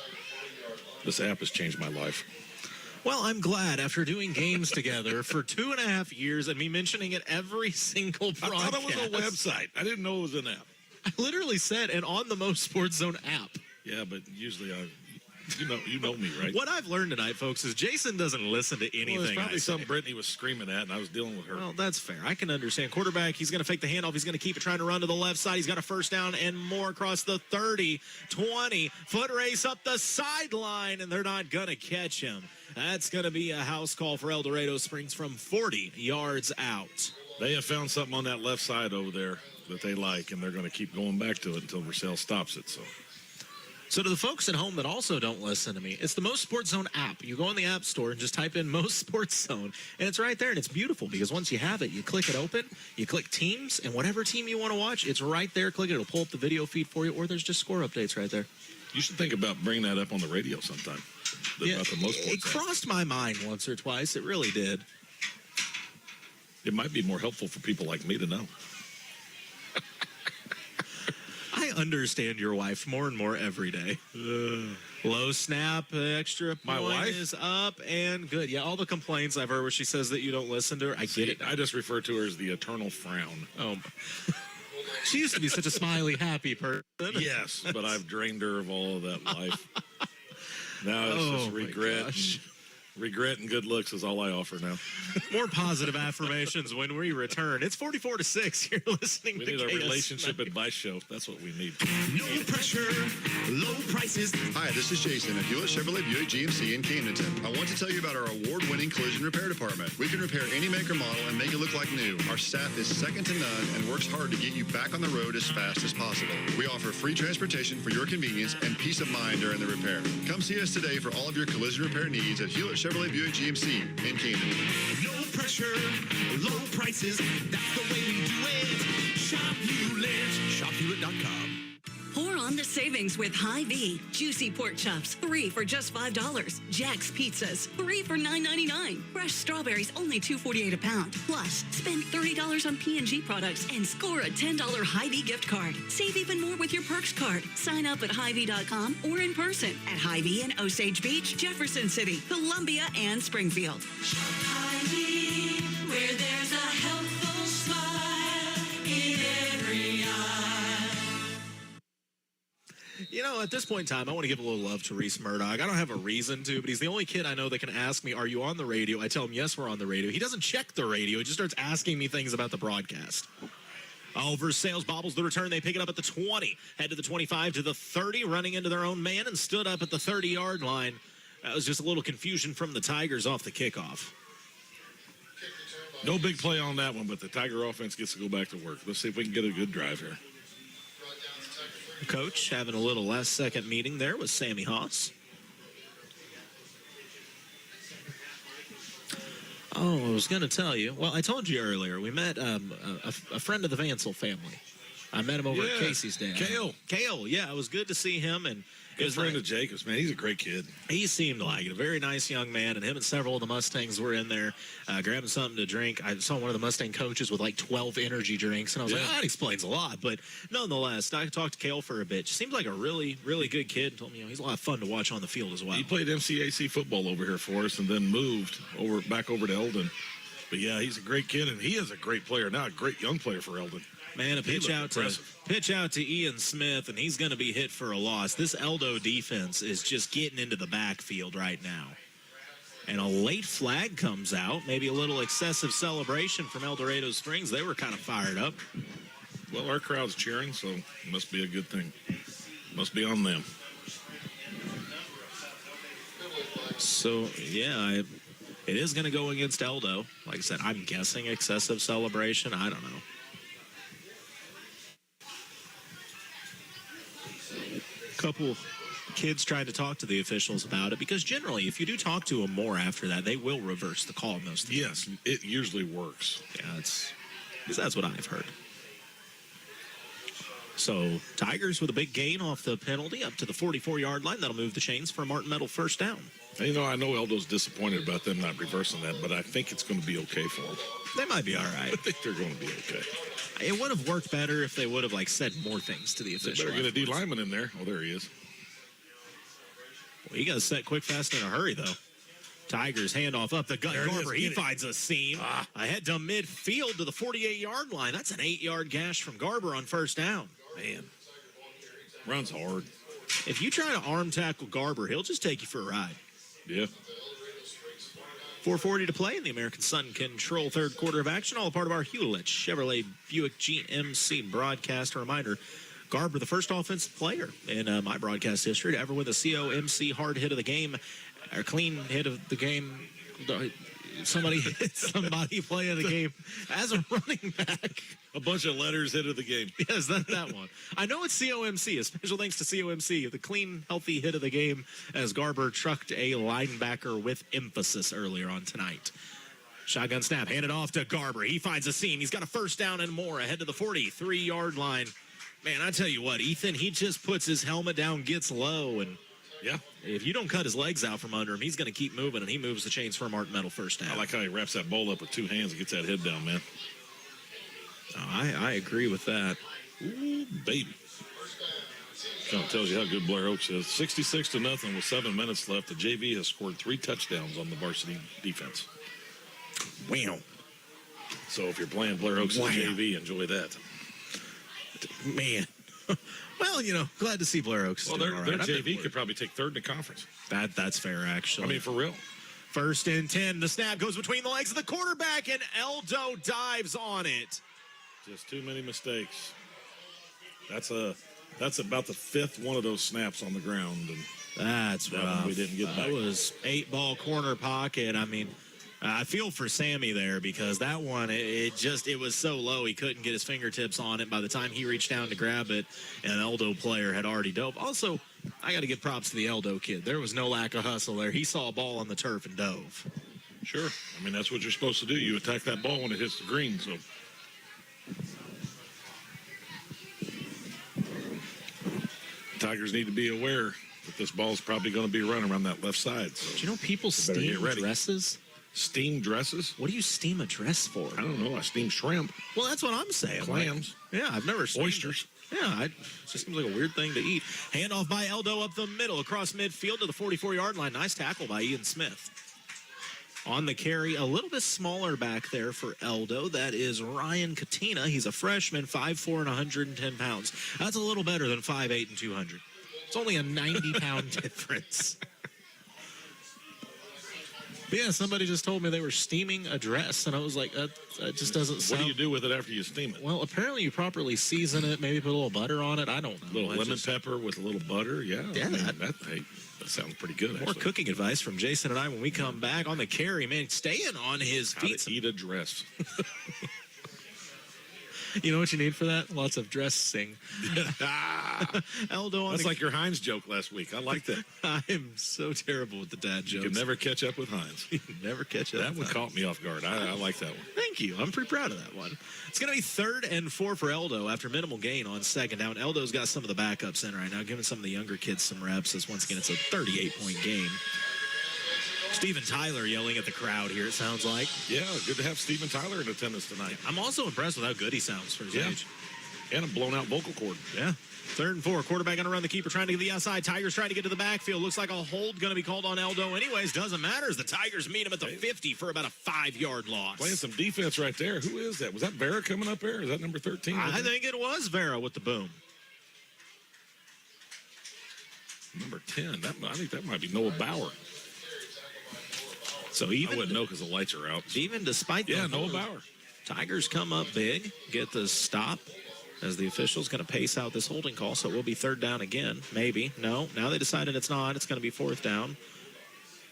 This app has changed my life. Well, I'm glad after doing games together for 2.5 years and me mentioning it every single broadcast. I thought it was a website. I didn't know it was an app. I literally said, and on the MoSportsZone app. Yeah, but usually you know me, right? What I've learned tonight, folks, is Jason doesn't listen to anything. Well, there's probably something Brittany was screaming at, and I was dealing with her. Well, that's fair. I can understand. Quarterback, he's going to fake the handoff. He's going to keep it, trying to run to the left side. He's got a first down and more across the 30, 20. Foot race up the sideline, and they're not going to catch him. That's going to be a house call for El Dorado Springs from 40 yards out. They have found something on that left side over there that they like, and they're going to keep going back to it until Versailles stops it. So to the folks at home that also don't listen to me, it's the MoSportsZone app. You go in the App Store and just type in MoSportsZone, and it's right there, and it's beautiful because once you have it, you click it open, you click teams, and whatever team you want to watch, it's right there. Click it. It'll pull up the video feed for you, or there's just score updates right there. You should think about bringing that up on the radio sometime. Yeah, about the MoSports it crossed my mind once or twice. It really did. It might be more helpful for people like me to know. I understand your wife more and more every day. Low snap, extra point My wife? is up and good. Yeah, all the complaints I've heard where she says that you don't listen to her, I get it. I just refer to her as the eternal frown. Oh, she used to be such a smiley, happy person. Yes, but I've drained her of all of that life. Now it's Oh, just my regret. gosh. Regret and good looks is all I offer now. More positive affirmations when we return. It's 44-6. You're listening We to need a KS relationship advice show. That's what we need. No pressure, low prices. Hi, this is Jason at Hewlett Chevrolet Buick GMC in Camdenton. I want to tell you about our award-winning collision repair department. We can repair any make or model and make it look like new. Our staff is second to none and works hard to get you back on the road as fast as possible. We offer free transportation for your convenience and peace of mind during the repair. Come see us today for all of your collision repair needs at Hewlett Chevrolet Buick GMC in Camden. No pressure, low prices. That's the way we do it. Shop Hewlett. ShopHewlett.com. Pour on the savings with Hy-Vee. Juicy pork chops, 3 for just $5. Jack's Pizzas, 3 for $9.99. Fresh strawberries, only $2.48 a pound. Plus, spend $30 on P&G products and score a $10 Hy-Vee gift card. Save even more with your Perks card. Sign up at Hy-Vee.com or in person at Hy-Vee in Osage Beach, Jefferson City, Columbia, and Springfield. Hy-Vee, where there's a helpful smile in every eye. You know, at this point in time, I want to give a little love to Reese Murdoch. I don't have a reason to, but he's the only kid I know that can ask me, are you on the radio? I tell him, yes, we're on the radio. He doesn't check the radio. He just starts asking me things about the broadcast. Oh, Versailles bobbles the return. They pick it up at the 20. Head to the 25 to the 30, running into their own man and stood up at the 30-yard line. That was just a little confusion from the Tigers off the kickoff. No big play on that one, but the Tiger offense gets to go back to work. Let's see if we can get a good drive here. Coach having a little last-second meeting there with Sammy Haas. Oh, I was going to tell you. Well, I told you earlier. We met a friend of the Vansel family. I met him over at Casey's dad. Kale, yeah. It was good to see him. And Good friend of Jacobs, man. He's a great kid. He seemed like it. A very nice young man. And him and several of the Mustangs were in there grabbing something to drink. I saw one of the Mustang coaches with like 12 energy drinks. And I was like, that explains a lot. But nonetheless, I talked to Kale for a bit. Seems like a really, really good kid. Told me, he's a lot of fun to watch on the field as well. He played MCAC football over here for us and then moved back over to Eldon. But, yeah, he's a great kid, and he is a great player now, a great young player for Eldon. Man, a pitch out to Ian Smith, and he's going to be hit for a loss. This Eldo defense is just getting into the backfield right now. And a late flag comes out, maybe a little excessive celebration from El Dorado Springs. They were kind of fired up. Well, our crowd's cheering, so it must be a good thing. Must be on them. So, yeah, it is going to go against Eldo. Like I said, I'm guessing excessive celebration. I don't know. Couple kids tried to talk to the officials about it because generally if you do talk to them more after that, they will reverse the call most of the time. Yes, it usually works. Yeah, that's what I've heard. So Tigers with a big gain off the penalty up to the 44-yard line. That'll move the chains for a Martin Metal first down. You know, I know Eldo's disappointed about them not reversing that, but I think it's going to be okay for them. They might be all right. I think they're going to be okay. It would have worked better if they would have said more things to the official. They better get a D lineman in there. Oh, there he is. Well, you got to set quick, fast, in a hurry, though. Tigers handoff up the gut. Garber, he finds a seam. Ahead to midfield to the 48-yard line. That's an 8-yard gash from Garber on first down. Man, runs hard. If you try to arm tackle Garber, he'll just take you for a ride. Yeah. 4:40 to play in the American Sun Control third quarter of action. All a part of our Hewlett Chevrolet Buick GMC broadcast. A reminder, Garber, the first offensive player in my broadcast history to ever win the COMC hard hit of the game, or clean hit of the game. Somebody hit somebody playing the game as a running back. A bunch of letters hit of the game. Yes, that one. I know it's COMC. A special thanks to COMC. The clean, healthy hit of the game as Garber trucked a linebacker with emphasis earlier on tonight. Shotgun snap, handed off to Garber. He finds a seam. He's got a first down and more ahead to the 43-yard line. Man, I tell you what, Ethan, he just puts his helmet down, gets low, and yeah, if you don't cut his legs out from under him, he's going to keep moving, and he moves the chains for a Martin Metal first down. I like how he wraps that ball up with two hands and gets that head down, man. Oh, I agree with that. Ooh, baby. Kind of tells you how good Blair Oaks is. 66-0 with 7 minutes left. The JV has scored 3 touchdowns on the varsity defense. Wow. So if you're playing Blair Oaks in the JV, enjoy that. Man. Well, glad to see Blair Oaks. Well, their JV could probably take third in the conference. That's fair, actually. I mean, for real. 1st and 10. The snap goes between the legs of the quarterback, and Eldo dives on it. Just too many mistakes. That's about the 5th one of those snaps on the ground. And that's rough. We didn't get back. That was 8-ball corner pocket. I mean, I feel for Sammy there because that one, it was so low he couldn't get his fingertips on it. By the time he reached down to grab it, an Eldo player had already dove. Also, I got to give props to the Eldo kid. There was no lack of hustle there. He saw a ball on the turf and dove. Sure. I mean, that's what you're supposed to do. You attack that ball when it hits the green. So Tigers need to be aware that this ball is probably going to be running around that left side. So do you know people steam dresses? Steam dresses? What do you steam a dress for? I don't know. I steam shrimp. Well, that's what I'm saying. Clams. Yeah, I've never steamed oysters. Yeah, it just seems like a weird thing to eat. Handoff by Eldo up the middle, across midfield to the 44-yard line. Nice tackle by Ian Smith. On the carry, a little bit smaller back there for Eldo. That is Ryan Katina. He's a freshman, 5'4" and 110 pounds. That's a little better than 5'8" and 200. It's only a 90-pound difference. But yeah, somebody just told me they were steaming a dress, and I was like, that just doesn't sound... What do you do with it after you steam it? Well, apparently you properly season it, maybe put a little butter on it. I don't know. A little lemon pepper with a little butter. Yeah. Yeah. I mean, that sounds pretty good, More cooking advice from Jason and I when we come back on the carry. Man, staying on his feet. How to eat a dress. You know what you need for that? Lots of dressing. Eldo on That's like your Heinz joke last week. I like that. I am so terrible with the dad jokes. You can never catch up with Heinz. You can never catch up. That one caught me off guard. I like that one. Thank you. I'm pretty proud of that one. It's going to be 3rd and 4 for Eldo after minimal gain on 2nd down. Eldo's got some of the backups in right now, giving some of the younger kids some reps, as once again it's a 38-point game. Steven Tyler yelling at the crowd here, it sounds like. Yeah, good to have Steven Tyler in attendance tonight. I'm also impressed with how good he sounds for his age. And a blown-out vocal cord. Yeah. 3rd and 4. Quarterback going to run the keeper, trying to get to the outside. Tigers trying to get to the backfield. Looks like a hold going to be called on Eldo anyways. Doesn't matter as the Tigers meet him at the 50 for about a 5-yard loss. Playing some defense right there. Who is that? Was that Vera coming up there? Is that number 13? I think it was Vera with the boom. Number 10. I think that might be Noah Bauer. So even I wouldn't know because the lights are out. Even despite Noah Bauer. Tigers come up big, get the stop as the official's going to pace out this holding call, so it will be 3rd down again. Maybe. No. Now they decided it's not. It's going to be 4th down.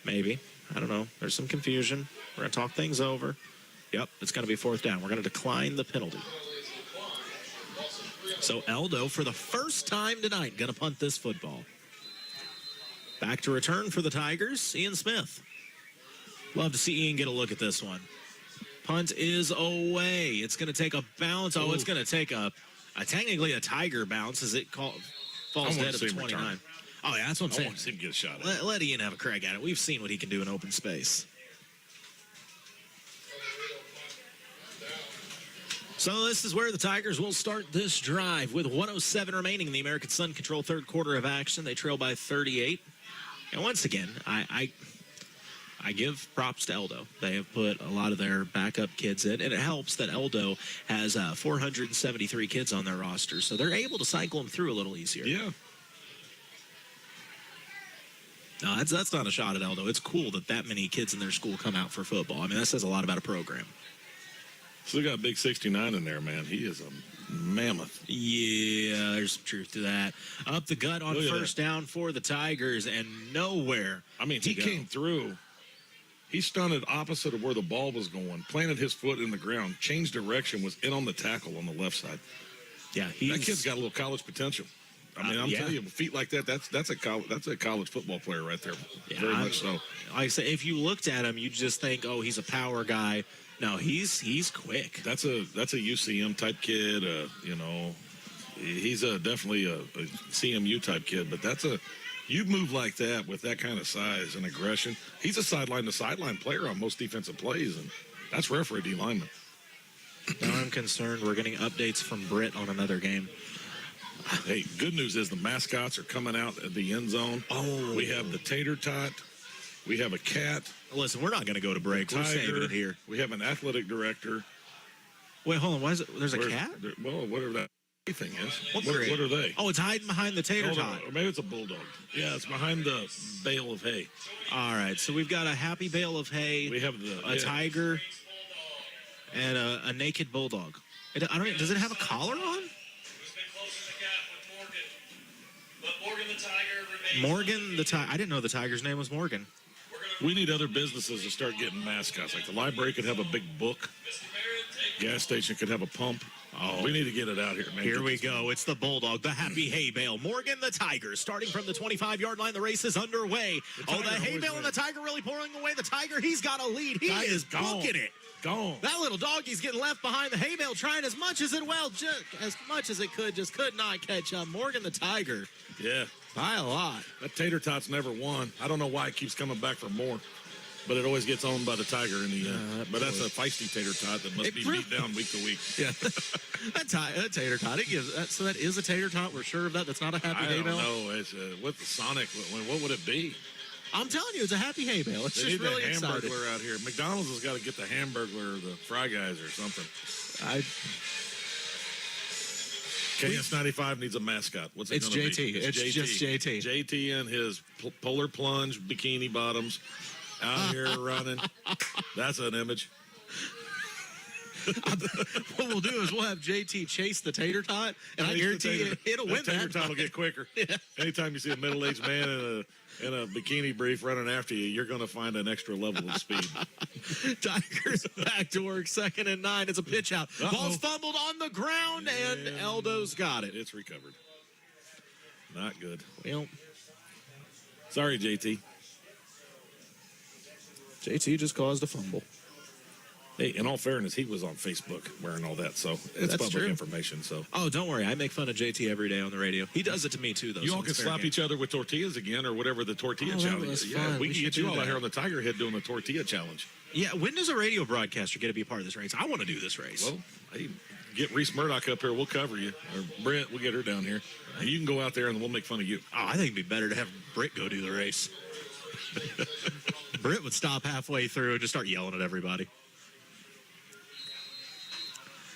Maybe. I don't know. There's some confusion. We're going to talk things over. Yep, it's going to be 4th down. We're going to decline the penalty. So Eldo, for the first time tonight, going to punt this football. Back to return for the Tigers, Ian Smith. Love to see Ian get a look at this one. Punt is away. It's going to take a bounce. Oh, it's going to take technically a Tiger bounce as it falls dead at the 29. Oh, yeah, that's what I'm saying. I want to see him get a shot at it. Let Ian have a crack at it. We've seen what he can do in open space. So this is where the Tigers will start this drive with 1:07 remaining in the American Sun Control 3rd quarter of action. They trail by 38. And once again, I give props to Eldo. They have put a lot of their backup kids in, and it helps that Eldo has 473 kids on their roster, so they're able to cycle them through a little easier. Yeah. No, that's not a shot at Eldo. It's cool that many kids in their school come out for football. I mean, that says a lot about a program. Still got Big 69 in there, man. He is a mammoth. Yeah, there's some truth to that. Up the gut on 1st down for the Tigers, and nowhere. I mean, he came through. He stunted opposite of where the ball was going, planted his foot in the ground, changed direction, was in on the tackle on the left side. Yeah, that kid's got a little college potential. I mean, I'm telling you, feet like that, that's a college football player right there. Yeah, very much so. Like I say, if you looked at him, you'd just think, oh, he's a power guy. No, he's quick. That's a UCM type kid. You know, he's definitely a CMU type kid. But you move like that with that kind of size and aggression. He's a sideline to sideline player on most defensive plays, and that's rare for a D lineman. Now I'm concerned. We're getting updates from Britt on another game. Hey, good news is the mascots are coming out at the end zone. Oh. We have the tater tot. We have a cat. Listen, we're not going to go to break. We're saving it here. We have an athletic director. Wait, hold on. Why is it? There's a cat? Well, whatever that thing is. What are they? Oh, it's hiding behind the tater tot. Or maybe it's a bulldog. Yeah, it's behind the bale of hay. All right, so we've got a happy bale of hay. We have a tiger and a naked bulldog. Does it have a collar on? Morgan the Tiger. I didn't know the tiger's name was Morgan. We need other businesses to start getting mascots. Like the library could have a big book. Gas station could have a pump. Oh, we need to get it out here, man. Here we go. It's the Bulldog, the happy hay bale. Morgan the Tiger, starting from the 25-yard line. The race is underway. The hay bale and the Tiger really pouring away. The Tiger, he's got a lead. He is booking it. Gone. That little doggy's getting left behind the hay bale, trying as much as it could, just could not catch up. Morgan the Tiger. Yeah. By a lot. That tater tot's never won. I don't know why it keeps coming back for more. But it always gets owned by the Tiger in the end. But that's a feisty tater tot that must be beat down week to week. Yeah. that tater tot, so that is a tater tot. We're sure of that. That's not a happy hay bale. I don't know. It's with the Sonic. What would it be? I'm telling you, it's a happy hay bale. It's they just need really the exciting. Hamburglar out here. McDonald's has got to get the Hamburglar or the Fry Guys or something. KS95 needs a mascot. What's it going to be? It's just JT. JT and his polar plunge bikini bottoms out here running. That's an image. What we'll do is we'll have JT chase the tater tot, and I guarantee it'll win that. Tater tot will get quicker. Yeah. Anytime you see a middle-aged man in a bikini brief running after you, you're going to find an extra level of speed. Tigers back to work, 2nd and 9. It's a pitch out. Ball's fumbled on the ground, and Eldo's got it. It's recovered. Not good. Well, sorry, JT. JT just caused a fumble. Hey, in all fairness, he was on Facebook wearing all that, so it's public information. So, don't worry, I make fun of JT every day on the radio. He does it to me too, though. You all can slap each other with tortillas again, or whatever the tortilla challenge is. Yeah, we can get you all out here on the Tiger Head doing the tortilla challenge. Yeah, when does a radio broadcaster get to be a part of this race? I want to do this race. Well, hey, get Reese Murdoch up here. We'll cover you. Or Brent, we'll get her down here. And you can go out there and we'll make fun of you. Oh, I think it'd be better to have Britt go do the race. Britt would stop halfway through and just start yelling at everybody.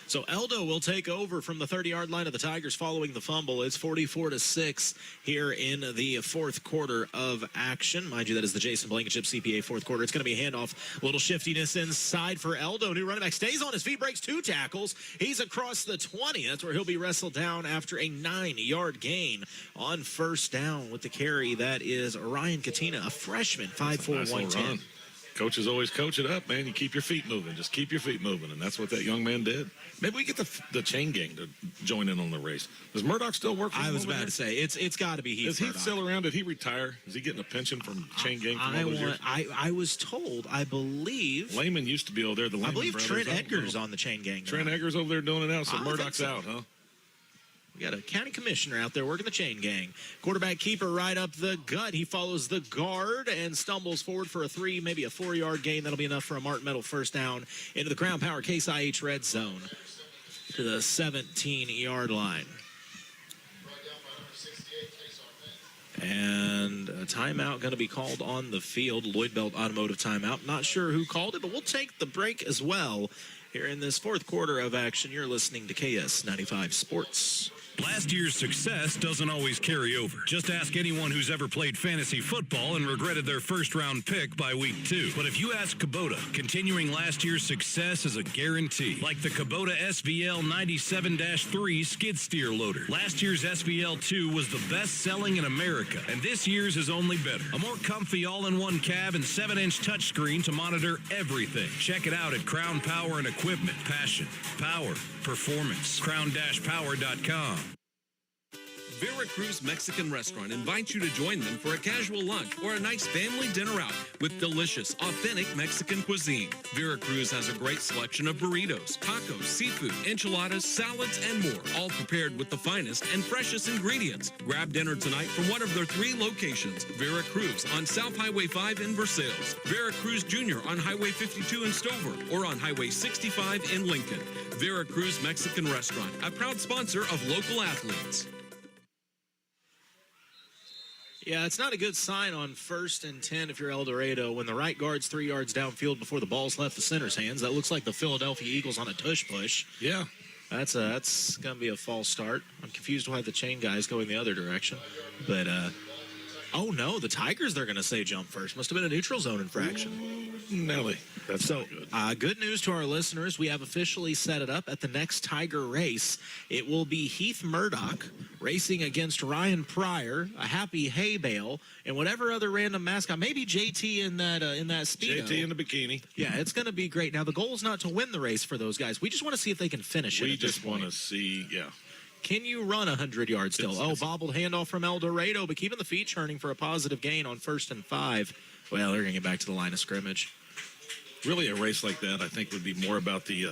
So Eldo will take over from the 30-yard line of the Tigers following the fumble. It's 44-6 here in the fourth quarter of action. Mind you, that is the Jason Blankenship CPA fourth quarter. It's going to be a handoff. A little shiftiness inside for Eldo. New running back stays on his feet, breaks 2 tackles. He's across the 20. That's where he'll be wrestled down after a 9-yard gain on first down with the carry. That is Ryan Katina, a freshman, 5'4", 110. Coaches always coach it up, man. You keep your feet moving. Just keep your feet moving, and that's what that young man did. Maybe we get the chain gang to join in on the race. Does Murdoch still work for him? I was about to say, it's got to be Heath. Is he still around? Did he retire? Is he getting a pension from chain gang from all those years? I was told, I believe. Lehman used to be over there. The Lehman I believe brothers. Trent Edgar's on the chain gang. Trent Edgar's over there doing it now, so Murdoch's out, huh? We got a county commissioner out there working the chain gang. Quarterback keeper right up the gut. He follows the guard and stumbles forward for a 3, maybe a 4-yard gain. That'll be enough for a Martin Metal first down into the Crown Power Case IH red zone to the 17-yard line. And a timeout going to be called on the field. Lloyd Belt Automotive timeout. Not sure who called it, but we'll take the break as well. Here in this fourth quarter of action, you're listening to KS95 Sports. Last year's success doesn't always carry over. Just ask anyone who's ever played fantasy football and regretted their first-round pick by week 2. But if you ask Kubota, continuing last year's success is a guarantee. Like the Kubota SVL 97-3 skid steer loader. Last year's SVL 2 was the best-selling in America, and this year's is only better. A more comfy all-in-one cab and 7-inch touchscreen to monitor everything. Check it out at Crown Power and Equipment. Passion, power, performance. crown-power.com. Veracruz Mexican Restaurant invites you to join them for a casual lunch or a nice family dinner out with delicious, authentic Mexican cuisine. Veracruz has a great selection of burritos, tacos, seafood, enchiladas, salads, and more, all prepared with the finest and freshest ingredients. Grab dinner tonight from one of their 3 locations: Veracruz on South Highway 5 in Versailles, Veracruz Jr. on Highway 52 in Stover, or on Highway 65 in Lincoln. Veracruz Mexican Restaurant, a proud sponsor of local athletes. Yeah, it's not a good sign on 1st and 10 if you're El Dorado when the right guard's 3 yards downfield before the ball's left the center's hands. That looks like the Philadelphia Eagles on a tush push. Yeah. That's going to be a false start. I'm confused why the chain guy's going the other direction. But, oh, no, the Tigers, they're going to say jump first. Must have been a neutral zone infraction. Nelly. That's so good news to our listeners. We have officially set it up at the next Tiger race. It will be Heath Murdoch racing against Ryan Pryor, a happy hay bale, and whatever other random mascot. Maybe JT in that Speedo. JT in the bikini. Yeah, it's going to be great. Now, the goal is not to win the race for those guys. We just want to see if they can finish it. We just want to see, yeah. Can you run 100 yards still? Bobbled handoff from El Dorado, but keeping the feet churning for a positive gain on 1st and 5. Well, they're going to get back to the line of scrimmage. Really, a race like that, I think, would be more about the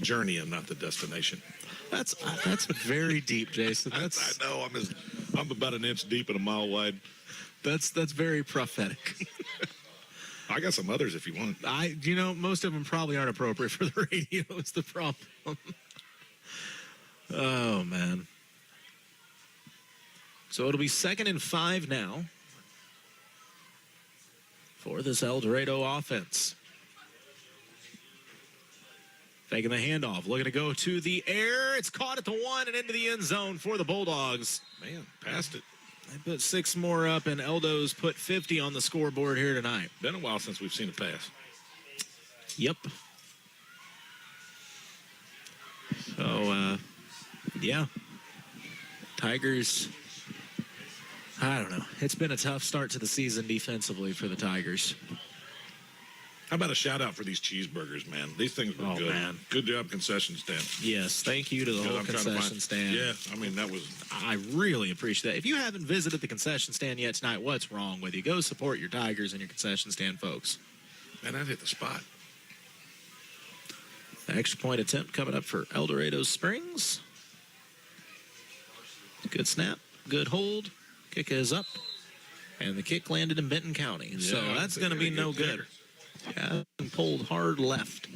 journey and not the destination. That's very deep, Jason. I know. I'm about an inch deep and a mile wide. That's very prophetic. I got some others if you want. Most of them probably aren't appropriate for the radio. Is the problem. Oh, man. So it'll be 2nd and 5 now for this El Dorado offense. Taking the handoff, looking to go to the air. It's caught at the 1 and into the end zone for the Bulldogs. Man, passed it. They put 6 more up, and Eldo's put 50 on the scoreboard here tonight. Been a while since we've seen a pass. Yep. So, yeah. Tigers, I don't know. It's been a tough start to the season defensively for the Tigers. How about a shout-out for these cheeseburgers, man? These things were good. Man. Good job, concession stand. Yes, thank you to the whole concession stand. Yeah, that was... I really appreciate that. If you haven't visited the concession stand yet tonight, what's wrong with you? Go support your Tigers and your concession stand folks. Man, that hit the spot. The extra point attempt coming up for El Dorado Springs. Good snap, good hold. Kick is up. And the kick landed in Benton County. Yeah, so that's going to be no good. Yeah, pulled hard left.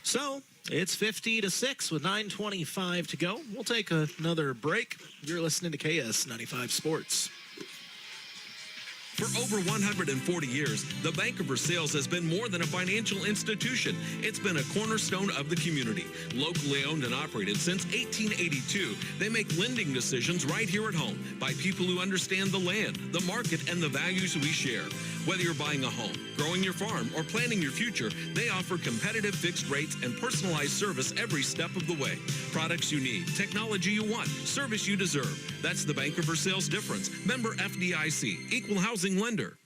So it's 50-6 with 9:25 to go. We'll take another break. You're listening to KS95 Sports. For over 140 years, the Bank of Versailles has been more than a financial institution. It's been a cornerstone of the community. Locally owned and operated since 1882, they make lending decisions right here at home by people who understand the land, the market, and the values we share. Whether you're buying a home, growing your farm, or planning your future, they offer competitive fixed rates and personalized service every step of the way. Products you need, technology you want, service you deserve. That's the Bank of Versailles difference. Member FDIC, Equal Housing Lender.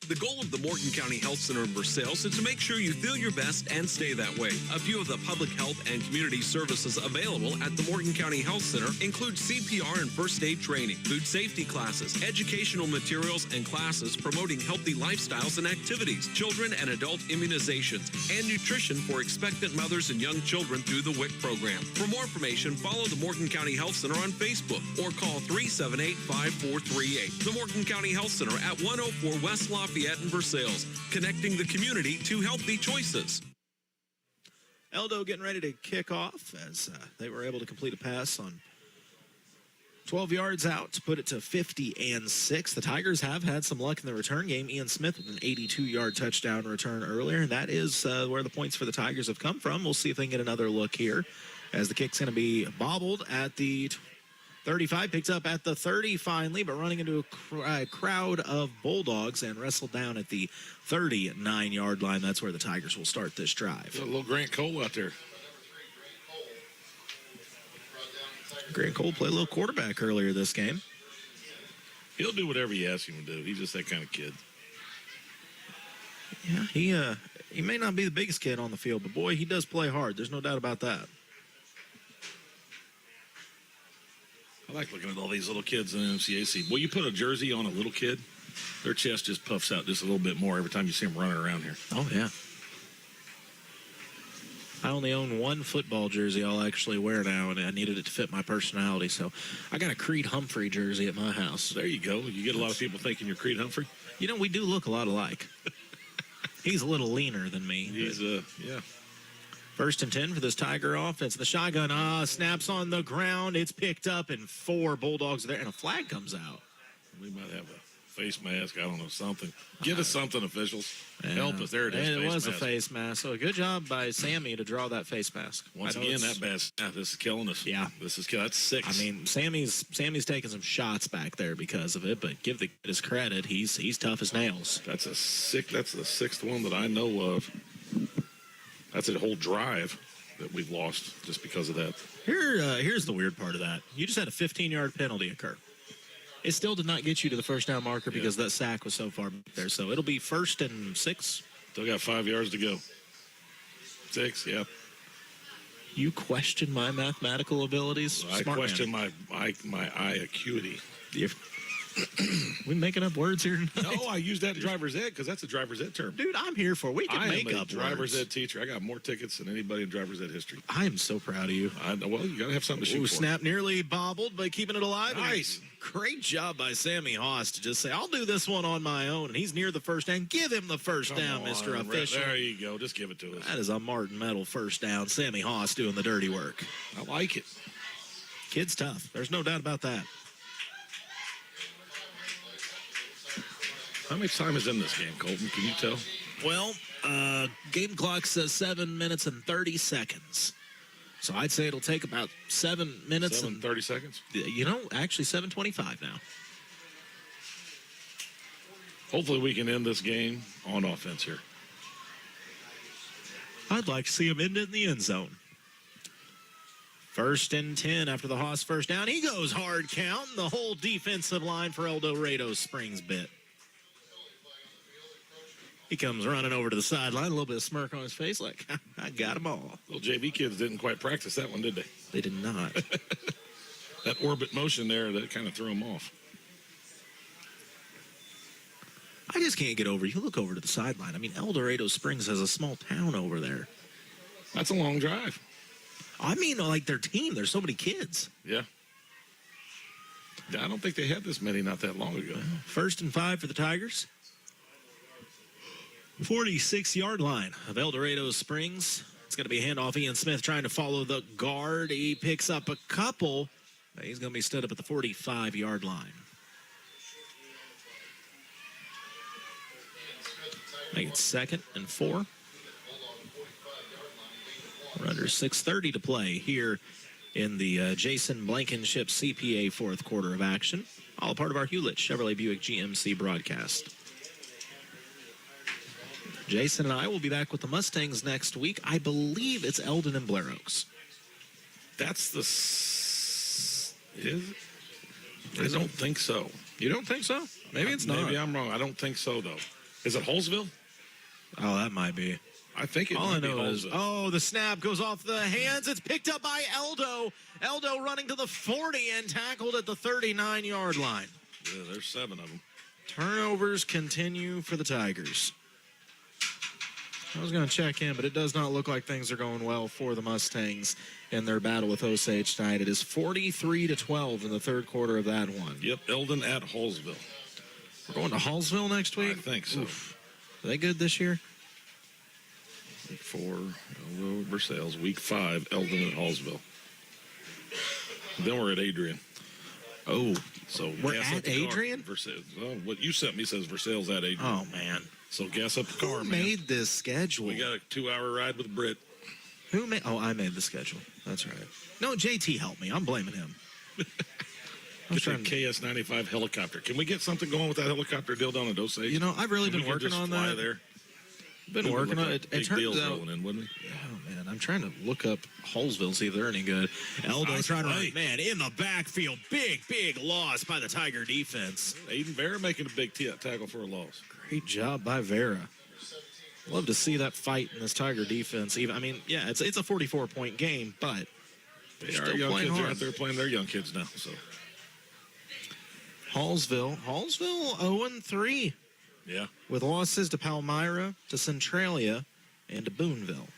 The goal of the Morgan County Health Center in Versailles is to make sure you feel your best and stay that way. A few of the public health and community services available at the Morgan County Health Center include CPR and first aid training, food safety classes, educational materials and classes promoting healthy lifestyles and activities, children and adult immunizations, and nutrition for expectant mothers and young children through the WIC program. For more information, follow the Morgan County Health Center on Facebook or call 378-5438. The Morgan County Health Center at 104 West Lafayette in Versailles, connecting the community to healthy choices. Eldo getting ready to kick off as they were able to complete a pass on 12 yards out to put it to 50-6. The Tigers have had some luck in the return game. Ian Smith with an 82-yard touchdown return earlier, and that is where the points for the Tigers have come from. We'll see if they can get another look here as the kick's going to be bobbled at the 35, picked up at the 30 finally, but running into a crowd of Bulldogs and wrestled down at the 39-yard line. That's where the Tigers will start this drive. Got a little Grant Cole out there. Grant Cole played a little quarterback earlier this game. He'll do whatever you ask him to do. He's just that kind of kid. Yeah, he may not be the biggest kid on the field, but boy, he does play hard. There's no doubt about that. I like looking at all these little kids in the MCAC. Boy, you put a jersey on a little kid, their chest just puffs out just a little bit more every time you see them running around here. Oh, yeah. I only own one football jersey I'll actually wear now, and I needed it to fit my personality. So I got a Creed Humphrey jersey at my house. There you go. You get a lot of people thinking you're Creed Humphrey. You know, we do look a lot alike. He's a little leaner than me. He's, yeah. 1st and 10 for this Tiger offense. The shotgun snaps on the ground. It's picked up, and 4 Bulldogs are there, and a flag comes out. We might have a face mask. I don't know, something. Give us something, officials. Help us. There it is. And it was mask. a face mask. So a good job by Sammy to draw that face mask. Once again, that bad snap. This is killing us. Yeah. That's 6. I mean, Sammy's taking some shots back there because of it, but give the kid his credit. He's tough as nails. That's the 6th one that I know of. That's a whole drive that we've lost just because of that. Here's the weird part of that. You just had a 15-yard penalty occur. It still did not get you to the first down marker because that sack was so far back there. So it'll be 1st and 6. Still got 5 yards to go. 6, yeah. You question my mathematical abilities? I Smart question man. my eye acuity. We making up words here? No, I use that in driver's ed because that's a driver's ed term. Dude, I'm here for it. We can I make am a up driver's words. ed teacher. I got more tickets than anybody in driver's ed history. I am so proud of you. Well, you got to have something to shoot for. Snap nearly bobbled, but keeping it alive. Nice. Great job by Sammy Haas to just say, I'll do this one on my own. And he's near the first down. Give him the first down, Mr. Official. There you go. Just give it to us. That is a Martin Metal first down. Sammy Haas doing the dirty work. I like it. Kid's tough. There's no doubt about that. How much time is in this game, Colton? Can you tell? Well, game clock says 7 minutes and 30 seconds. So I'd say it'll take about 7 minutes 7 and 30 seconds? You know, actually 7:25 now. Hopefully we can end this game on offense here. I'd like to see him end it in the end zone. 1st and 10 after the Haas first down. He goes hard count. The whole defensive line for El Dorado Springs bit. He comes running over to the sideline, a little bit of smirk on his face, like, I got them all. Little JV kids didn't quite practice that one, did they? They did not. That orbit motion there, that kind of threw them off. I just can't get over. You look over to the sideline. I mean, El Dorado Springs has a small town over there. That's a long drive. I mean, like their team. There's so many kids. Yeah. I don't think they had this many not that long ago. 1st and 5 for the Tigers. 46-yard line of El Dorado Springs. It's going to be handoff. Ian Smith trying to follow the guard. He picks up a couple. He's going to be stood up at the 45-yard line. Make it 2nd and 4. We're under 6:30 to play here in the Jason Blankenship CPA 4th quarter of action. All part of our Hewlett Chevrolet Buick GMC broadcast. Jason and I will be back with the Mustangs next week. I believe it's Eldon and Blair Oaks. That's the... I don't think so. You don't think so? Maybe it's not. Maybe I'm wrong. I don't think so, though. Is it Holesville? Oh, that might be. I think it All I might be know is, Holesville. the snap goes off the hands. It's picked up by Eldo. Eldo running to the 40 and tackled at the 39-yard line. Yeah, there's 7 of them. Turnovers continue for the Tigers. I was going to check in, but it does not look like things are going well for the Mustangs in their battle with Osage tonight. It is 43-12 in the 3rd quarter of that one. Yep, Eldon at Holesville. We're going to Hallsville next week? I think so. Oof. Are they good this year? Week 4, Eldo, Versailles. Week 5, Eldon at Hallsville. Then we're at Adrian. Oh, so we're gas at up the car. Adrian? Versailles. Well, what you sent me says Versailles at Adrian. Oh, man. So gas up the car, Who man. made this schedule? We got a 2-hour ride with Britt. Who made? Oh, I made the schedule. That's right. No, JT helped me. I'm blaming him. Get that KS-95 helicopter. Can we get something going with that helicopter deal down in Osage? You know, I've really been working on that. There. Been working on it. It Big turns deals out. rolling in, wouldn't we? Oh man, I'm trying to look up Hallsville, see if they're any good. Eldo Nice trying play. to man in the backfield. Big loss by the Tiger defense. Aiden Vera making a big tackle for a loss. Great job by Vera. Love to see that fight in this Tiger defense. Even I mean, yeah, it's a 44-point game, but They they're are still young playing kids. They're hard. out there playing their young kids now. So Hallsville 0-3 yeah, with losses to Palmyra, to Centralia, and to Boonville.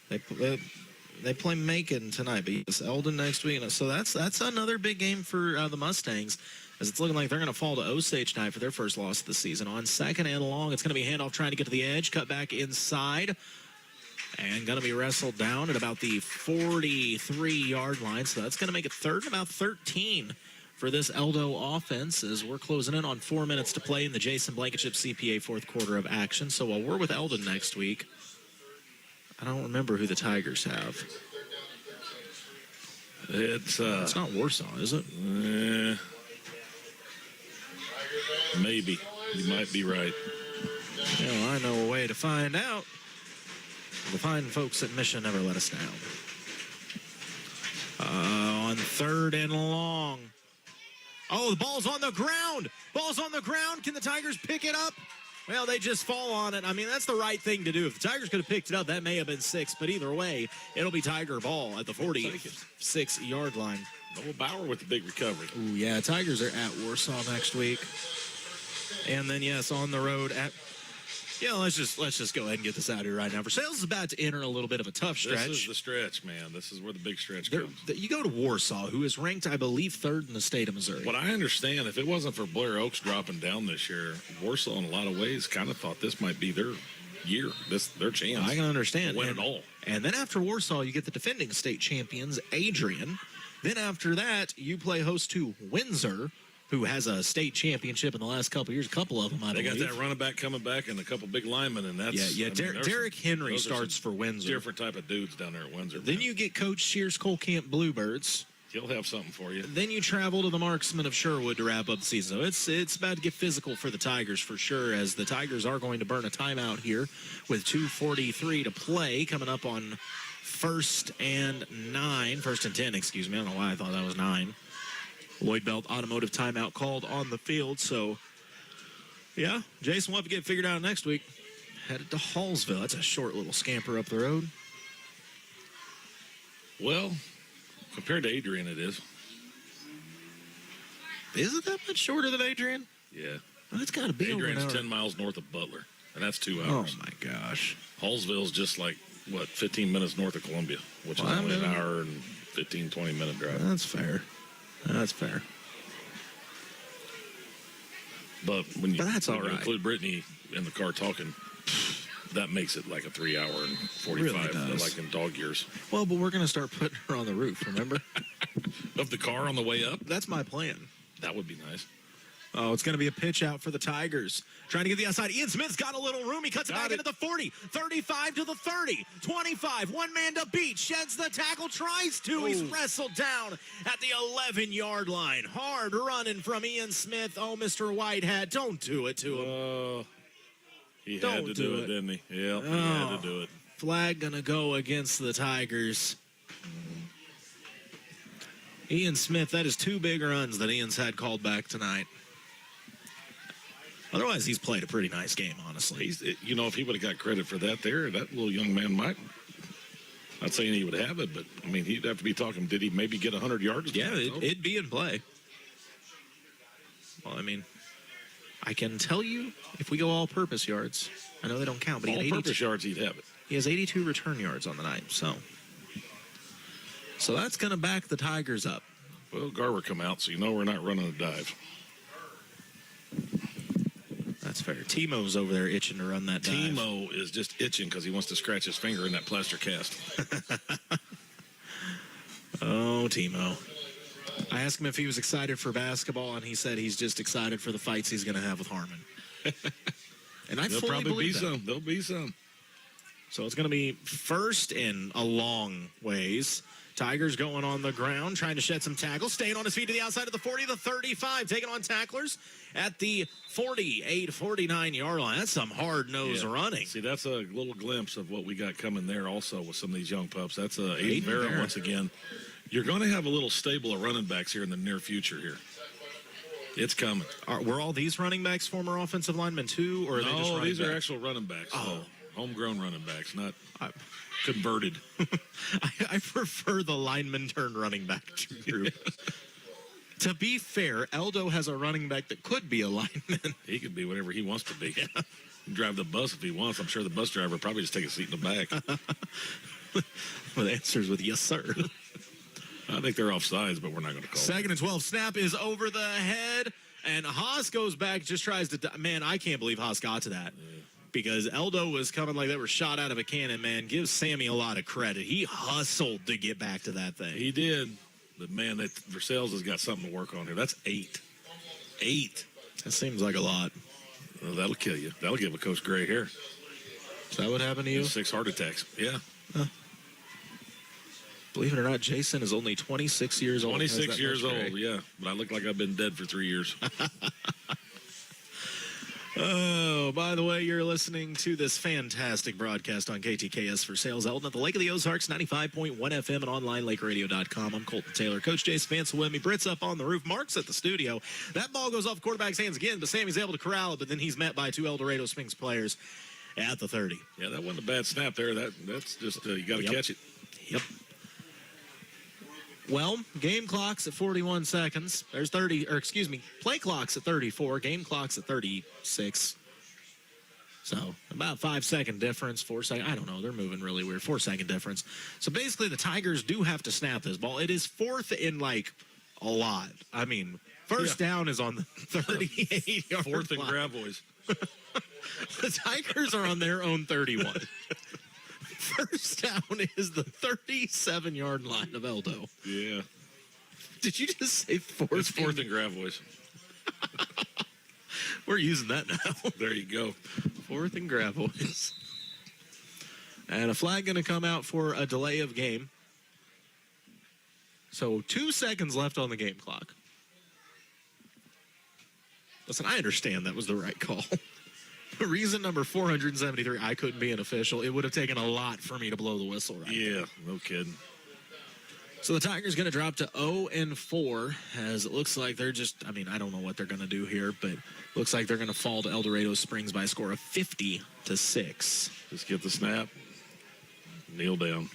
They play Macon tonight, but yes, Eldon next week. So that's another big game for the Mustangs, as it's looking like they're going to fall to Osage tonight for their first loss of the season. On 2nd and long, it's going to be handoff trying to get to the edge, cut back inside, and going to be wrestled down at about the 43-yard line. So that's going to make it 3rd and about 13 for this Eldo offense as we're closing in on 4 minutes to play in the Jason Blankenship CPA fourth quarter of action. So while we're with Eldon next week, I don't remember who the Tigers have. It's not Warsaw, is it? Maybe. You might be right. Well, I know a way to find out. The fine folks at Mission never let us down. On 3rd and long. Oh, the ball's on the ground. Ball's on the ground. Can the Tigers pick it up? Well, they just fall on it. I mean, that's the right thing to do. If the Tigers could have picked it up, that may have been 6. But either way, it'll be Tiger ball at the 46-yard line. Noah Bauer with the big recovery. Ooh, yeah, Tigers are at Warsaw next week. And then, yes, on the road at... Yeah, let's just go ahead and get this out of here right now. Versailles is about to enter a little bit of a tough stretch. This is the stretch, man. This is where the big stretch comes. You go to Warsaw, who is ranked, I believe, 3rd in the state of Missouri. What I understand, if it wasn't for Blair Oaks dropping down this year, Warsaw, in a lot of ways, kind of thought this might be their year, their chance. I can understand. Win it all. And then after Warsaw, you get the defending state champions, Adrian. Then after that, you play host to Windsor, who has a state championship in the last couple of years. A couple of them, I believe. They got that running back coming back and a couple big linemen, and that's... Derek Henry starts for Windsor. Different type of dudes down there at Windsor. Then you get Coach Shears Colcamp Bluebirds. He'll have something for you. Then you travel to the Marksmen of Sherwood to wrap up the season. So it's about to get physical for the Tigers for sure, as the Tigers are going to burn a timeout here with 2:43 to play coming up on 1st and 10, excuse me. I don't know why I thought that was 9. Lloyd Belt automotive timeout called on the field. So, yeah, Jason will have to get it figured out next week. Headed to Hallsville. That's a short little scamper up the road. Well, compared to Adrian, it is. Is it that much shorter than Adrian? Yeah. Well, it's got to be Adrian's over an hour. 10 miles north of Butler, and that's 2 hours. Oh, my gosh. Hallsville's just like, 15 minutes north of Columbia, which is only an hour and 15, 20-minute drive. That's fair. That's fair. But when you include Brittany in the car talking, that makes it like a 3 hour and 45, really like in dog years. Well, but we're going to start putting her on the roof, remember? Of the car on the way up? That's my plan. That would be nice. Oh, it's going to be a pitch out for the Tigers. Trying to get the outside. Ian Smith's got a little room. He cuts it back into the 40. 35 to the 30. 25. One man to beat. Sheds the tackle. Tries to. He's wrestled down at the 11-yard line. Hard running from Ian Smith. Oh, Mr. Whitehead, don't do it to him. He had to do it, didn't he? Yeah, he had to do it. Flag going to go against the Tigers. Ian Smith, that is 2 big runs that Ian's had called back tonight. Otherwise, he's played a pretty nice game, honestly. If he would have got credit for that there, that little young man might, not saying he would have it, but, I mean, he'd have to be talking, did he maybe get 100 yards? Yeah, it'd be in play. Well, I mean, I can tell you, if we go all-purpose yards, I know they don't count, but all-purpose yards, he'd have it. He has 82 return yards on the night, so that's going to back the Tigers up. Well, Garver come out, so we're not running a dive. That's fair. Timo's over there itching to run that dive. Timo is just itching because he wants to scratch his finger in that plaster cast. Oh, Timo. I asked him if he was excited for basketball, and he said he's just excited for the fights he's going to have with Harmon. And I fully believe that. There'll be some. So it's going to be first in a long ways. Tigers going on the ground, trying to shed some tackles, staying on his feet to the outside of the 40, the 35, taking on tacklers at the 48, 49-yard line. That's some hard-nosed running. See, that's a little glimpse of what we got coming there also with some of these young pups. That's Aiden Barrett once again. You're going to have a little stable of running backs here in the near future here. It's coming. Were all these running backs former offensive linemen too, or are they just running these backs? are actual running backs. Oh. Homegrown running backs, not converted. I prefer the lineman turned running back group. To be fair, Eldo has a running back that could be a lineman. He could be whatever he wants to be. He can drive the bus if he wants. I'm sure the bus driver probably just take a seat in the back. Well, the answer is with yes, sir. I think they're offsides, but we're not going to call it. 2nd and 12. Snap is over the head, and Haas goes back, just tries to... Man, I can't believe Haas got to that. Yeah. Because Eldo was coming like they were shot out of a cannon, man. Give Sammy a lot of credit. He hustled to get back to that thing. He did. But, man, Versailles has got something to work on here. That's 8. 8. That seems like a lot. Well, that'll kill you. That'll give a coach gray hair. Is that what happened to you? 6 heart attacks. Yeah. Believe it or not, Jason is only 26 years old. 26 years old, yeah. But I look like I've been dead for 3 years. Oh, by the way, you're listening to this fantastic broadcast on KTKS Versailles Eldon at the Lake of the Ozarks, 95.1 FM and online, lakeradio.com. I'm Colton Taylor. Coach Jason Vance with me. Britt's up on the roof. Mark's at the studio. That ball goes off the quarterback's hands again, but Sammy's able to corral it, but then he's met by 2 El Dorado Sphinx players at the 30. Yeah, that wasn't a bad snap there. That's just, you got to catch it. Yep. Well, game clock's at 41 seconds. There's play clock's at 34, game clock's at 36. So about 5-second difference, 4 second. I don't know. They're moving really weird. 4-second difference. So basically the Tigers do have to snap this ball. It is 4th in like a lot. I mean, first down is on the 38-yard line. 4th and Gravois. The Tigers are on their own 31. First down is the 37-yard line of Eldo. Yeah. Did you just say 4th? It's 4th and Gravois. We're using that now. There you go. 4th and Gravois. And a flag going to come out for a delay of game. So 2 seconds left on the game clock. Listen, I understand that was the right call. Reason number 473, I couldn't be an official. It would have taken a lot for me to blow the whistle right Yeah, no kidding. So the Tigers going to drop to 0-4 as it looks like they're just, I mean, I don't know what they're going to do here, but looks like they're going to fall to El Dorado Springs by a score of 50-6. Just get the snap, kneel down.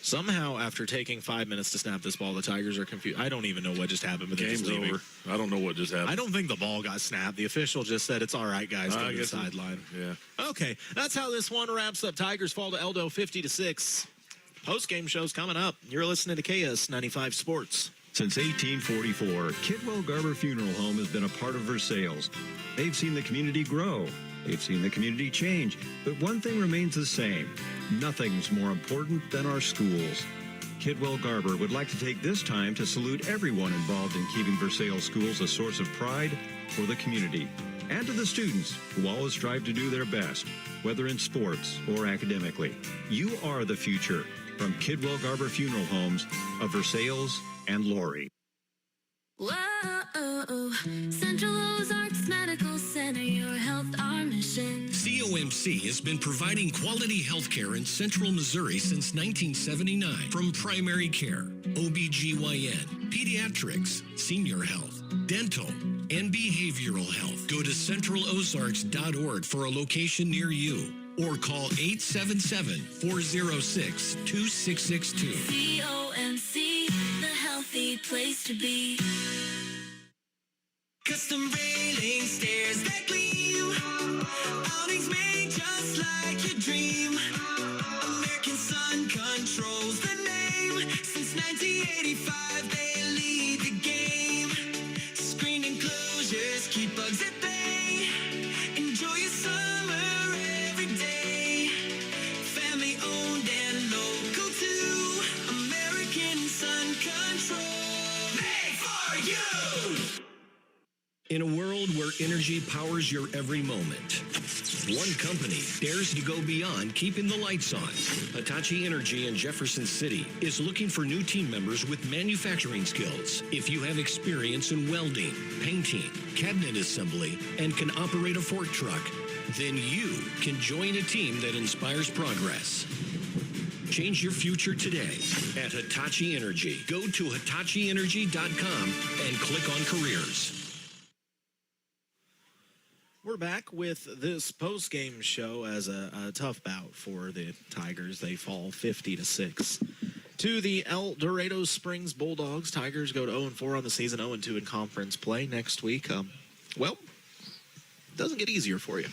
Somehow, after taking 5 minutes to snap this ball, the Tigers are confused. I don't even know what just happened. But Game's over. I don't know what just happened. I don't think the ball got snapped. The official just said it's all right, guys, go to the sideline. Yeah. Okay, that's how this one wraps up. Tigers fall to Eldo 50-6. Post-game show's coming up. You're listening to KS95 Sports. Since 1844, Kidwell Garber Funeral Home has been a part of Versailles. They've seen the community grow. They've seen the community change. But one thing remains the same. Nothing's more important than our schools. Kidwell Garber would like to take this time to salute everyone involved in keeping Versailles schools a source of pride for the community. And to the students who always strive to do their best, whether in sports or academically. You are the future. From Kidwell Garber Funeral Homes of Versailles and Laurie. Whoa, Central Ozarks Medical Center, your health, our mission. COMC has been providing quality health care in central Missouri since 1979. From primary care, OBGYN, pediatrics, senior health, dental, and behavioral health. Go to centralozarks.org for a location near you. Or call 877-406-2662. COMC, the healthy place to be. Custom railing stairs that gleam. Awnings made just like your dream. American Sun controls the name. Since 1985, they lead the game. Screen enclosures keep bugs at bay. Enjoy your summer every day. Family owned and local too. American Sun Control. Made for you. In a world where energy powers your every moment, one company dares to go beyond keeping the lights on. Hitachi Energy in Jefferson City is looking for new team members with manufacturing skills. If you have experience in welding, painting, cabinet assembly, and can operate a fork truck, then you can join a team that inspires progress. Change your future today at Hitachi Energy. Go to HitachiEnergy.com and click on careers. We're back with this post-game show as a tough bout for the Tigers. They fall 50-6 to the El Dorado Springs Bulldogs. Tigers go to 0-4 on the season, 0-2 in conference play next week. Well, it doesn't get easier for you.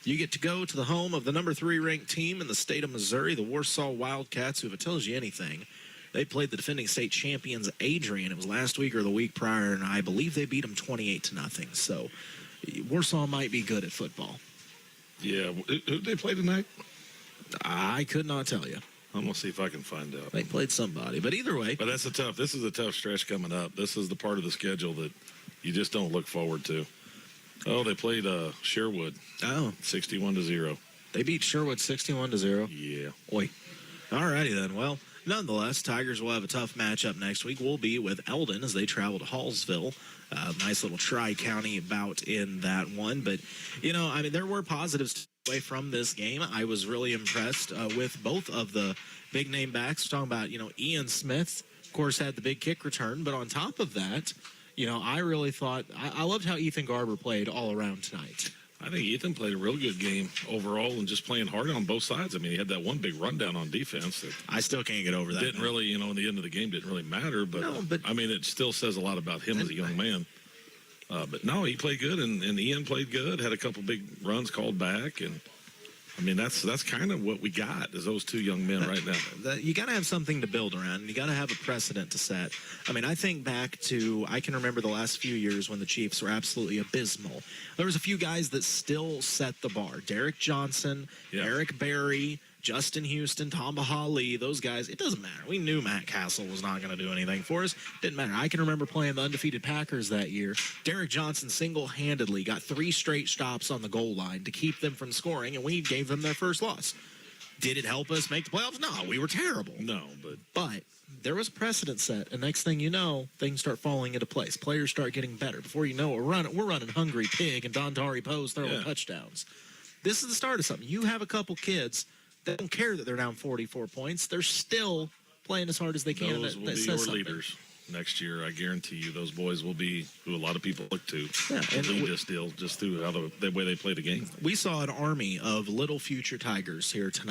You get to go to the home of the number 3 ranked team in the state of Missouri, the Warsaw Wildcats, who, if it tells you anything, they played the defending state champions Adrian. It was last week or the week prior, and I believe they beat them 28-0. So Warsaw might be good at football. Yeah. Who did they play tonight? I could not tell you. I'm gonna see if I can find out. They played somebody, but either way. But this is a tough stretch coming up. This is the part of the schedule that you just don't look forward to. Oh, they played Sherwood. Oh, 61-0. They beat Sherwood 61-0. Yeah. Oi. All righty then. Well, nonetheless, Tigers will have a tough matchup next week. We'll be with Eldon as they travel to Hallsville. Nice little tri-county bout in that one. But, there were positives away from this game. I was really impressed with both of the big-name backs. We're talking about, Ian Smith, of course, had the big kick return. But on top of that, I really thought – I loved how Ethan Garber played all around tonight. I think Ethan played a real good game overall and just playing hard on both sides. I mean, he had that one big rundown on defense. That I still can't get over that. Didn't really, in the end of the game, didn't really matter. But, it still says a lot about him as a young man. But no, he played good, and Ian played good. Had a couple big runs called back, and that's kind of what we got is those two young men right now. You got to have something to build around, and you got to have a precedent to set. I think back to I can remember the last few years when the Chiefs were absolutely abysmal. There was a few guys that still set the bar. Derek Johnson, Eric Berry, Justin Houston, Tom Bahali, those guys. It doesn't matter. We knew Matt Castle was not going to do anything for us. Didn't matter. I can remember playing the undefeated Packers that year. Derek Johnson single-handedly got 3 straight stops on the goal line to keep them from scoring, and we gave them their first loss. Did it help us make the playoffs? No, we were terrible. No, but there was a precedent set, and next thing you know, things start falling into place. Players start getting better. Before you know it, we're running Hungry Pig and Dontari Poe's throwing touchdowns. This is the start of something. You have a couple kids that don't care that they're down 44 points. They're still playing as hard as they can. Those will be your leaders next year. I guarantee you those boys will be who a lot of people look to. Yeah, and lead this deal just through the way they play the game. We saw an army of little future Tigers here tonight.